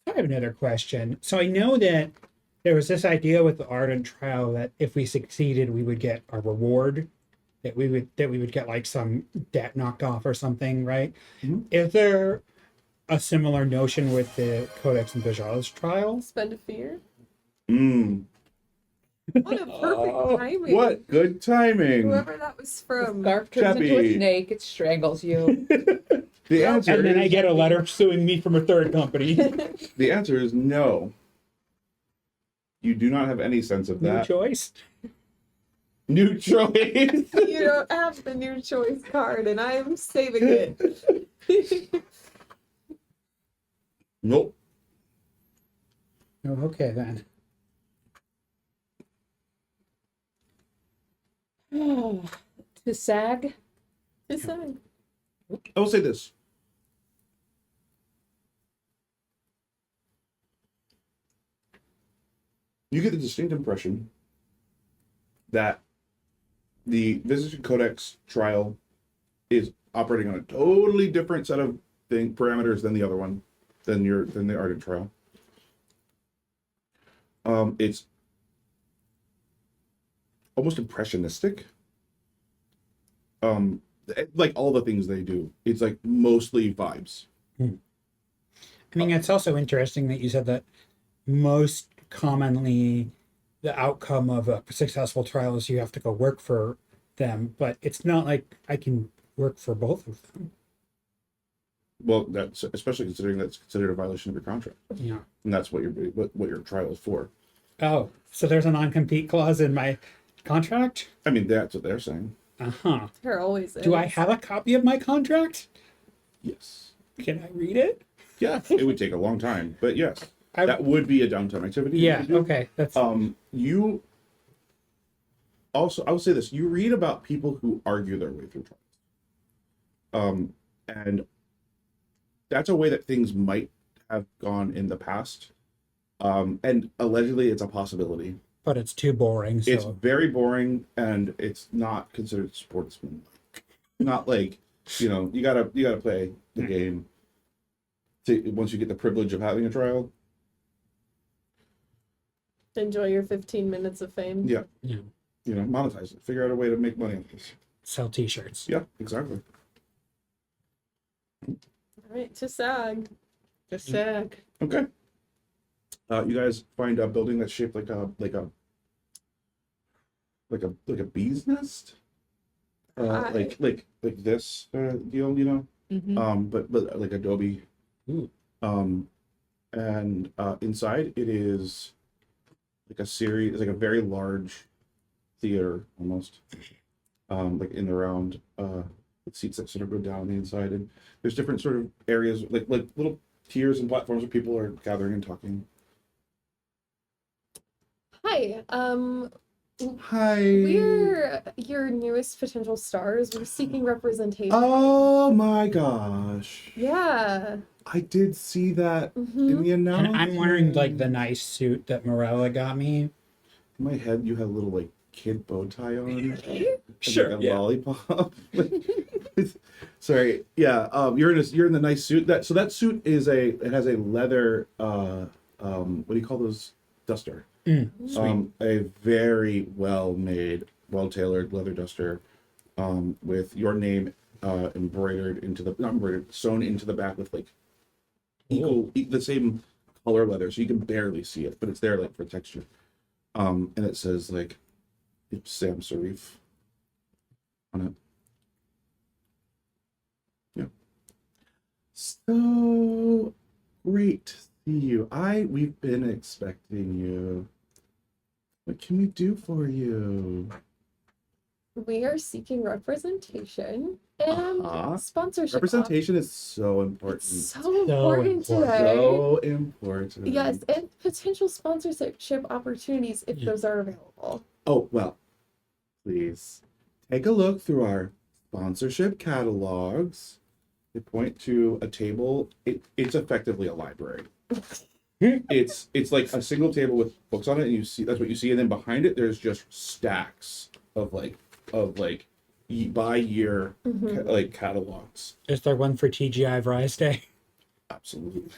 I have another question. So I know that there was this idea with the Ardent trial that if we succeeded, we would get a reward, that we would get like some debt knocked off or something, right? Mhm. Is there a similar notion with the Codex Invisialis trial? Spend a fear? Mm. What a perfect timing. What good timing. Whoever that was from. Scarf turns into Chappie. a snake, it strangles you. The answer And then I is, get a letter suing me from a third company. the answer is no. You do not have any sense of No that. choice. New choice. You don't have the new choice card, and I am saving it. Nope. Oh, okay then. To sag? Decide. I will say this. You get the distinct impression that the Visitation Codex trial is operating on a totally different set of parameters than the other one, than the Ardent trial. It's almost impressionistic. Like all the things they do, it's like mostly vibes. I mean, it's also interesting that you said that most commonly the outcome of a successful trial is you have to go work for them, but it's not like I can work for both of them. Well, that's especially considering that's considered a violation of your contract, Yeah. and that's what your trial is for. Oh, so there's a non-compete clause in my contract? I mean, that's what they're saying. Uh-huh. There always is. Do I have a copy of my contract? Yes. Can I read it? Yeah, it would take a long time, but yes, I- that would be a downtime activity. you Yeah, could do. okay. That's You also, I would say this: you read about people who argue their way through trials, and that's a way that things might have gone in the past, and allegedly, it's a possibility. but it's too boring, so It's very boring, and it's not considered sportsmanlike. Not like, you gotta play the game. Once you get the privilege of having a trial, Enjoy your 15 minutes of fame. yeah, yeah. Monetize it. Figure out a way to make money on this. Sell t-shirts. Yeah, exactly. All right, to SAG. To sag. Okay. You guys find a building that's shaped like a like a bee's nest, Hi. like this deal, you know, Mm-hmm. but like adobe, Ooh. and inside it is like a series, like a very large theater almost, like in the round, with seats that sort of go down the inside, and there's different sort of areas, like little tiers and platforms where people are gathering and talking. Hi. Hi. We're your newest potential stars. We're seeking representation. Oh my gosh. Yeah. I did see that in Mm-hmm. the And announcement. I'm wearing like the nice suit that Mirelle got me. In my head, you had a little like kid bow tie on. And, Sure, like a yeah. lollipop. Sorry. Yeah. You're in the nice suit. That suit is it has a leather what do you call those? Duster. Sweet. A very well made, well tailored leather duster, with your name embroidered into the not embroidered, sewn into the back with like the same color leather, so you can barely see it, but it's there like for texture. And it says like it's Sam Sarif on it. Yeah. So great to see you. We've been expecting you. What can we do for you? We are seeking representation and Uh-huh. sponsorship. Representation is so important. It's so important today. So important. Yes, and potential sponsorship opportunities if Yeah. those are available. Oh, well, please take a look through our sponsorship catalogs. They point to a table. It's effectively a library. It's like a single table with books on it, and that's what you see, and then behind it there's just stacks of by year Mhm. like catalogs. Is there one for TGI Rise Day? Absolutely.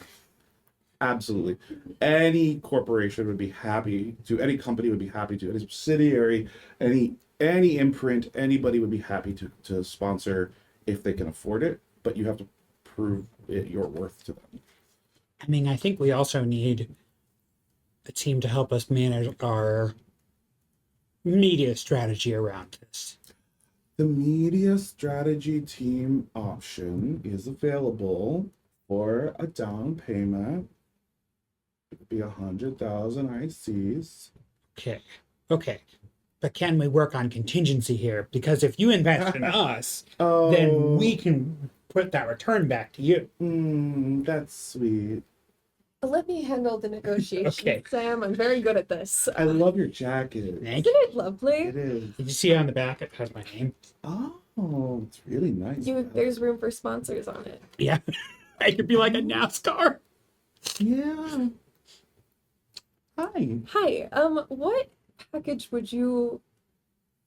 Absolutely. Any corporation would be happy to, any company would be happy to, any subsidiary, any imprint, anybody would be happy to sponsor if they can afford it, but you have to prove your worth to them. I mean, I think we also need a team to help us manage our media strategy around this. The media strategy team option is available for a down payment. It would be 100,000 ICs. Okay. But can we work on contingency here? Because if you invest in us, Oh, then we can put that return back to you. That's sweet. Let me handle the negotiations, Okay. Sam. I'm very good at this. I love your jacket. Thank Isn't you. it lovely? It is. Did you see on the back it has my name? Oh, it's really nice. There's room for sponsors on it. Yeah. I could be like a NASCAR. Yeah. Hi. Hi. What package would you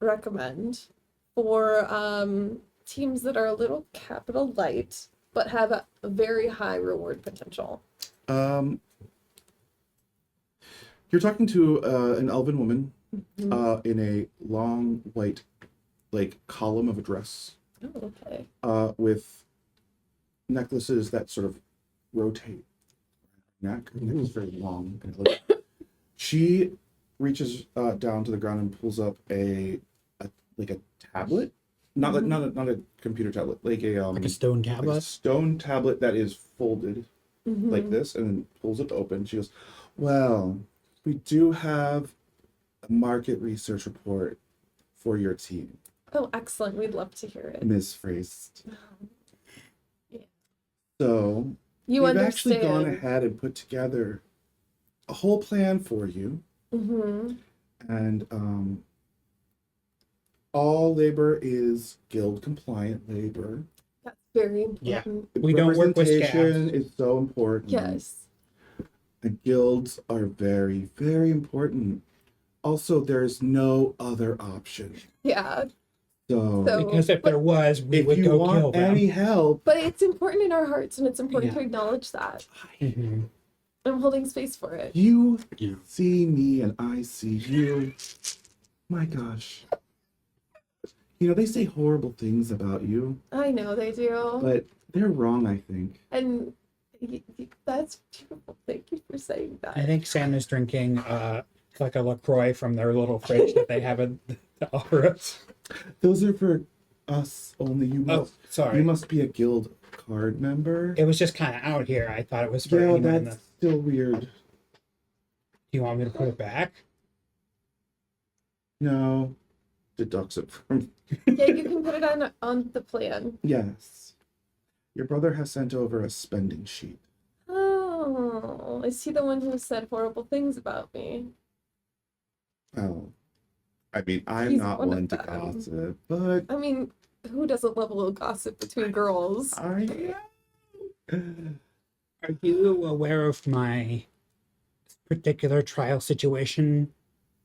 recommend for teams that are a little capital light but have a very high reward potential? You're talking to an elven woman Mhm. in a long white like column of a dress Oh, okay. with necklaces that sort of rotate neck. The neck is very long. She reaches down to the ground and pulls up a tablet, not a computer tablet, like a stone like a tablet. stone tablet that is folded like Mhm. this, and then pulls it open. She goes, "Well, we do have a market research report for your team, Oh, excellent. We'd love to hear it. Miss Freist. Yeah. So You we've actually gone understand. ahead and put together a whole plan for you, Mm-hmm. and all labor is guild compliant labor. That's very Yeah. important. We don't work with Representation scabs. is so important. Yes. And guilds are very, very important. Also, there's no other option. Yeah. So, Because if there was, we if would you go kill want them. any help, But it's important in our hearts and it's important Yeah. to acknowledge that. Mhm. I'm holding space for it. you Yeah. see me and I see you. My gosh. You know, they say horrible things about you, I know they do. but they're wrong, I think. And that's beautiful. Thank you for saying I that. think Sam is drinking It's like a LaCroix from their little fridge that they have in the office. Those are for us only. You Oh, must. sorry. You must be a guild card member. It was just kind of out here. I thought it was for Yeah, anyone in that's the... still weird. Do you want me to put it back? No, deducts it from. Yeah, you can put it on the plan. Yes, your brother has sent over a spending sheet. Oh, is he the one who said horrible things about me? Oh, I mean, I'm He's not one of one to them. gossip, but I mean, who doesn't love a little gossip between girls? I. Are you aware of my particular trial situation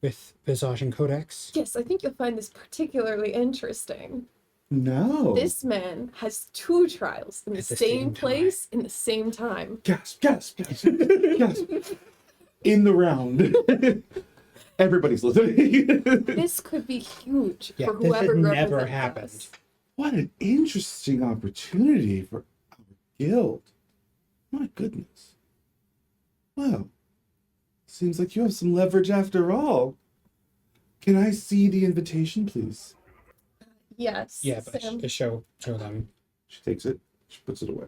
with Visage and Codex? Yes, I think you'll find this particularly interesting. No. This man has 2 trials in the At the same same place in the same time. Gasp! Gasp! Gasp! Gasp! In the round. Everybody's listening. This could be huge Yeah, for this has whoever never represents happened. us. What an interesting opportunity for our guild. My goodness. Well, seems like you have some leverage after all. Can I see the invitation, please? Yes. Yeah, but Sam. to show them. She takes it. She puts it away.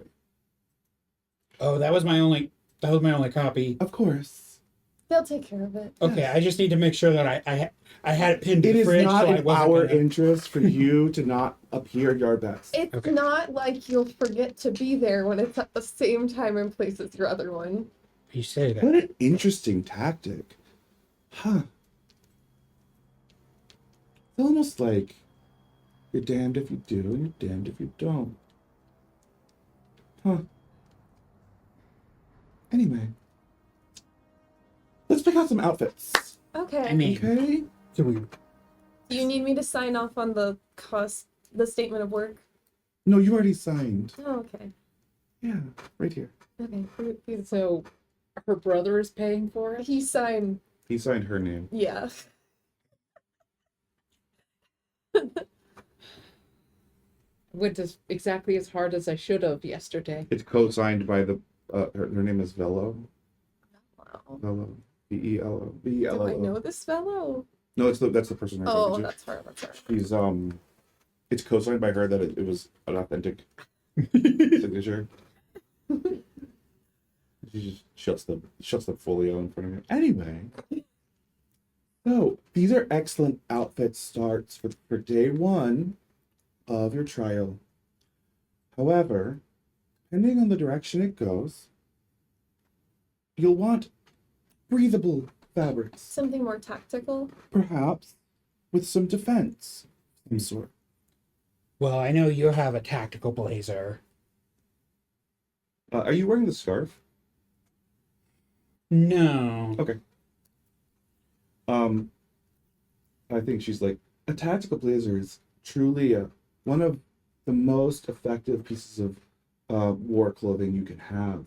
Oh, that was my only copy. Of course. They'll take care of it. Okay, Yes. I just need to make sure that I had it pinned to It the is fridge. not so I in wasn't our gonna- interest for you to not appear your best. It's Okay. not like you'll forget to be there when it's at the same time and place as your other one. You say that. What an interesting tactic. Huh. It's almost like you're damned if you do and you're damned if you don't. Huh. Anyway. Let's pick out some outfits. Okay. I mean, Okay? do we? Do you need me to sign off on the statement of work? No, you already signed. Oh, okay. Yeah, right here. Okay. Beautiful. So her brother is paying for it? He signed. He signed her name. Yeah. Went exactly as hard as I should have yesterday. It's co-signed by the her name is Velo. Wow. Velo. V-E-L-O. Do V-E-L-O. I know this fellow? No, that's the person I'm Oh, talking to. that's her. That's her. She's it's co-signed by her that it was an authentic signature. She just shuts the folio in front of her. Anyway, so these are excellent outfit starts for day 1 of your trial. However, depending on the direction it goes, you'll want breathable fabrics, Something more tactical. perhaps with some defense of some sort. Well, I know you have a tactical blazer. Are you wearing the scarf? No. Okay. I think she's like, a tactical blazer is truly one of the most effective pieces of war clothing you can have.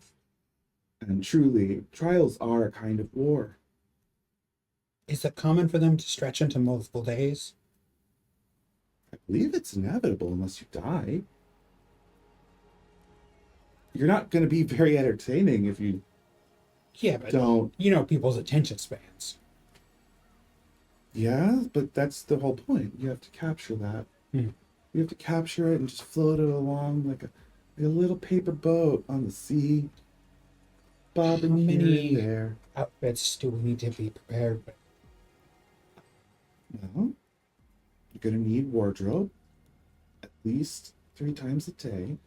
And truly, trials are a kind of war. Is it common for them to stretch into multiple days? I believe it's inevitable unless you die. You're not going to be very entertaining if you Yeah, but don't. you know people's attention spans. Yeah, but that's the whole point. You have to capture that. Hmm. You have to capture it and just float it along like a little paper boat on the sea, bobbing How here many- and there. Outfits do we need to be prepared with? Well, you're gonna need wardrobe at least 3 times a day.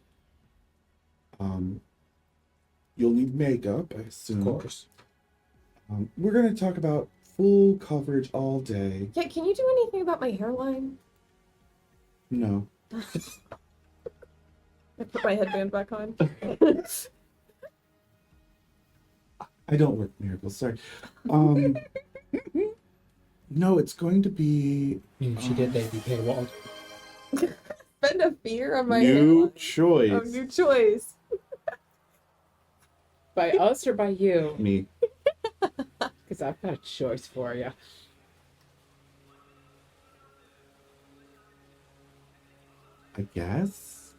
You'll need makeup, I assume. Of course. We're gonna talk about full coverage all day. Yeah, can you do anything about my hairline? No. I put my headband back on. I don't work miracles, sorry. No, it's going to be She did they be paywalled. Spend a fear on my new hairline. choice. Oh, new choice. By us or by you? Me. Because I've got a choice for you. I guess.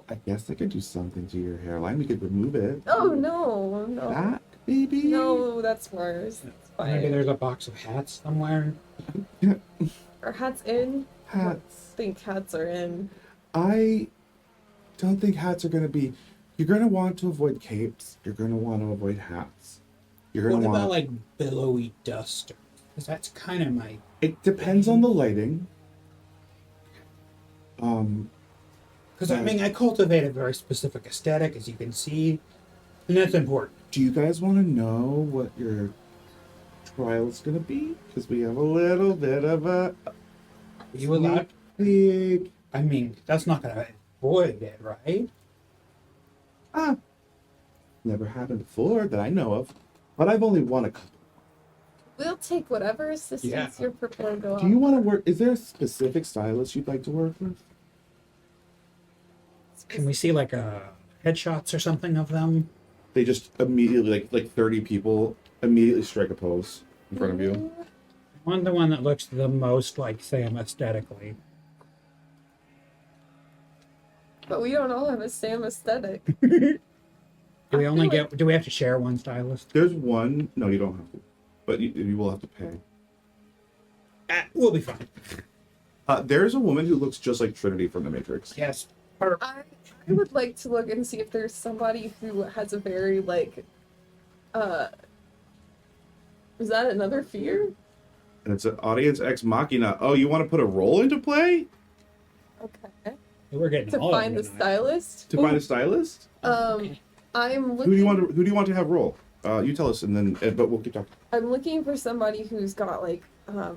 I guess I could do something to your hairline. We could remove it. Oh no, no. Back, baby. No, that's worse. It's Maybe there's a box of hats somewhere. Are hats in? I Hats. think hats are in. I don't think hats are going to be. You're going to want to avoid capes. You're going to want to avoid hats. You're going What to want. about like billowy duster? Because that's kind of my. It depends on the lighting. Because I mean, I cultivate a very specific aesthetic, as you can see, and that's important. Do you guys want to know what your trial is going to be? Because we have a little bit of a. Are you allowed? Big. I mean, that's not going to avoid it, right? Never happened before that I know of, but I've only won a couple. We'll take whatever assistance you're prepared to offer. Do you want to work? Is there a specific stylist you'd like to work with? Can we see like headshots or something of them? They just immediately, like 30 people immediately strike a pose in front of you. I want the one that looks the most like Sam aesthetically. But we don't all have a Sam aesthetic. Do we I only feel get? Do we have to share one stylist? There's one. No, you don't have to, but you will have to pay. We'll be fine. There's a woman who looks just like Trinity from The Matrix. Yes. I would like to look and see if there's somebody who has a very like is that another fear? And it's an audience ex machina. Oh, you want to put a role into play Okay. We're getting To all find the of them. stylist? to find a stylist? I'm Who looking do you want to have role? You tell us, and then but we'll keep talking. I'm looking for somebody who's got like a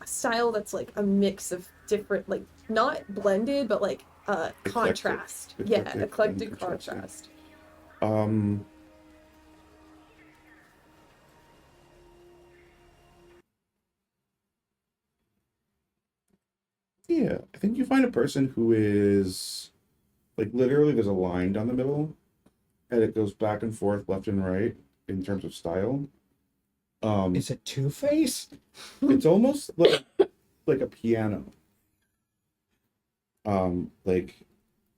style that's like a mix of different, like not blended, but like contrast. Eclectic Eclectic and contrast, contrast. Yeah, I think you find a person who is like literally there's a line down the middle, and it goes back and forth, left and right in terms of style. Is it Two-Face? It's almost like a piano. Like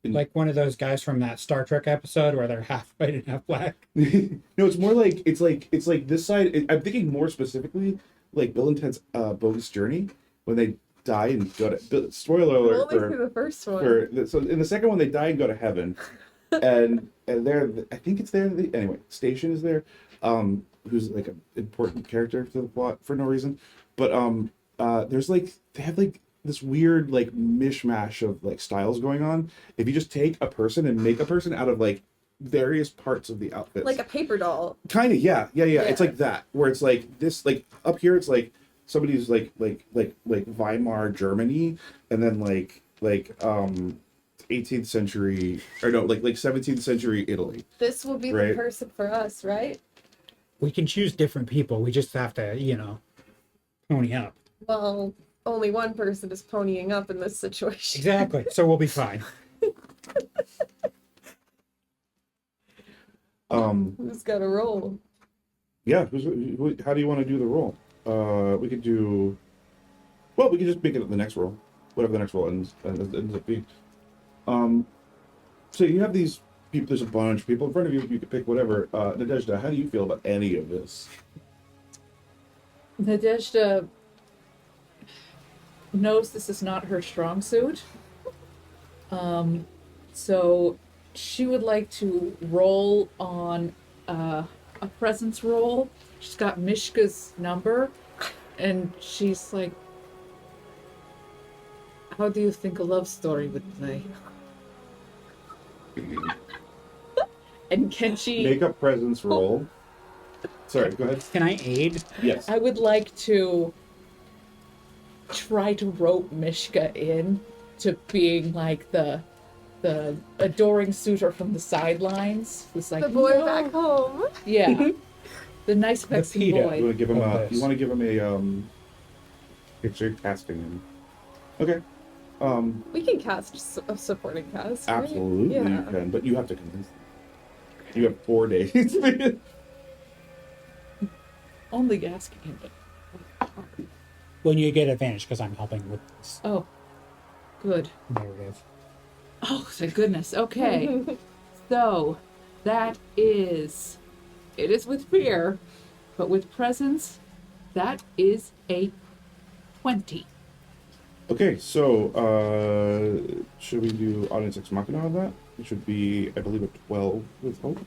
Like one of those guys from that Star Trek episode where they're half white and half black. no, it's more like it's like this side. I'm thinking more specifically like Bill and Ted's Bogus Journey when they die and go to spoiler Only alert through the first one. so in the second one they die and go to heaven, and there I think it's there anyway. Station is there, who's like an important character to the plot for no reason, but there's like they have like this weird like mishmash of like styles going on. If you just take a person and make a person out of like various parts of the outfits, Like a paper doll. kind of yeah. It's like that where it's like this like up here it's like somebody's like Weimar Germany, and then like 18th century or no like 17th century Italy. This will be Right. the person for us, right? We can choose different people. We just have to, pony up. Well, only one person is ponying up in this situation. Exactly. So we'll be fine. Who's got a roll? Yeah, how do you want to do the roll? We could do. Well, we could just make it the next roll, whatever the next roll ends up being. So you have these people. There's a bunch of people in front of you. You could pick whatever. Nadezhda, how do you feel about any of this? Nadezhda knows this is not her strong suit. So she would like to roll on a presence roll. She's got Mishka's number, and she's like, how do you think a love story would play? And can she... Make a presence roll. Sorry, go ahead. Can I aid? Yes. I would like to try to rope Mishka in to being like the adoring suitor from the sidelines who's like The boy "No." back home. Yeah. The nice Mexican PETA. You boy. want to give him Oh, you want to give him a picture casting him. Okay. We can cast a supporting cast. right? Absolutely you Yeah. can, but you have to convince them. You have 4 days. Only asking him. But... When you get advantage because I'm helping with this Oh, good. narrative. Oh, thank goodness. Okay. So, that is... It is with fear, but with presence, That is a 20. Okay, so should we do audience ex machina on that? It should be, I believe, a 12 with hope.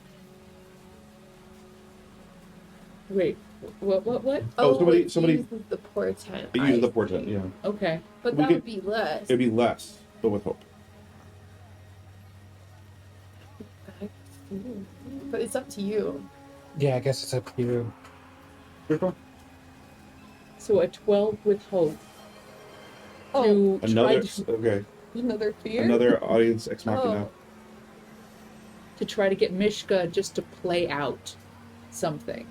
Wait, what? Oh, somebody- it somebody- uses the portent. It uses I the portent, see. yeah. Okay. But We that could- would be less. It'd be less, but with hope. But it's up to you. Yeah, I guess it's up to you. So a 12 with hope. Oh, To Another, try to, okay, another fear? another audience ex machina. Oh. to try to get Mishka just to play out something.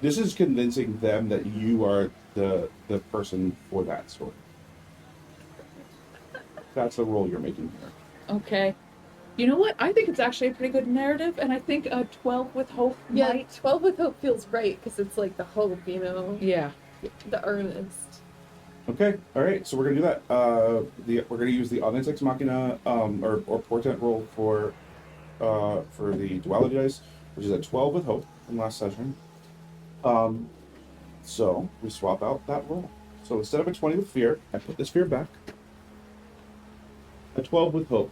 This is convincing them that you are the person for that story. That's the role you're making here. Okay. You know what? I think it's actually a pretty good narrative, and I think a 12 with hope Yeah, might. 12 with hope feels right because it's like the hope, you know, Yeah. the earnest. Okay, all right. So we're gonna do that. We're gonna use the audience ex machina or portent roll for the duality dice, which is a 12 with hope from last session. So we swap out that roll. So instead of a 20 with fear, I put this fear back. A 12 with hope.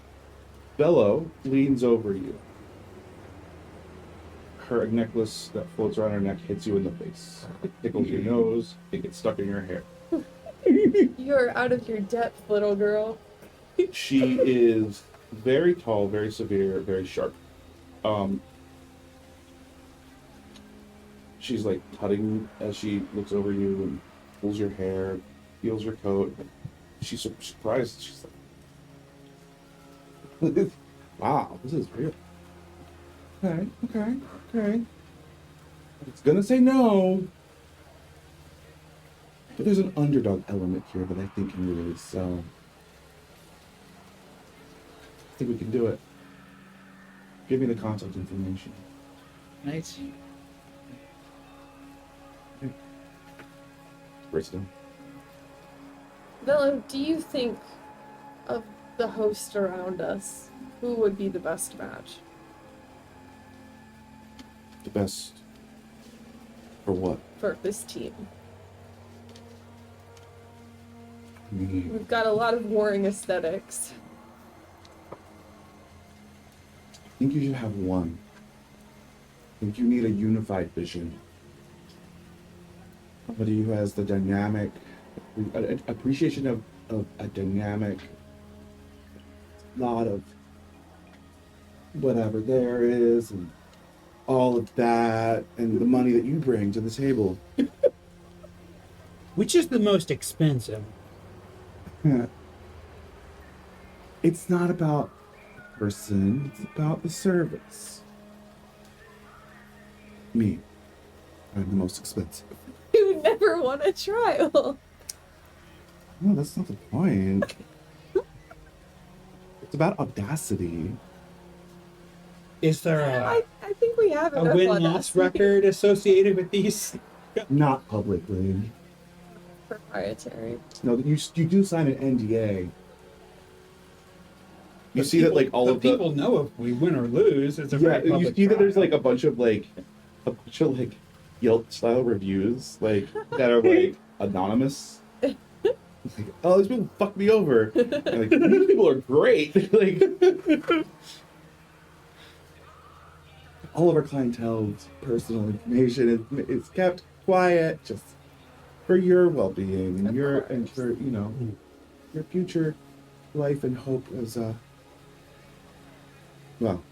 Bello leans over you. Her necklace that floats around her neck hits you in the face. It tickles your nose. It gets stuck in your hair. You're out of your depth, little girl. She is very tall, very severe, very sharp. She's like tutting as she looks over you and pulls your hair, feels your coat. She's surprised. She's like, "Wow, this is real." Okay. It's gonna say no, but there's an underdog element here that I think can really sell. I think we can do it. Give me the contact information. Nice. Write it down. Bella, do you think of the host around us, who would be the best match? The best for what? For this team? Me. We've got a lot of warring aesthetics. I think you should have one. I think you need a unified vision. Somebody who has the dynamic, appreciation of a dynamic, lot of whatever there is, and all of that, and the money that you bring to the table. Which is the most expensive? It's not about the person, it's about the service. Me. I'm the most expensive. You never won a trial. No, that's not the point. It's about audacity. Is there I think we have a enough win-loss audacity. record associated with these? Not publicly. Proprietary. No, you do sign an NDA. You But see that like all but of the people know if we win or lose. It's a very you public see that there's trial. like a bunch of Yelp style reviews like that are like anonymous. Like, oh, these people fucked me over. And, like, these people are great. Like all of our clientele's personal information is kept quiet just for your well-being and for your future life and hope as well.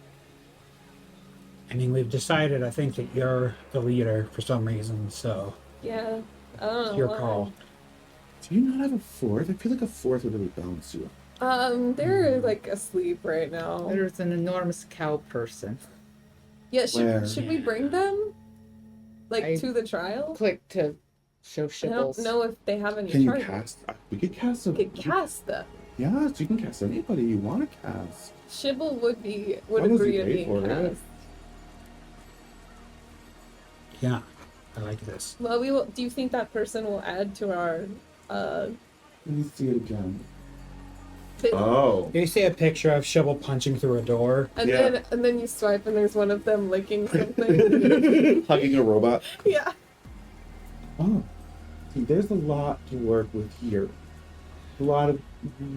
I mean, we've decided, I think, that you're the leader for some reason, so Yeah. I don't know. it's your why. call. Do you not have a fourth? I feel like a fourth would really balance you out. They're like asleep right now. There's an enormous cow person. Yeah, Where? should we bring them? Like I- to the trial? Click to show I shibbles. don't know if they have any Can you charges. cast? We could cast a. We could cast them. Yes, you can cast anybody you want to cast. Shibble would long as agree you to pay being for it. cast. Yeah, I like this. Well, we will. Do you think that person will add to our? Let me see it again. Thing? Oh. You see a picture of Shovel punching through a door. And Yeah. then you swipe and there's one of them licking something. Hugging a robot. Yeah. Oh. See, there's a lot to work with here. A lot of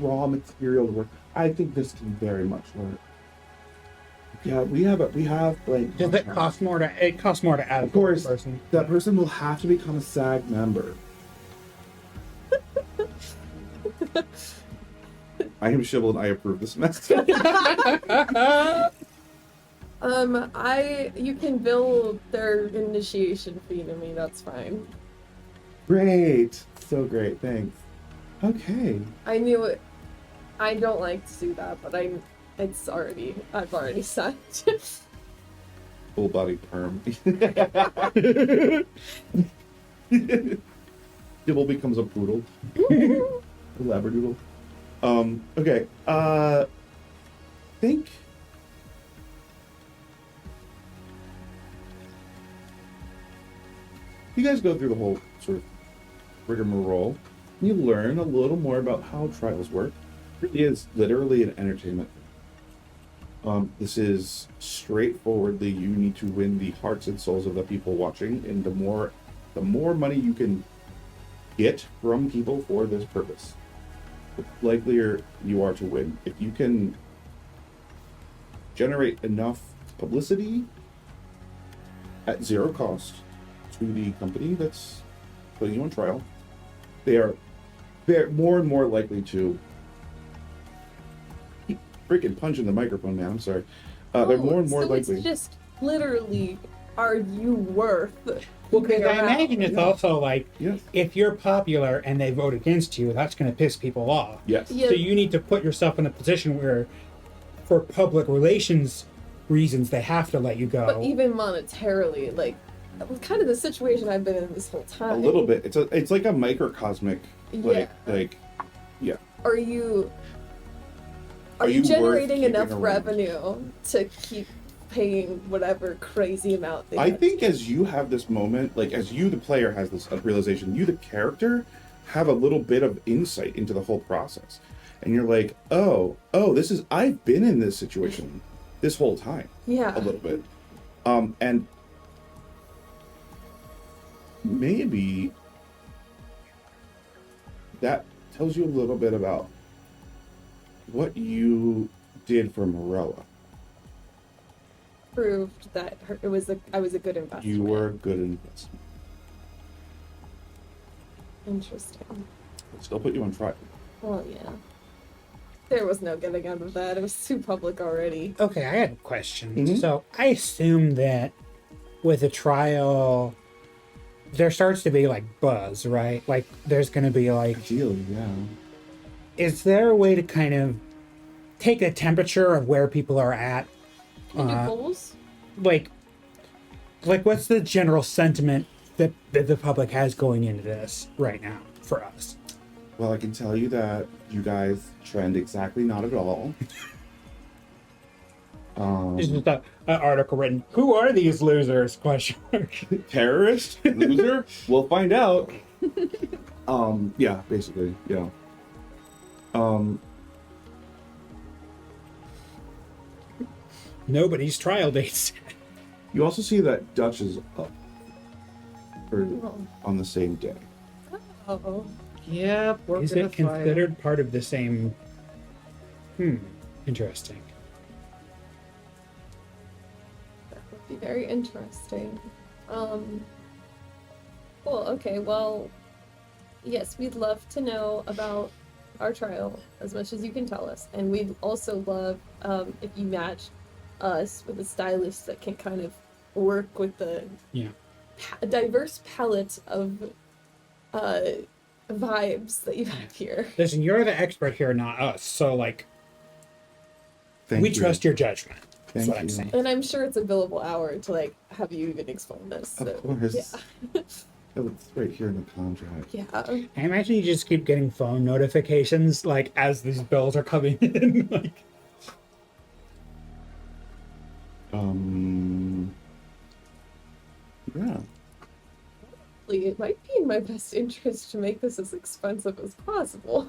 raw material to work. I think this can very much work. Yeah, we have like. Does it cost more to? It costs more to add. Of course, a person. that person will have to become a SAG member. I am Shibble and I approve this message. You can bill their initiation fee to me, that's fine. Great. So great, thanks. Okay. I knew it. I don't like to do that, but I've already signed. Full body perm. Dibble becomes a poodle. A labradoodle. Okay. Think. You guys go through the whole sort of rigmarole. You learn a little more about how trials work. It really is literally an entertainment. This is straightforwardly, you need to win the hearts and souls of the people watching, and the more money you can get from people for this purpose, the likelier you are to win. If you can generate enough publicity at zero cost to the company that's putting you on trial, they're more and more likely to freaking punching the microphone, man. I'm sorry. They're more and more so likely. It's just literally, are you worth? Well, because being I around? imagine it's Yeah. also like, Yes. if you're popular and they vote against you, that's going to piss people off. Yes. Yeah. So you need to put yourself in a position where, for public relations reasons, they have to let you go. But even monetarily, like, that was kind of the situation I've been in this whole A time. little bit. It's like a microcosmic. Yeah. Yeah. Are you you worth generating keeping enough around? revenue to keep paying whatever crazy amount they I get? think as you have this moment, like as you, the player, has this realization, you, the character, have a little bit of insight into the whole process, and you're like, oh, I've been in this situation this whole time, Yeah. a little bit, and maybe that tells you a little bit about what you did for Mirelle. Proved that I was a good investor. You were a good investment. Interesting. Still put you on trial. Well, yeah. There was no getting out of that. It was too public already. Okay, I had a question. Mhm. So I assume that with a trial, there starts to be like buzz, right? Like there's going to be like, Ideally, yeah. is there a way to kind of take a temperature of where people are at? Can you do polls? Like what's the general sentiment that the public has going into this right now for us? Well, I can tell you that you guys trend exactly not at all. This is an article written, "Who are these losers?" Question mark. Terrorist? Loser? We'll find out. Yeah, basically, yeah. Nobody's trial dates. You also see that Dutch is up on the same day. Oh. Yep, we're Is gonna it considered part of the same? Interesting. That would be very interesting. Cool, okay, well, yes, we'd love to know about our trial as much as you can tell us. And we'd also love if you match us with a stylist that can kind of work with the diverse palette of vibes that you have here. Listen, you're the expert here, not us. So, like, Thank we you. trust your judgment. That's Thank what I'm you. saying. And I'm sure it's a billable hour to like have you even explain this. So, Of course. yeah. It's right here in the contract. Yeah. I imagine you just keep getting phone notifications, like, as these bills are coming in. Like, Yeah. It might be in my best interest to make this as expensive as possible.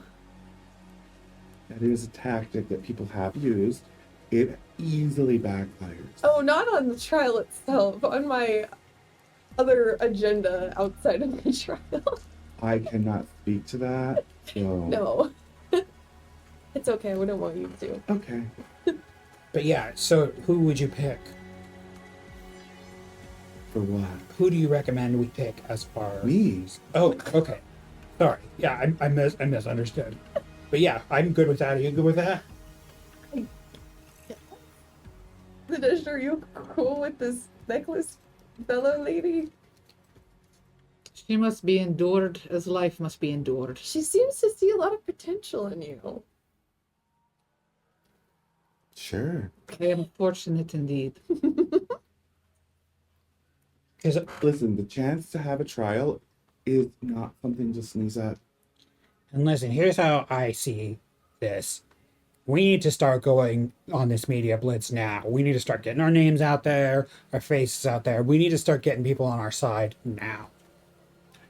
That is a tactic that people have used. It easily backfires. Oh, not on the trial itself, on my other agenda outside of the trial. I cannot speak to that. So. No. It's okay. I wouldn't want you to. Okay. But yeah, so who would you pick? For what? Who do you recommend we pick as far? Me. Oh, okay. Sorry. Yeah, I misunderstood. But yeah, I'm good with that. Are you good with that? Nadezhda, are you cool with this necklace fellow lady? She must be endured as life must be endured. She seems to see a lot of potential in you. Sure. I am fortunate indeed. Because Listen, the chance to have a trial is not something to sneeze at. and listen, here's how I see this. We need to start going on this media blitz now. We need to start getting our names out there, our faces out there. We need to start getting people on our side now.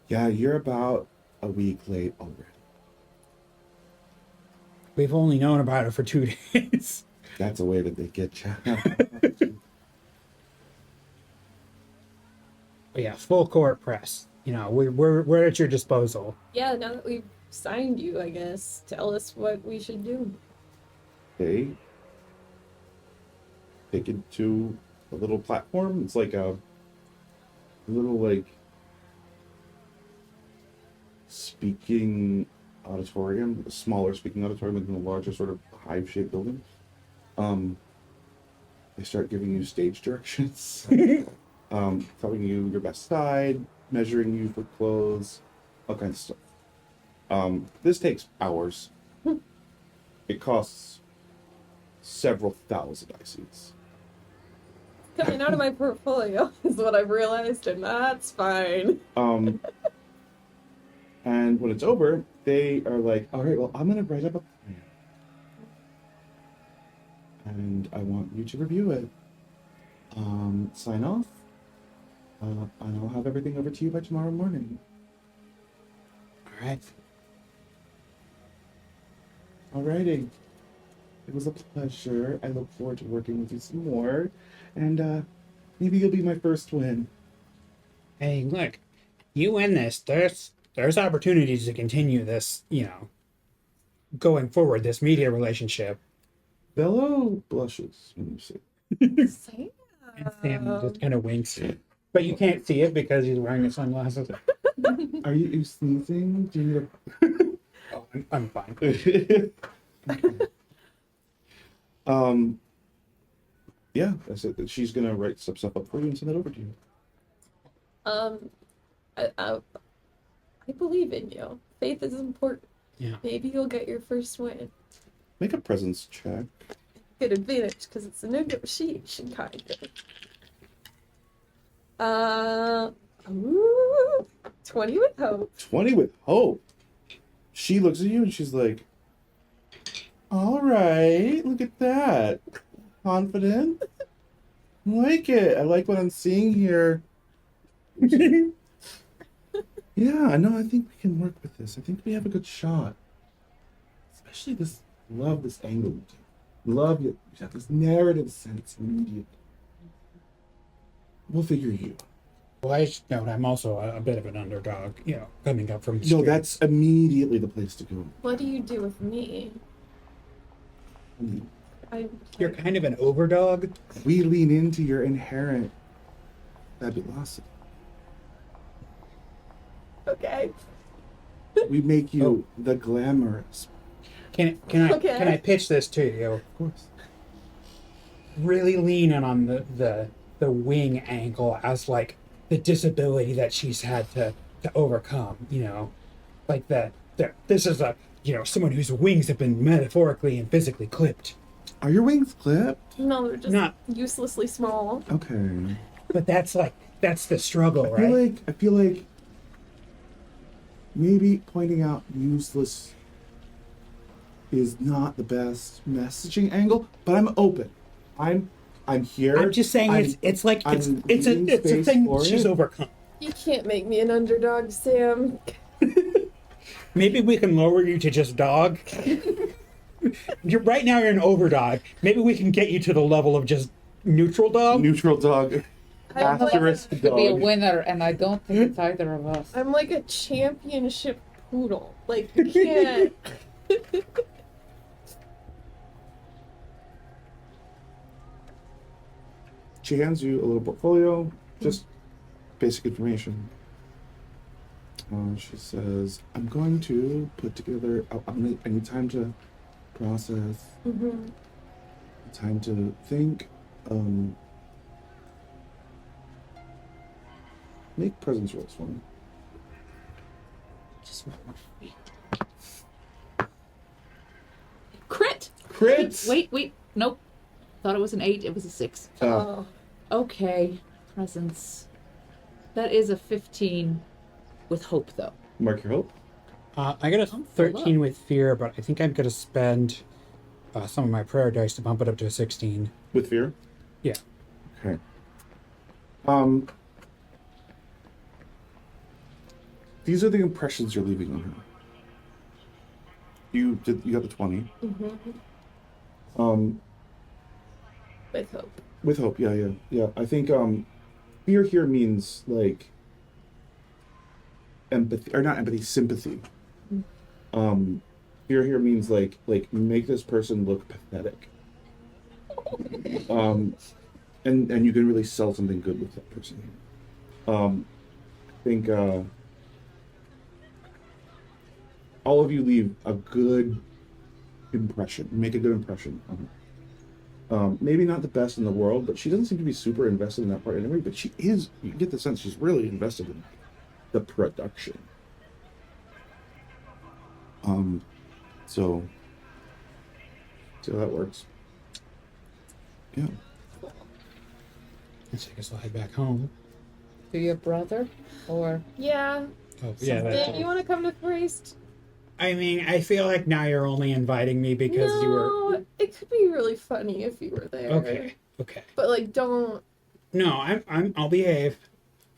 Yeah, you're about a week late already. We've only known about it for 2 days. That's a way that they get you. But yeah, full court press. You know, we're at your disposal. Yeah, now that we've signed you, I guess, tell us what we should do. They take it to a little platform. It's like a little like speaking auditorium, a smaller speaking auditorium within a larger sort of hive-shaped building. They start giving you stage directions, telling you your best side, measuring you for clothes, all kinds of stuff. This takes hours. It costs several thousand ICs. Coming out of my portfolio is what I've realized, and that's fine. And when it's over, they are like, all right, well, I'm going to write up a plan. And I want you to review it. Sign off. And I'll have everything over to you by tomorrow morning. All right. Alrighty. It was a pleasure. I look forward to working with you some more. And maybe you'll be my first win. Hey, look, you win this. There's opportunities to continue this, you know, going forward, this media relationship. Bello blushes when you say Sam. And Sam just kind of winks. But you can't see it because he's wearing his sunglasses. Are you sneezing? Do you need Oh, I'm fine. a... Yeah, that's it. She's gonna write some stuff up for you and send it over to you. I believe in you. Faith is important. Yeah. Maybe you'll get your first win. Make a presence check. Good advantage because it's a negotiation kind of. Ooh, 20 with hope. 20 with hope. She looks at you and she's like, all right, look at that. Confident. I like it. I like what I'm seeing here. Yeah, no, I think we can work with this. I think we have a good shot. Especially this, love this angle. Love you have this narrative sense immediately. We'll figure you. Well, I should note I'm also a bit of an underdog, you know, coming up from the No, street. that's immediately the place to go. What do you do with me? You're kind of an overdog. We lean into your inherent fabulosity. Okay. We make you the glamorous. Can Okay. I pitch this to you? Of course. Really lean in on the wing angle as like the disability that she's had to overcome, you know, like that this is a, you know, someone whose wings have been metaphorically and physically clipped. Are your wings clipped? No, they're just Not- uselessly small. Okay. But that's the struggle, I right? feel like maybe pointing out useless is not the best messaging angle, but I'm open. I'm here. I'm just saying it's like it's I'm a leaving thing space for she's it. overcome. You can't make me an underdog, Sam. Maybe we can lower you to just dog. Right now you're an overdog. Maybe we can get you to the level of just neutral dog. Neutral dog. I'm like, Asterisk Could be a dog. winner, and I don't think it's either of us. I'm like a championship poodle. Like, you can't. She hands you a little portfolio, just basic information. She says, "I'm going to put together. I need time to process, Mm-hmm. time to think. Make presence rolls for me." Just one more. Crit! Crits. Wait. Nope. Thought it was an 8. It was a 6. Oh. Okay. Presence. That is a 15 with hope, though. Mark your hope. I got a Oh, 13 look. with fear, but I think I'm going to spend some of my prayer dice to bump it up to a 16. With fear. Yeah. Okay. These are the impressions you're leaving on her. You got the 20. Mm-hmm. With hope. With hope, yeah. I think fear here means like empathy, or not empathy, sympathy. Fear here means like make this person look pathetic. And you can really sell something good with that person. I think all of you leave a good impression. Make a good impression on her. Maybe not the best in the world, but she doesn't seem to be super invested in that part anyway. But she is. You get the sense she's really invested in the production. So see how that works. Yeah. So I guess I'll head back home. To your brother? Or. Yeah. Oh, yeah. Did you want to come to Christ? I mean, I feel like now you're only inviting me because you were. No, it could be really funny if you were there. Okay. But like, don't. No, I'll behave.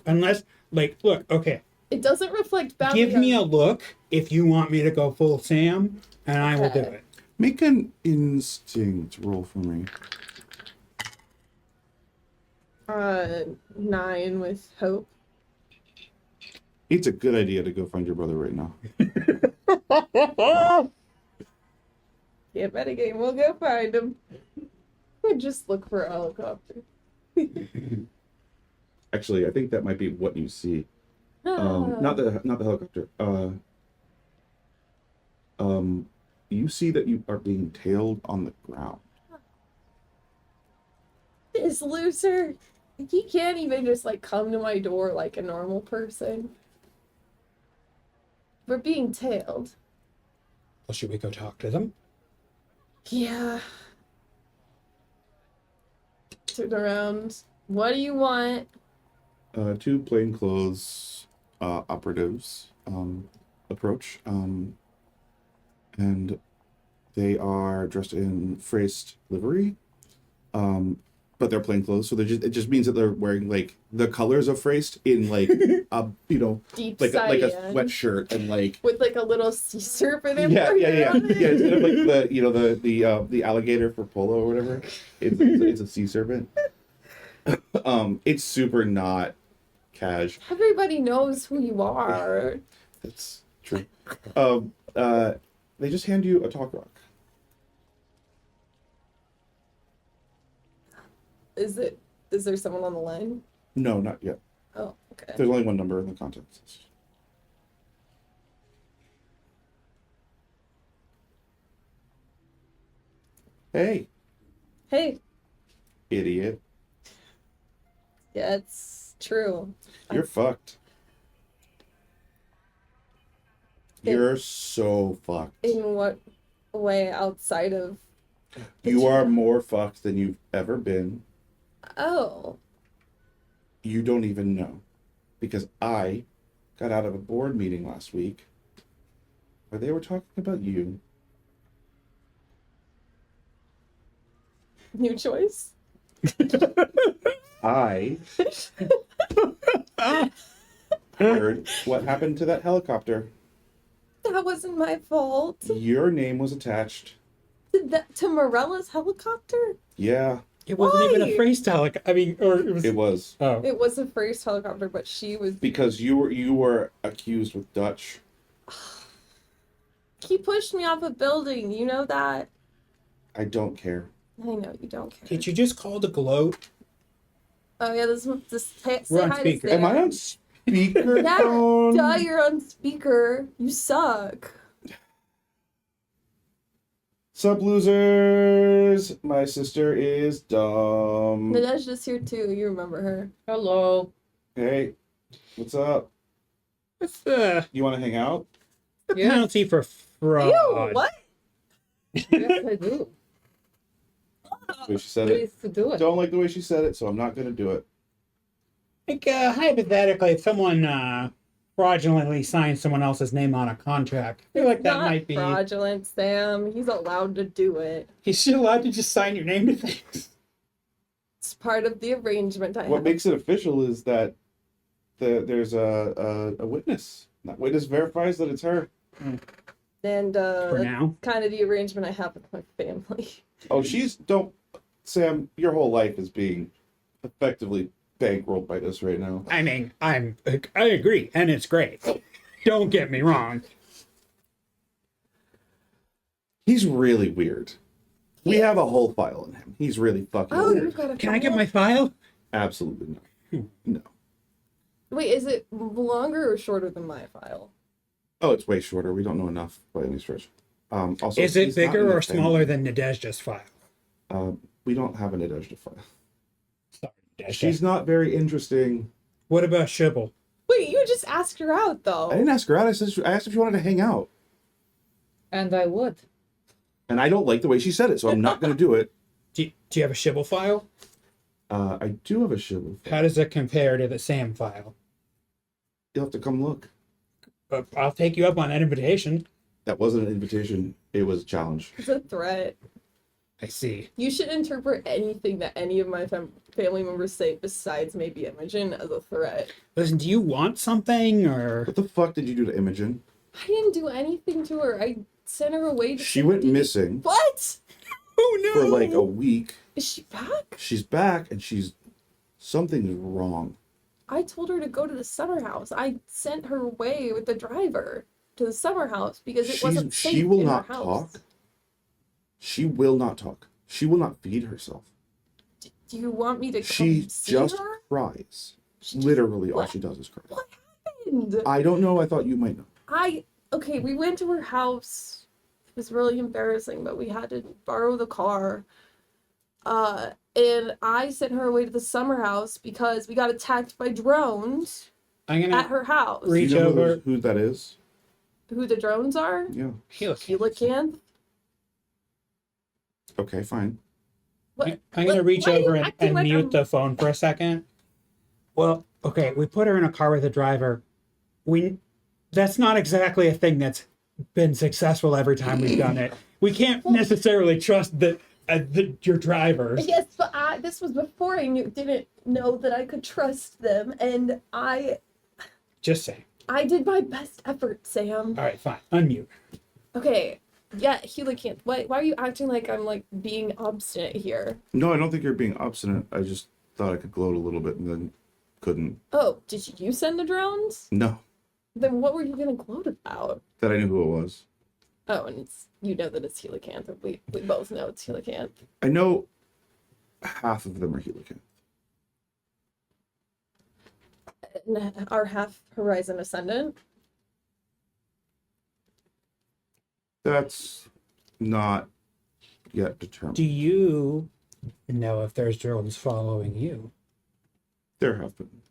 Unless, like, look, okay. It doesn't reflect badly. Give me a look if you want me to go full Sam, and I will do Okay. it. Make an instinct roll for me. 9 with hope. It's a good idea to go find your brother right now. Yeah, metagame. We'll go find him. We just look for a helicopter. Actually, I think that might be what you see. Not the helicopter. You see that you are being tailed on the ground. This loser. He can't even just like come to my door like a normal person. We're being tailed. Well, should we go talk to them? Yeah. Turn around. What do you want? 2 plainclothes operatives approach, and they are dressed in Freist livery, but they're plainclothes, so it just means that they're wearing like the colors of Freist in like a Deep like a cyan. sweatshirt and like With like a little sea serpent yeah embroidered on it. instead of like the alligator for polo or whatever, it's a sea serpent. It's super not cash. Everybody knows who you are. That's true. They just hand you a talk rock. Is there someone on the line? No, not yet. Oh, okay. There's only one number in the context. Hey, Hey. idiot. Yeah, it's true. You're fucked. You're so fucked. In what way outside of You are more fucked than you've ever been. Oh. You don't even know. Because I got out of a board meeting last week where they were talking about you. New choice? I heard what happened to that helicopter. That wasn't my fault. Your name was attached. Did that to Morella's helicopter? Yeah. It wasn't even a Why? phrase helicopter. I mean, or it was. It was Oh, It was a first helicopter, but she was. because you were accused with Dutch. He pushed me off a building. You know that. I don't care. I know you don't care. did you just call the gloat? Oh yeah, this say We're on hi speaker. to Sam. Am I on speaker? Yeah, duh, you're on speaker. You suck. Sup, losers? My sister is dumb. Nadezhda's here too. You remember her? Hello. Hey, what's up? What's the You want to hang out? Yeah. penalty for fraud? Ew, what? Yes, I do. The way she said it. Please to do it. Don't like the way she said it, so I'm not gonna do it. Like, hypothetically, if someone fraudulently signs someone else's name on a contract, I feel like that Not might be. fraudulent, Sam. He's allowed to do it. He's still allowed to just sign your name to things. It's part of the arrangement I What have. makes it official is that there's a witness. That witness verifies that it's her. And For that's now. kind of the arrangement I have with my family. Oh, don't, Sam. Your whole life is being effectively bankrolled by this right now. I mean, I agree, and it's great. Don't get me wrong. He's really weird. We have a whole file on him. He's really fucking Oh, weird. you've got a Can I get file? my file? Absolutely not. No. Wait, is it longer or shorter than my file? Oh, it's way shorter. We don't know enough by any stretch. Also, Is it he's not in bigger the or family. smaller than Nadezhda's file? We don't have an Nadezhda file. Sorry, Nadezhda. She's not very interesting. What about Shibble? Wait, you just asked her out though. I didn't ask her out. I asked if she wanted to hang out. And I would. And I don't like the way she said it, so I'm not going to do it. Do you have a Shibble file? I do have a shivel file. How does it compare to the Sam file? You'll have to come look. I'll take you up on that invitation. That wasn't an invitation. It was a challenge. It's a threat. I see. You should interpret anything that any of my family members say besides maybe Imogen as a threat. Listen, do you want something or? What the fuck did you do to Imogen? I didn't do anything to her. I sent her away to She went safety. missing What? Oh no! for like a week. Is she back? She's back and something's wrong. I told her to go to the summer house. I sent her away with the driver to the summer house because it wasn't safe She will in not her house. talk. She will not talk. She will not feed herself. Do you want me to come She see just her? cries. She just- Literally, all What? she does is cry. What happened? I don't know. I thought you might know. Okay, we went to her house. It was really embarrassing, but we had to borrow the car. And I sent her away to the summer house because we got attacked by drones I'm at gonna her house. Do reach you know over. who that is? Who the drones are? Yeah. Helicanth? Okay, fine. What? I'm gonna What- reach why are you over and acting like mute I'm- the phone for a second. Well, okay, we put her in a car with a driver. That's not exactly a thing that's been successful every time we've done it. We can't necessarily trust your drivers. Yes, but this was before I didn't know that I could trust them, and Just saying. I did my best effort, Sam. All right, fine. Unmute. Okay, yeah, Helicanth. Why are you acting like I'm like being obstinate here? No, I don't think you're being obstinate. I just thought I could gloat a little bit and then couldn't. Oh, did you send the drones? No, Then what were you gonna gloat about? that I knew who it was. Oh, and you know that it's Helicanth. We both know it's Helicanth. I know half of them are Helican. And our half Horizon Ascendant. That's not yet determined. Do you know if there's drones following you? There have been.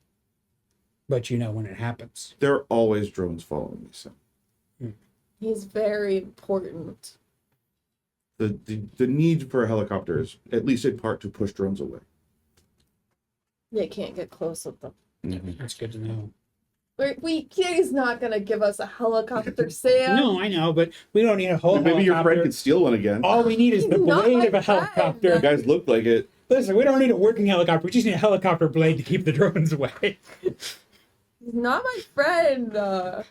But you know when it happens. There are always drones following me, so. He's very important. The need for a helicopter is at least in part to push drones away. They can't get close with them. That's good to know. He's not gonna give us a helicopter, Sam. No, I know, but we don't need a whole Maybe your helicopter. friend could steal one again. All we need is the He's not blade my of a friend. You helicopter. guys look like it. Listen, we don't need a working helicopter. We just need a helicopter blade to keep the drones away. He's not my friend.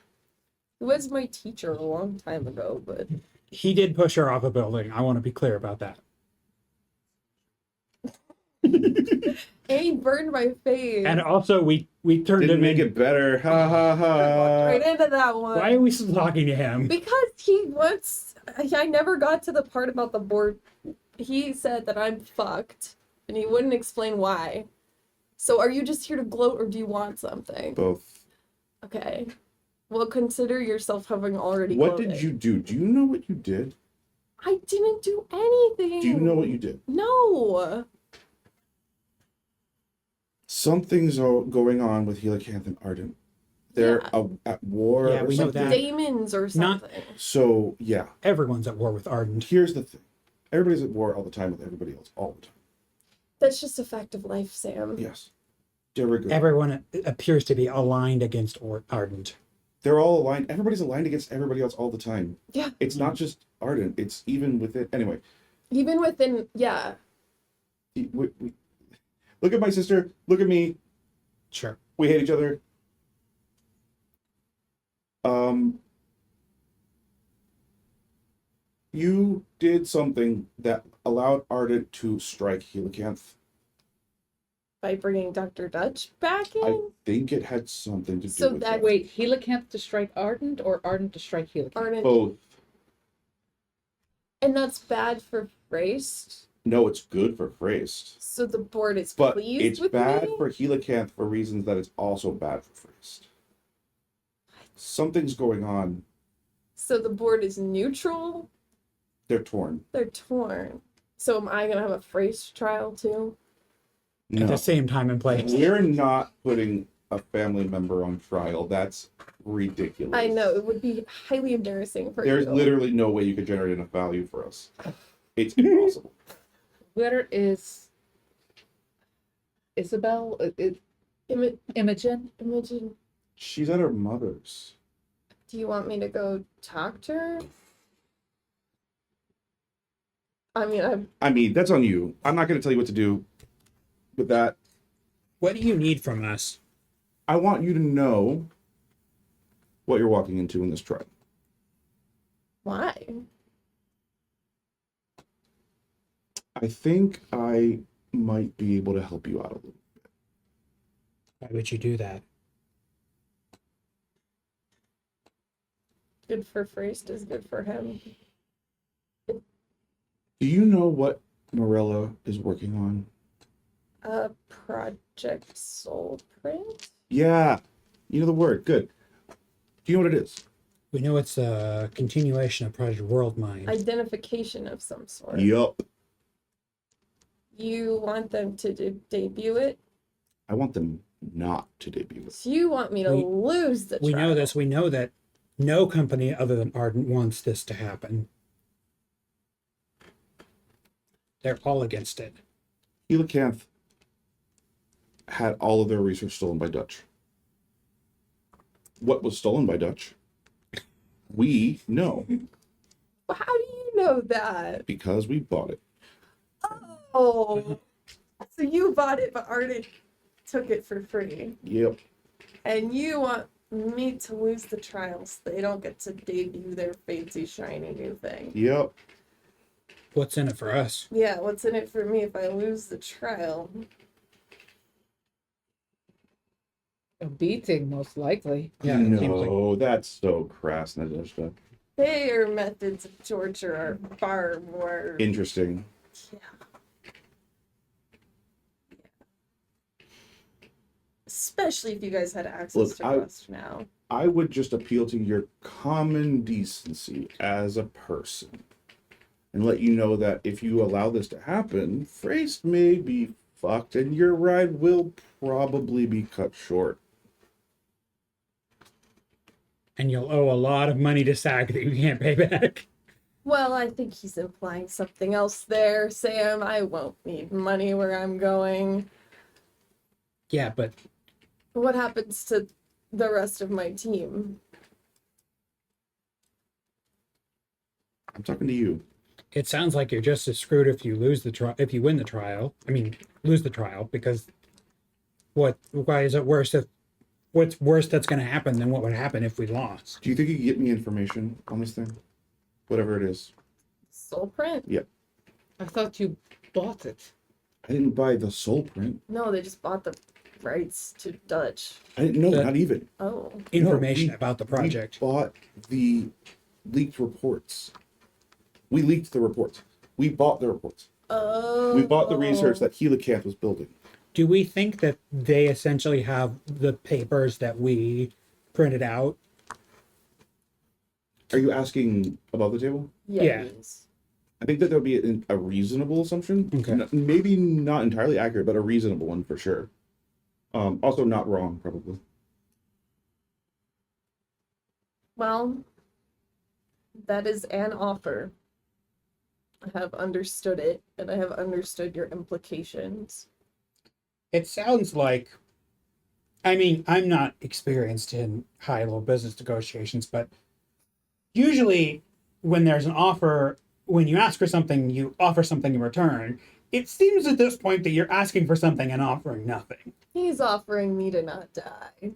He was my teacher a long time ago, but He did push her off a building. I want to be clear about that. And he burned my face. And also, we turned Didn't him make in. it better. Ha ha I walked ha. right into that one. Why are we still talking to him? Because he wants. I never got to the part about the board. He said that I'm fucked, and he wouldn't explain why. So are you just here to gloat, or do you want something? Both. Okay. Well, consider yourself having already What gloated. did you do? Do you know what you did? I didn't do anything. Do you know what you did? No. Something's going on with Helicanth and Ardent. They're Yeah. at war. Yeah, or we know something. that. Demons or Not- something. So yeah, Everyone's at war with Ardent. here's the thing. Everybody's at war all the time with everybody else all the time. That's just a fact of life, Sam. Yes. Very good. Everyone appears to be aligned against Ardent. They're all aligned. Everybody's aligned against everybody else all the time. Yeah. It's not just Ardent. It's even with it. Anyway, Even within, yeah. Look at my sister. Look at me. Sure. We hate each other. You did something that allowed Ardent to strike Helicanth. By bringing Dr. Dutch back in? I think it had something to do So with that- that. Wait, Helicanth to strike Ardent or Ardent to strike Helicanth? Ardent. Both. And that's bad for Freyst. No, it's good for Freyst. So the board is But pleased it's with bad me? for Helicanth for reasons that it's also bad for Freyst. Something's going on. So the board is neutral? They're torn. They're torn. So am I going to have a Freyst trial too? At No. the same time and place. We're not putting a family member on trial. That's ridiculous. I know. It would be highly embarrassing for There's you. literally no way you could generate enough value for us. It's impossible. Where is Isabel? Imogen? Imogen, She's at her mother's. do you want me to go talk to her? I mean, I mean, that's on you. I'm not going to tell you what to do with that. What do you need from us? I want you to know what you're walking into in this trial. why? I think I might be able to help you out a little. Why would you do that? Good for Freyst is good for him. Do you know what Mirelle is working on? Project Soul Print? Yeah, you know the word. Good. Do you know what it is? We know it's a continuation of Project World Mind. Identification of some sort. Yup. You want them to debut it? I want them not to debut it. So you want me to We- lose the We trial? know this. We know that no company other than Ardent wants this to happen. They're all against it. Helicanth had all of their research stolen by Dutch. What was stolen by Dutch? We know How do you know that? because we bought it. Oh, so you bought it, but Ardent took it for free. Yep. And you want me to lose the trial so they don't get to debut their fancy shiny new thing. Yep. What's in it for us? Yeah, what's in it for me if I lose the trial? A beating, most likely. Yeah, it seems like No, that's so crass, Nadezhda. Their methods of torture are far more. Interesting. Yeah. Especially if you guys had access Look, to Rust now. I would just appeal to your common decency as a person and let you know that if you allow this to happen, Freyst may be fucked and your ride will probably be cut short. and you'll owe a lot of money to SAG that you can't pay back. Well, I think he's implying something else there, Sam. I won't need money where I'm going. Yeah, but What happens to the rest of my team? I'm talking to you. it sounds like you're just as screwed if you lose the trial. If you win the trial, I mean, lose the trial, because why is it worse if what's worse that's going to happen than what would happen if we lost? Do you think you can get me information on this thing? Whatever it is. Soul print? Yep. I thought you bought it. I didn't buy the soul print. No, they just bought the rights to Dutch. I didn't know, The- not even. Oh. Information we- about the project. We bought the leaked reports. We leaked the reports. We bought the reports. Oh. We bought the research that Helicanth was building. Do we think that they essentially have the papers that we printed out? Are you asking above the table? Yeah. Yes. I think that would be a reasonable assumption. Okay. Maybe not entirely accurate, but a reasonable one for sure. Also not wrong, probably. Well, that is an offer. I have understood it, and I have understood your implications. It sounds like, I mean, I'm not experienced in high-level business negotiations, but usually when there's an offer, when you ask for something, you offer something in return. It seems at this point that you're asking for something and offering nothing. He's offering me to not die.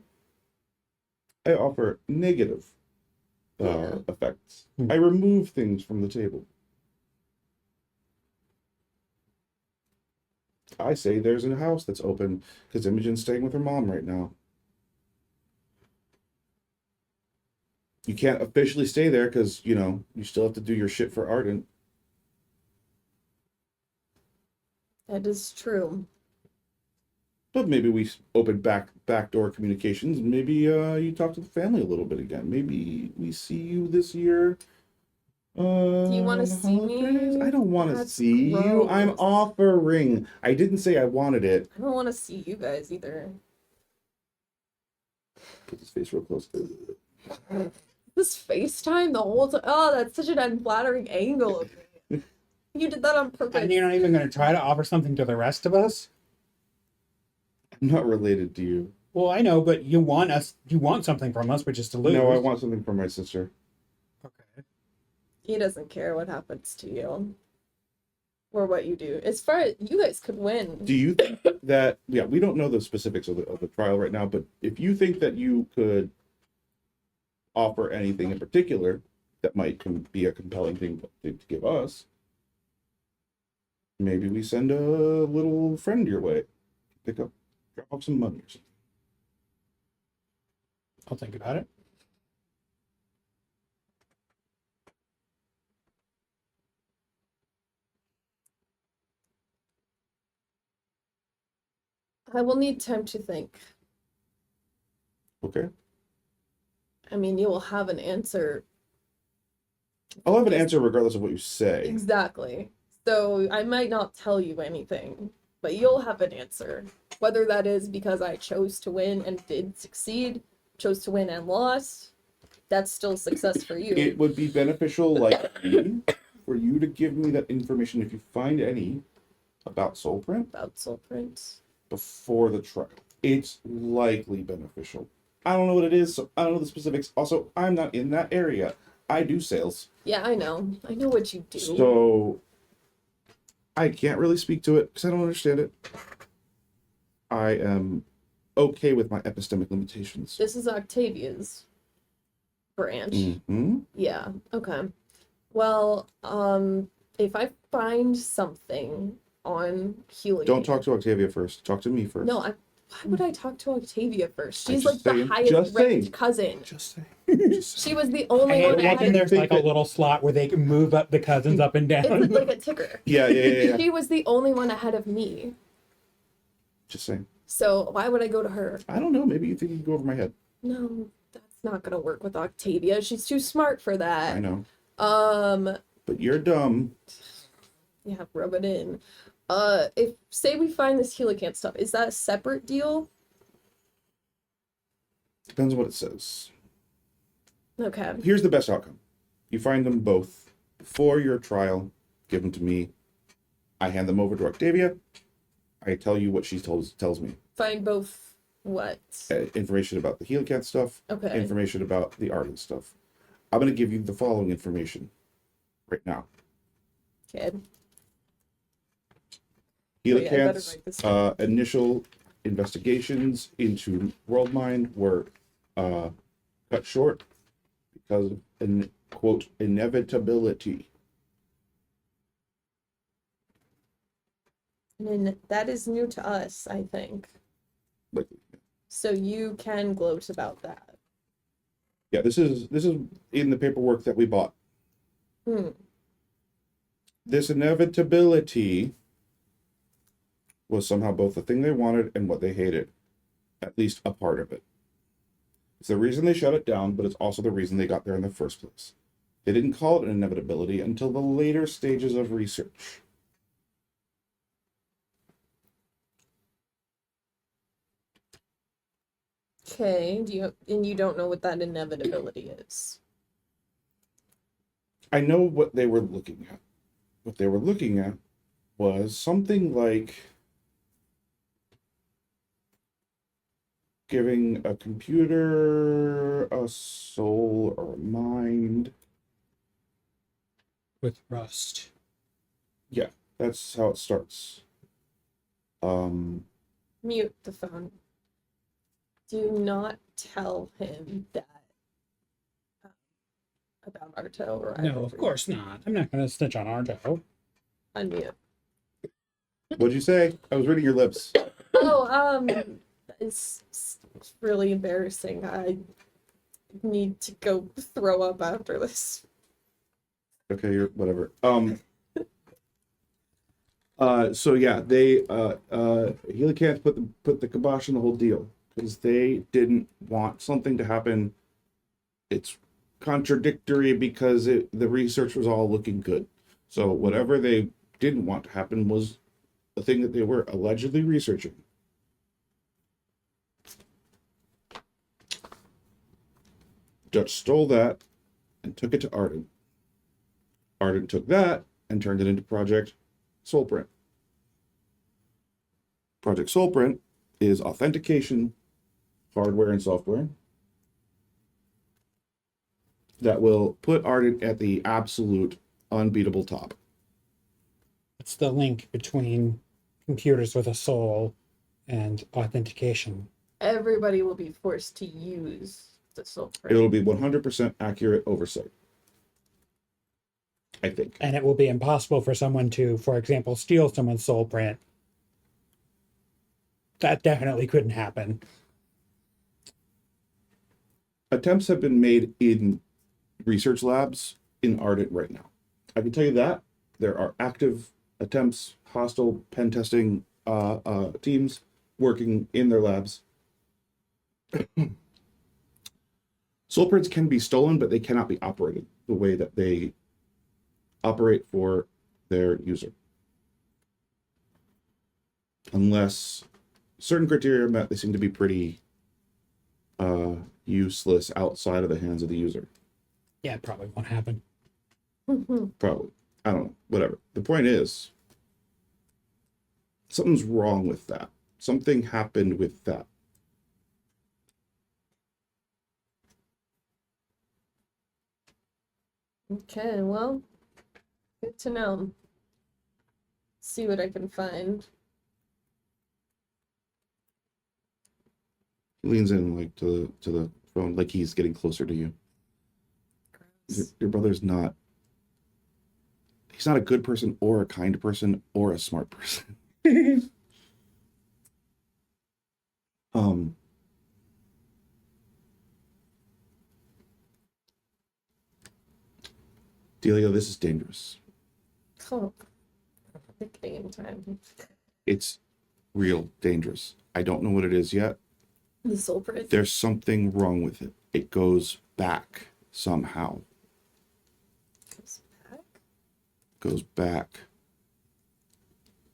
I offer negative Yeah. effects. I remove things from the table. I say there's a house that's open because Imogen's staying with her mom right now. You can't officially stay there because, you still have to do your shit for Ardent. That is true. But maybe we open backdoor communications. Maybe you talk to the family a little bit again. Maybe we see you this year. Do you want to on the see me? holidays. I don't want to That's see you. I'm gross. offering. I didn't say I wanted it. I don't want to see you guys either. Put his face real close. This FaceTime the whole time. Oh, that's such an unflattering angle of me. You did that on purpose. And you're not even going to try to offer something to the rest of us? I'm not related to you. Well, I know, but you want something from us, which is to lose. No, I want something from my sister. Okay. He doesn't care what happens to you. Or what you do. As far as you guys could win. Do you think that, we don't know the specifics of the trial right now, but if you think that you could offer anything in particular that might be a compelling thing to give us, maybe we send a little friend your way. Drop off some money or something. I'll think about it. I will need time to think. Okay. I mean, you will have an answer. I'll have an answer regardless of what you say. Exactly. So I might not tell you anything, but you'll have an answer. Whether that is because I chose to win and did succeed, chose to win and lost, that's still success for you. It would be beneficial, like me, for you to give me that information if you find any about Soulprint About soul prints. before the trial. It's likely beneficial. I don't know what it is, so I don't know the specifics. Also, I'm not in that area. I do sales. Yeah, I know. I know what you do. So I can't really speak to it because I don't understand it. I am okay with my epistemic limitations. This is Octavia's branch. Mm-hmm. Yeah, okay. Well, if I find something on Helium. Don't talk to Octavia first. Talk to me first. No, why would I talk to Octavia first? I'm She's just like saying, the highest just ranked saying. cousin. Just saying. She was the only I one that imagine had there's think like a that- little slot where they can move up the cousins up and down. it's like a ticker. Yeah. She was the only one ahead of me. Just saying. So why would I go to her? I don't know. Maybe you think you can go over my head. No, that's not gonna work with Octavia. She's too smart for that. I know. But you're dumb. yeah, rub it in. If say we find this Helicant stuff, is that a separate deal? Depends on what it says. Okay. Here's the best outcome. You find them both before your trial. Give them to me. I hand them over to Octavia. I tell you what she tells me. Find both what? Information about the Helicanth stuff. Okay. Information about the Ardent stuff. I'm going to give you the following information right now. Okay. yeah, I better Helicanth's write this down. initial investigations into Worldmind were cut short because of an quote inevitability. And that is new to us, I think. Like, So you can gloat about that. yeah, this is in the paperwork that we bought. Hmm. This inevitability was somehow both the thing they wanted and what they hated. At least a part of it. It's the reason they shut it down, but it's also the reason they got there in the first place. They didn't call it an inevitability until the later stages of research. Okay. You don't know what that inevitability is? I know what they were looking at. What they were looking at was something like giving a computer a soul or a mind. With rust. Yeah, that's how it starts. Mute the phone. Do not tell him that about Arto or No, of course not. I'm not going to snitch on Arto. Unmute. What'd you say? I was reading your lips. Oh, it's really embarrassing. I need to go throw up after this. Okay, you're whatever. So yeah, they Helicant put the kibosh on the whole deal because they didn't want something to happen. It's contradictory because the research was all looking good. So whatever they didn't want to happen was the thing that they were allegedly researching. Dutch stole that and took it to Arden. Arden took that and turned it into Project Soulprint. Project Soulprint is authentication, hardware and software, that will put Arden at the absolute unbeatable top. It's the link between computers with a soul and authentication. Everybody will be forced to use the soul print. It'll be 100% accurate oversight, I think. And it will be impossible for someone to, for example, steal someone's soul print. That definitely couldn't happen. Attempts have been made in research labs in Ardent right now. I can tell you that there are active attempts, hostile pen testing teams working in their labs. Soul prints can be stolen, but they cannot be operated the way that they operate for their user. Unless certain criteria are met, they seem to be pretty useless outside of the hands of the user. Yeah, it probably won't happen. Probably. I don't know. Whatever. The point is, something's wrong with that. Something happened with that. Okay, well, good to know. See what I can find. He leans in like to the phone, like he's getting closer to you. Your brother's not. He's not a good person or a kind person or a smart person. Delia, this is dangerous. Oh, the game time. It's real dangerous. I don't know what it is yet. The soul print. There's something wrong with it. It goes back somehow. Goes back. Goes back.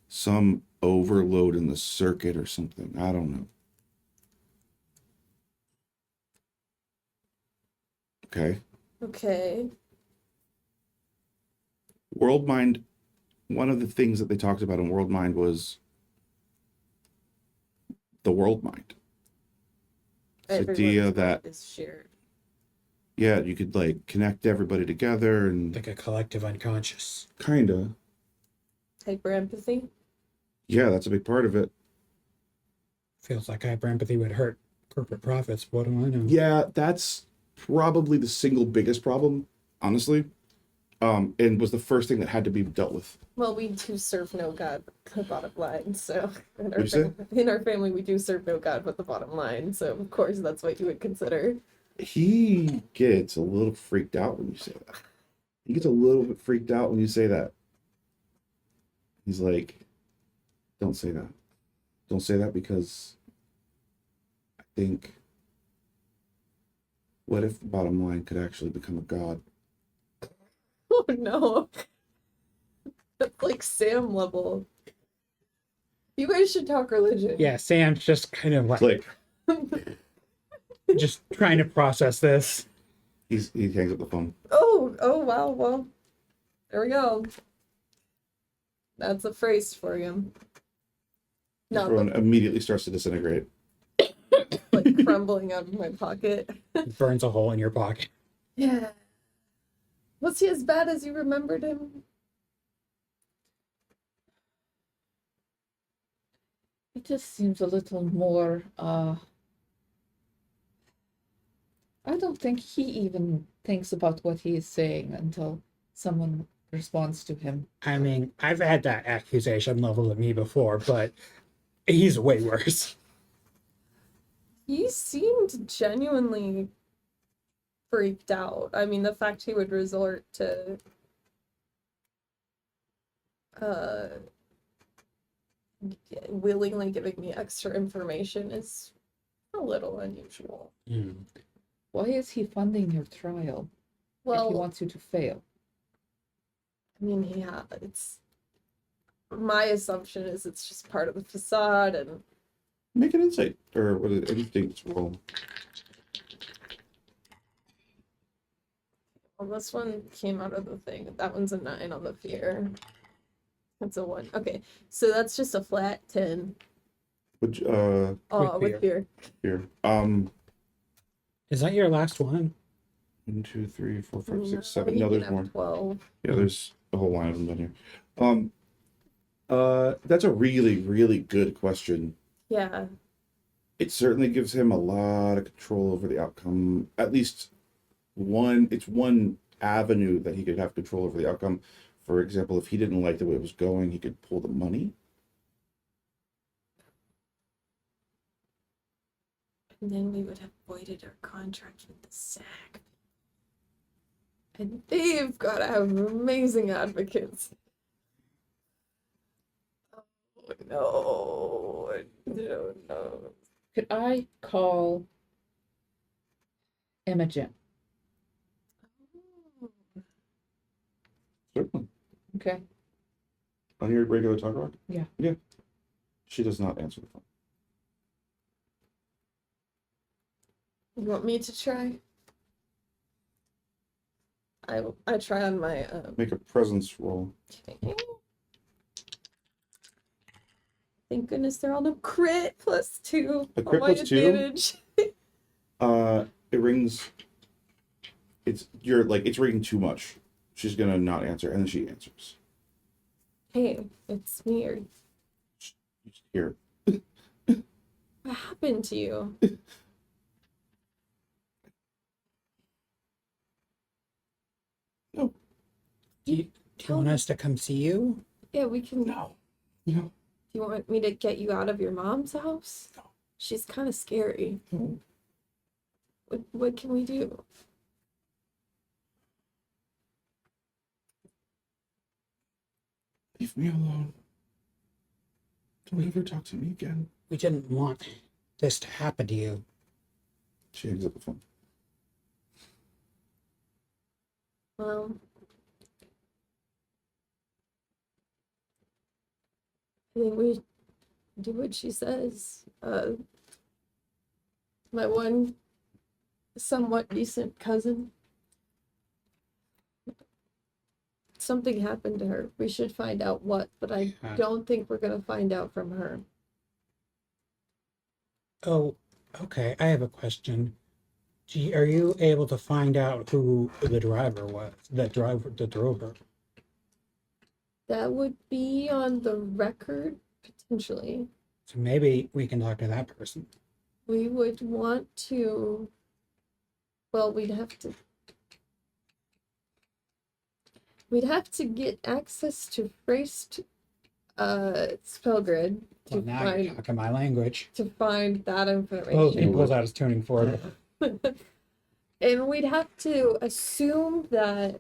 Some overload in the circuit or something. I don't know. Okay. Okay. World Mind, one of the things that they talked about in World Mind was the World Mind. This idea Everyone's that, mind is shared. yeah, you could like connect everybody together and Like a collective unconscious. kinda. Hyper empathy. Yeah, that's a big part of it. Feels like hyper empathy would hurt corporate profits. What do I know? Yeah, that's probably the single biggest problem, honestly. and was the first thing that had to be dealt with. Well, we do serve no god, the bottom line. So What'd you say? in our family, we do serve no god, but the bottom line. So of course, that's what you would consider. He gets a little freaked out when you say that. He gets a little bit freaked out when you say that. He's like, don't say that. Don't say that because I think, what if the bottom line could actually become a god? Oh no, that's like Sam level. You guys should talk religion. Yeah, Sam's just kind of like Click. just trying to process this. He hangs up the phone. Oh wow. Well, there we go. That's a phrase for you. The No, phone immediately starts to disintegrate. like crumbling out of my pocket. It burns a hole in your pocket. Yeah. Was he as bad as you remembered him? It just seems a little more, I don't think he even thinks about what he is saying until someone responds to him. I mean, I've had that accusation leveled at me before, but he's way worse. He seemed genuinely freaked out. I mean, the fact he would resort to willingly giving me extra information is a little unusual. Why is he funding your trial if Well, he wants you to fail? I mean, it's my assumption is it's just part of the facade, and Make an insight or what is instinct roll. well, this one came out of the thing. That one's a 9 on the fear. That's a 1. Okay, so that's just a flat 10. Which Oh, with fear. here. Is that your last one? 1, 2, 3, 4, 5, 6, No, 7. you No, can there's have more. 12. Yeah, there's a whole line of them down here. That's a really, really good question. Yeah. It certainly gives him a lot of control over the outcome. At least it's one avenue that he could have control over the outcome. For example, if he didn't like the way it was going, he could pull the money. And then we would have voided our contract with the SAG. And they've got to have amazing advocates. Oh, no. Could I call Imogen? Certainly. Okay. On your regular talk rock? Yeah. Yeah. She does not answer the phone. You want me to try? I try on my Make a presence roll. Thank goodness they're on a crit +2. A on crit my +2? advantage. It rings. It's ringing too much. She's gonna not answer, and then she answers. Hey, it's me. Or You just hear. what happened to you? No. Do you want us to come see you? Yeah, we can. No. Do you want me to get you out of your mom's house? No. She's kind of scary. No. What can we do? Leave me alone. Don't ever talk to me again. We didn't want this to happen to you. She hangs up the phone. Well, I think we do what she says. My one somewhat decent cousin. Something happened to her. We should find out what, but I don't think we're gonna find out from her. Oh, okay. I have a question. Are you able to find out who the driver was? The drove her. That would be on the record, potentially. So maybe we can talk to that person. We would want to, well, we'd have to. We'd have to get access to Freyst spell grid Well, now you're talking my language. to find that Oh, he information. pulls out his tuning fork. And we'd have to assume that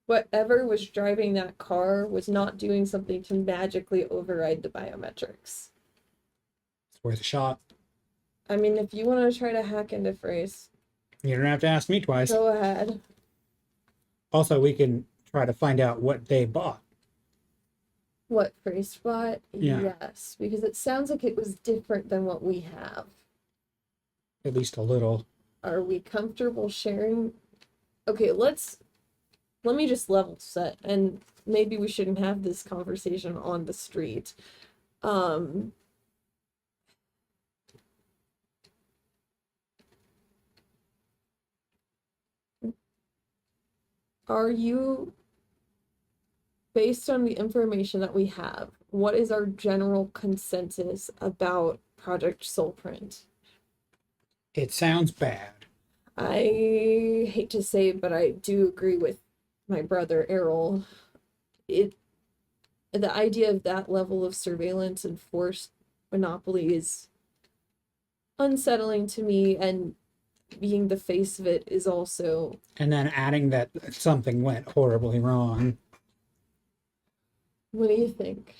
whatever was driving that car was not doing something to magically override the biometrics. It's worth a shot. I mean, if you want to try to hack into Freyst, You don't have to ask me twice. go ahead. Also, we can try to find out what they bought. What Freyst bought? Yeah. Yes, because it sounds like it was different than what we have. At least a little. Are we comfortable sharing? Okay, let me just level set, and maybe we shouldn't have this conversation on the street. Are you, based on the information that we have, what is our general consensus about Project Soulprint? It sounds bad. I hate to say it, but I do agree with my brother Errol. The idea of that level of surveillance and forced monopoly is unsettling to me, and being the face of it is also. And then adding that something went horribly wrong. What do you think?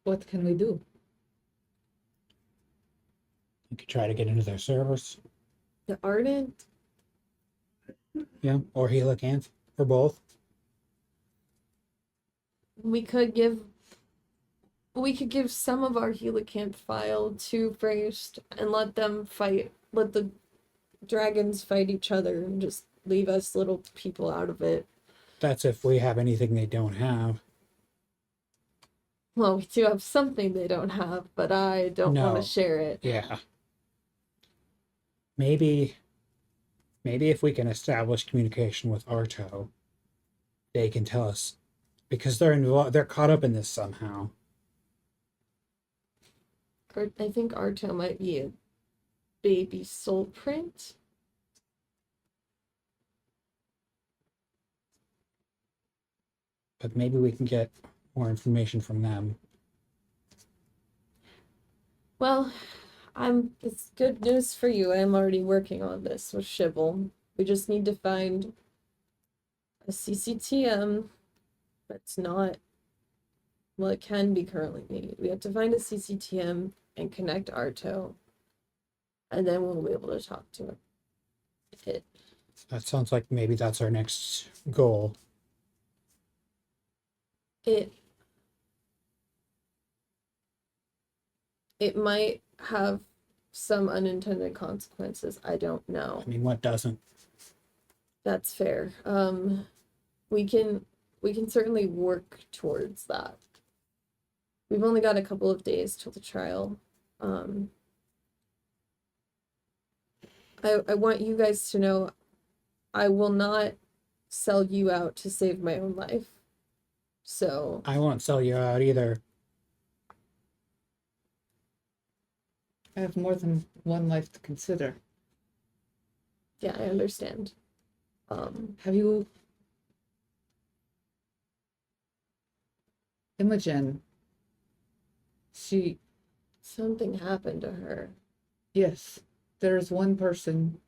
What can we do? You could try to get into their servers. The Ardent? Yeah, or Helicant, or both. We could give some of our Helicant file to Freyst and let them fight, let the dragons fight each other and just leave us little people out of it. That's if we have anything they don't have. Well, we do have something they don't have, but I don't want No. to share it. Yeah. Maybe if we can establish communication with Arto, they can tell us, because they're caught up in this somehow. I think Arto might be a baby soul print. But maybe we can get more information from them. Well, it's good news for you. I'm already working on this with Shibble. We just need to find a CCTM that's not, well, it can be currently made. We have to find a CCTM and connect Arto, and then we'll be able to talk to it. That sounds like maybe that's our next goal. It might have some unintended consequences. I don't know. I mean, what doesn't? That's fair. We can certainly work towards that. We've only got a couple of days till the trial. I want you guys to know I will not sell you out to save my own life. So I won't sell you out either. I have more than one life to consider. yeah, I understand. Have you... Imogen, Something happened to her. yes, there is one person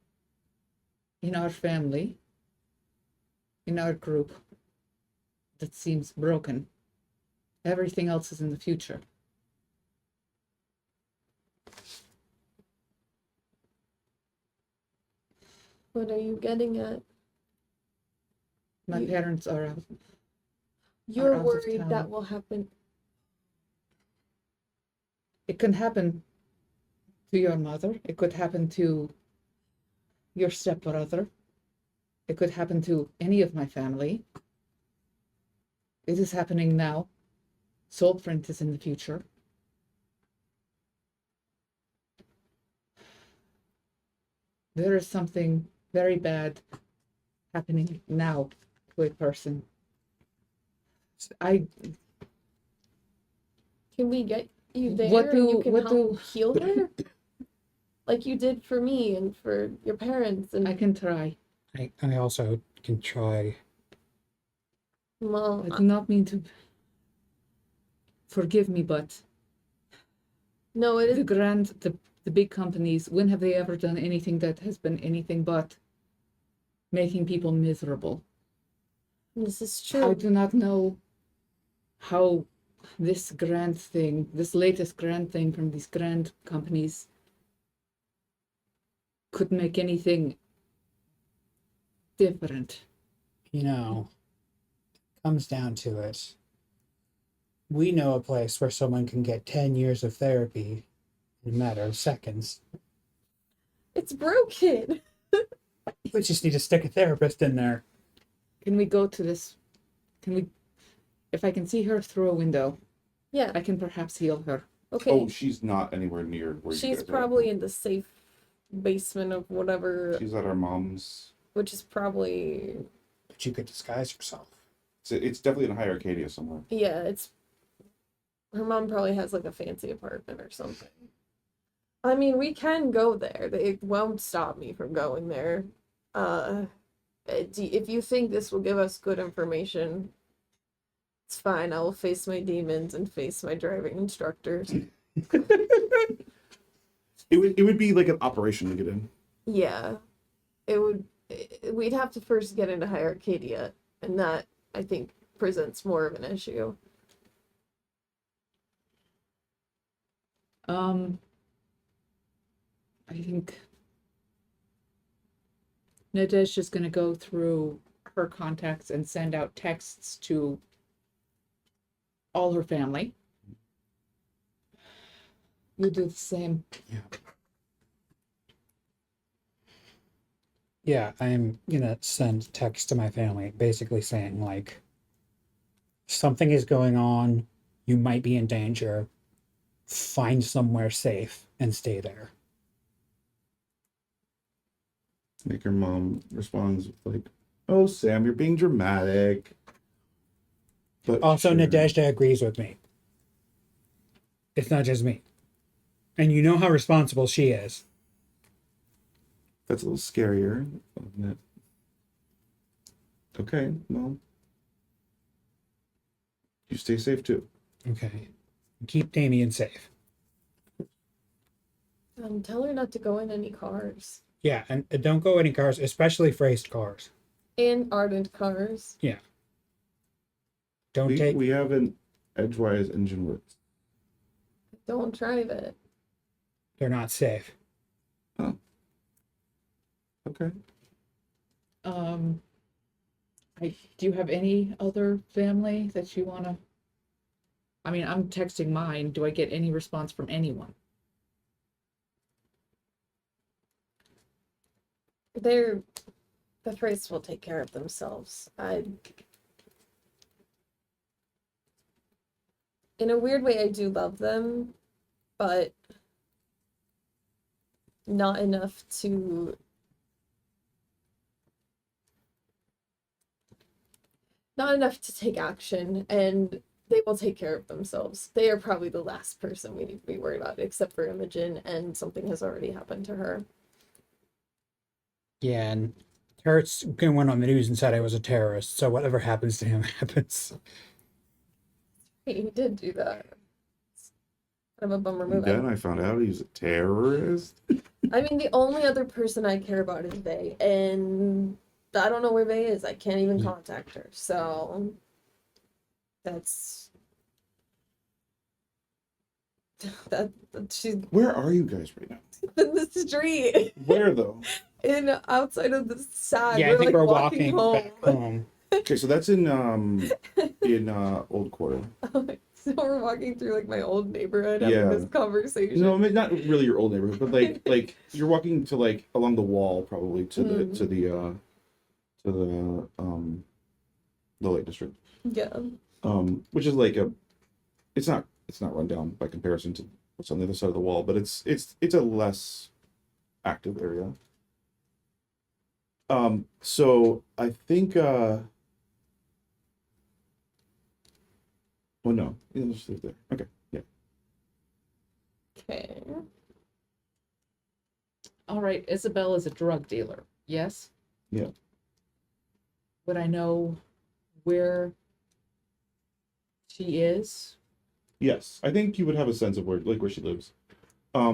in our family, in our group, that seems broken. Everything else is in the future. What are you getting at? My You- parents are out. You're out of worried town. that will happen. It can happen to your mother. It could happen to your stepbrother. It could happen to any of my family. It is happening now. Soulprint is in the future. There is something very bad happening now to a person. Can we get you there? What and you do- can what help do- heal her? like you did for me and for your parents. And I can try. I also can try. well, I do not mean to. Forgive me, but no, it is. the big companies, when have they ever done anything that has been anything but making people miserable? This is I true. do not know how this latest grand thing from these grand companies could make anything different. You know, comes down to it. We know a place where someone can get 10 years of therapy in a matter of seconds. It's broken. We just need to stick a therapist in there. Can we go to this? If I can see her through a window, Yeah. I can perhaps heal her. Okay. Oh, she's not anywhere near where you She's guys are. probably in the safe basement of whatever, She's at our mom's. which is probably, But you could disguise yourself. It's definitely in High Arcadia somewhere. yeah, it's, her mom probably has like a fancy apartment or something. I mean, we can go there. It won't stop me from going there. If you think this will give us good information, it's fine. I will face my demons and face my driving instructor. It would be like an operation to get in. Yeah, we'd have to first get into High Arcadia, and that, I think, presents more of an issue. I think Nadezhda's going to go through her contacts and send out texts to all her family. You do the same. Yeah, I'm gonna send text to my family basically saying, like, something is going on, you might be in danger, find somewhere safe and stay there. Like her mom responds with like, "Oh, Sam, you're being dramatic." But Also, sure. Nadezhda agrees with me. It's not just me. And you know how responsible she is. That's a little scarier, isn't it? Okay, well, you stay safe too. Okay. Keep Damien safe. Tell her not to go in any cars. Yeah, and don't go any cars, especially raced cars. And ardent cars. Yeah. Don't We take. we have an Edgewise engine works. Don't drive it. They're not safe. Okay. Do you have any other family that you want to? I mean, I'm texting mine. Do I get any response from anyone? The Thrace will take care of themselves. In a weird way, I do love them, but not enough to take action, and they will take care of themselves. They are probably the last person we need to be worried about, except for Imogen, and something has already happened to her. Yeah, and Turret's went on the news and said I was a terrorist, so whatever happens to him happens. He did do that. It's kind of a bummer And move. then I found out he's a terrorist. I mean, the only other person I care about is Vay, and I don't know where Vay is. I can't even contact her, so that's that she's Where are you guys right now? in the street, Where though? outside of the side. Yeah, I think like we're walking home. back home. Okay, so that's in Old Quarter. So we're walking through like my old neighborhood having Yeah. this conversation. No, I mean, not really your old neighborhood, but like you're walking to like along the wall, probably to the Lake District. Yeah. Which is like it's not run down by comparison to what's on the other side of the wall, but it's a less active area. So I think well, no, yeah, let's leave it there. Okay, yeah. Okay. All right, Isabel is a drug dealer. Yes? Yeah. Would I know where she is? Yes, I think you would have a sense of where she lives. I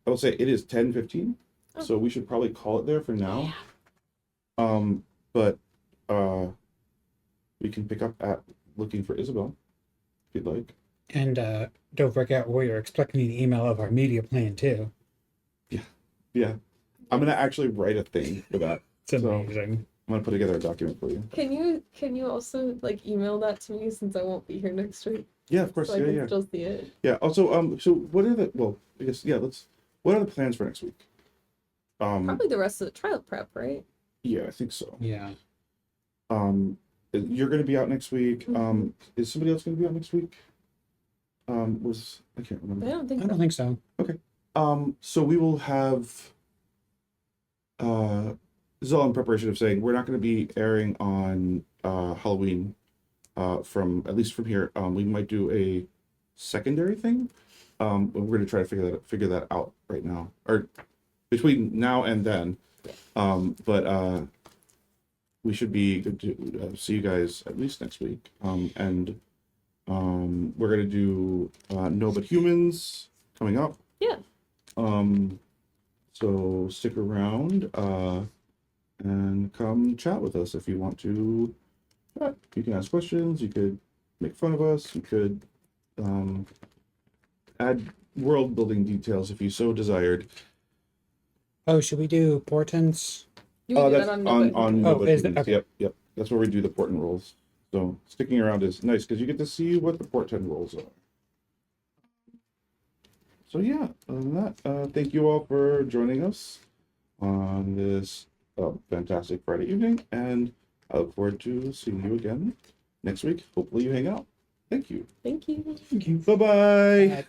will say it is 10:15, so we should probably call it there for now. But we can pick up at looking for Isabel if you'd like. And don't forget, we're expecting an email of our media plan too. Yeah, I'm gonna actually write a thing for that. It's So- amazing. I'm gonna put together a document for you. Can you also like email that to me since I won't be here next week? Yeah, of course. So I Yeah, can yeah, still see it. yeah. Also, so what are the? Well, I guess yeah. What are the plans for next week? Probably the rest of the trial prep, right? Yeah, I think so. Yeah. You're gonna be out next week. Mhm. Is somebody else gonna be out next week? I can't I remember. don't think I don't think so. So we will have. This is all in preparation of saying we're not going to be airing on Halloween. From at least from here, we might do a secondary thing. We're going to try to figure that out right now, or between now and then. But we should be good to see you guys at least next week. And we're going to do No But Humans coming up. Yeah. So stick around and come chat with us if you want to. You can ask questions. You could make fun of us. You could add world building details if you so desired. Oh, should we do portents? you would do That's that on on Nova. No Oh, But is it? Humans. Okay. Yep. That's where we do the portent rolls. So sticking around is nice because you get to see what the portent rolls are. So yeah, other than that, thank you all for joining us on this fantastic Friday evening, and I look forward to seeing you again next week. Hopefully you hang out. Thank you. Thank you. Thank you. Bye-bye.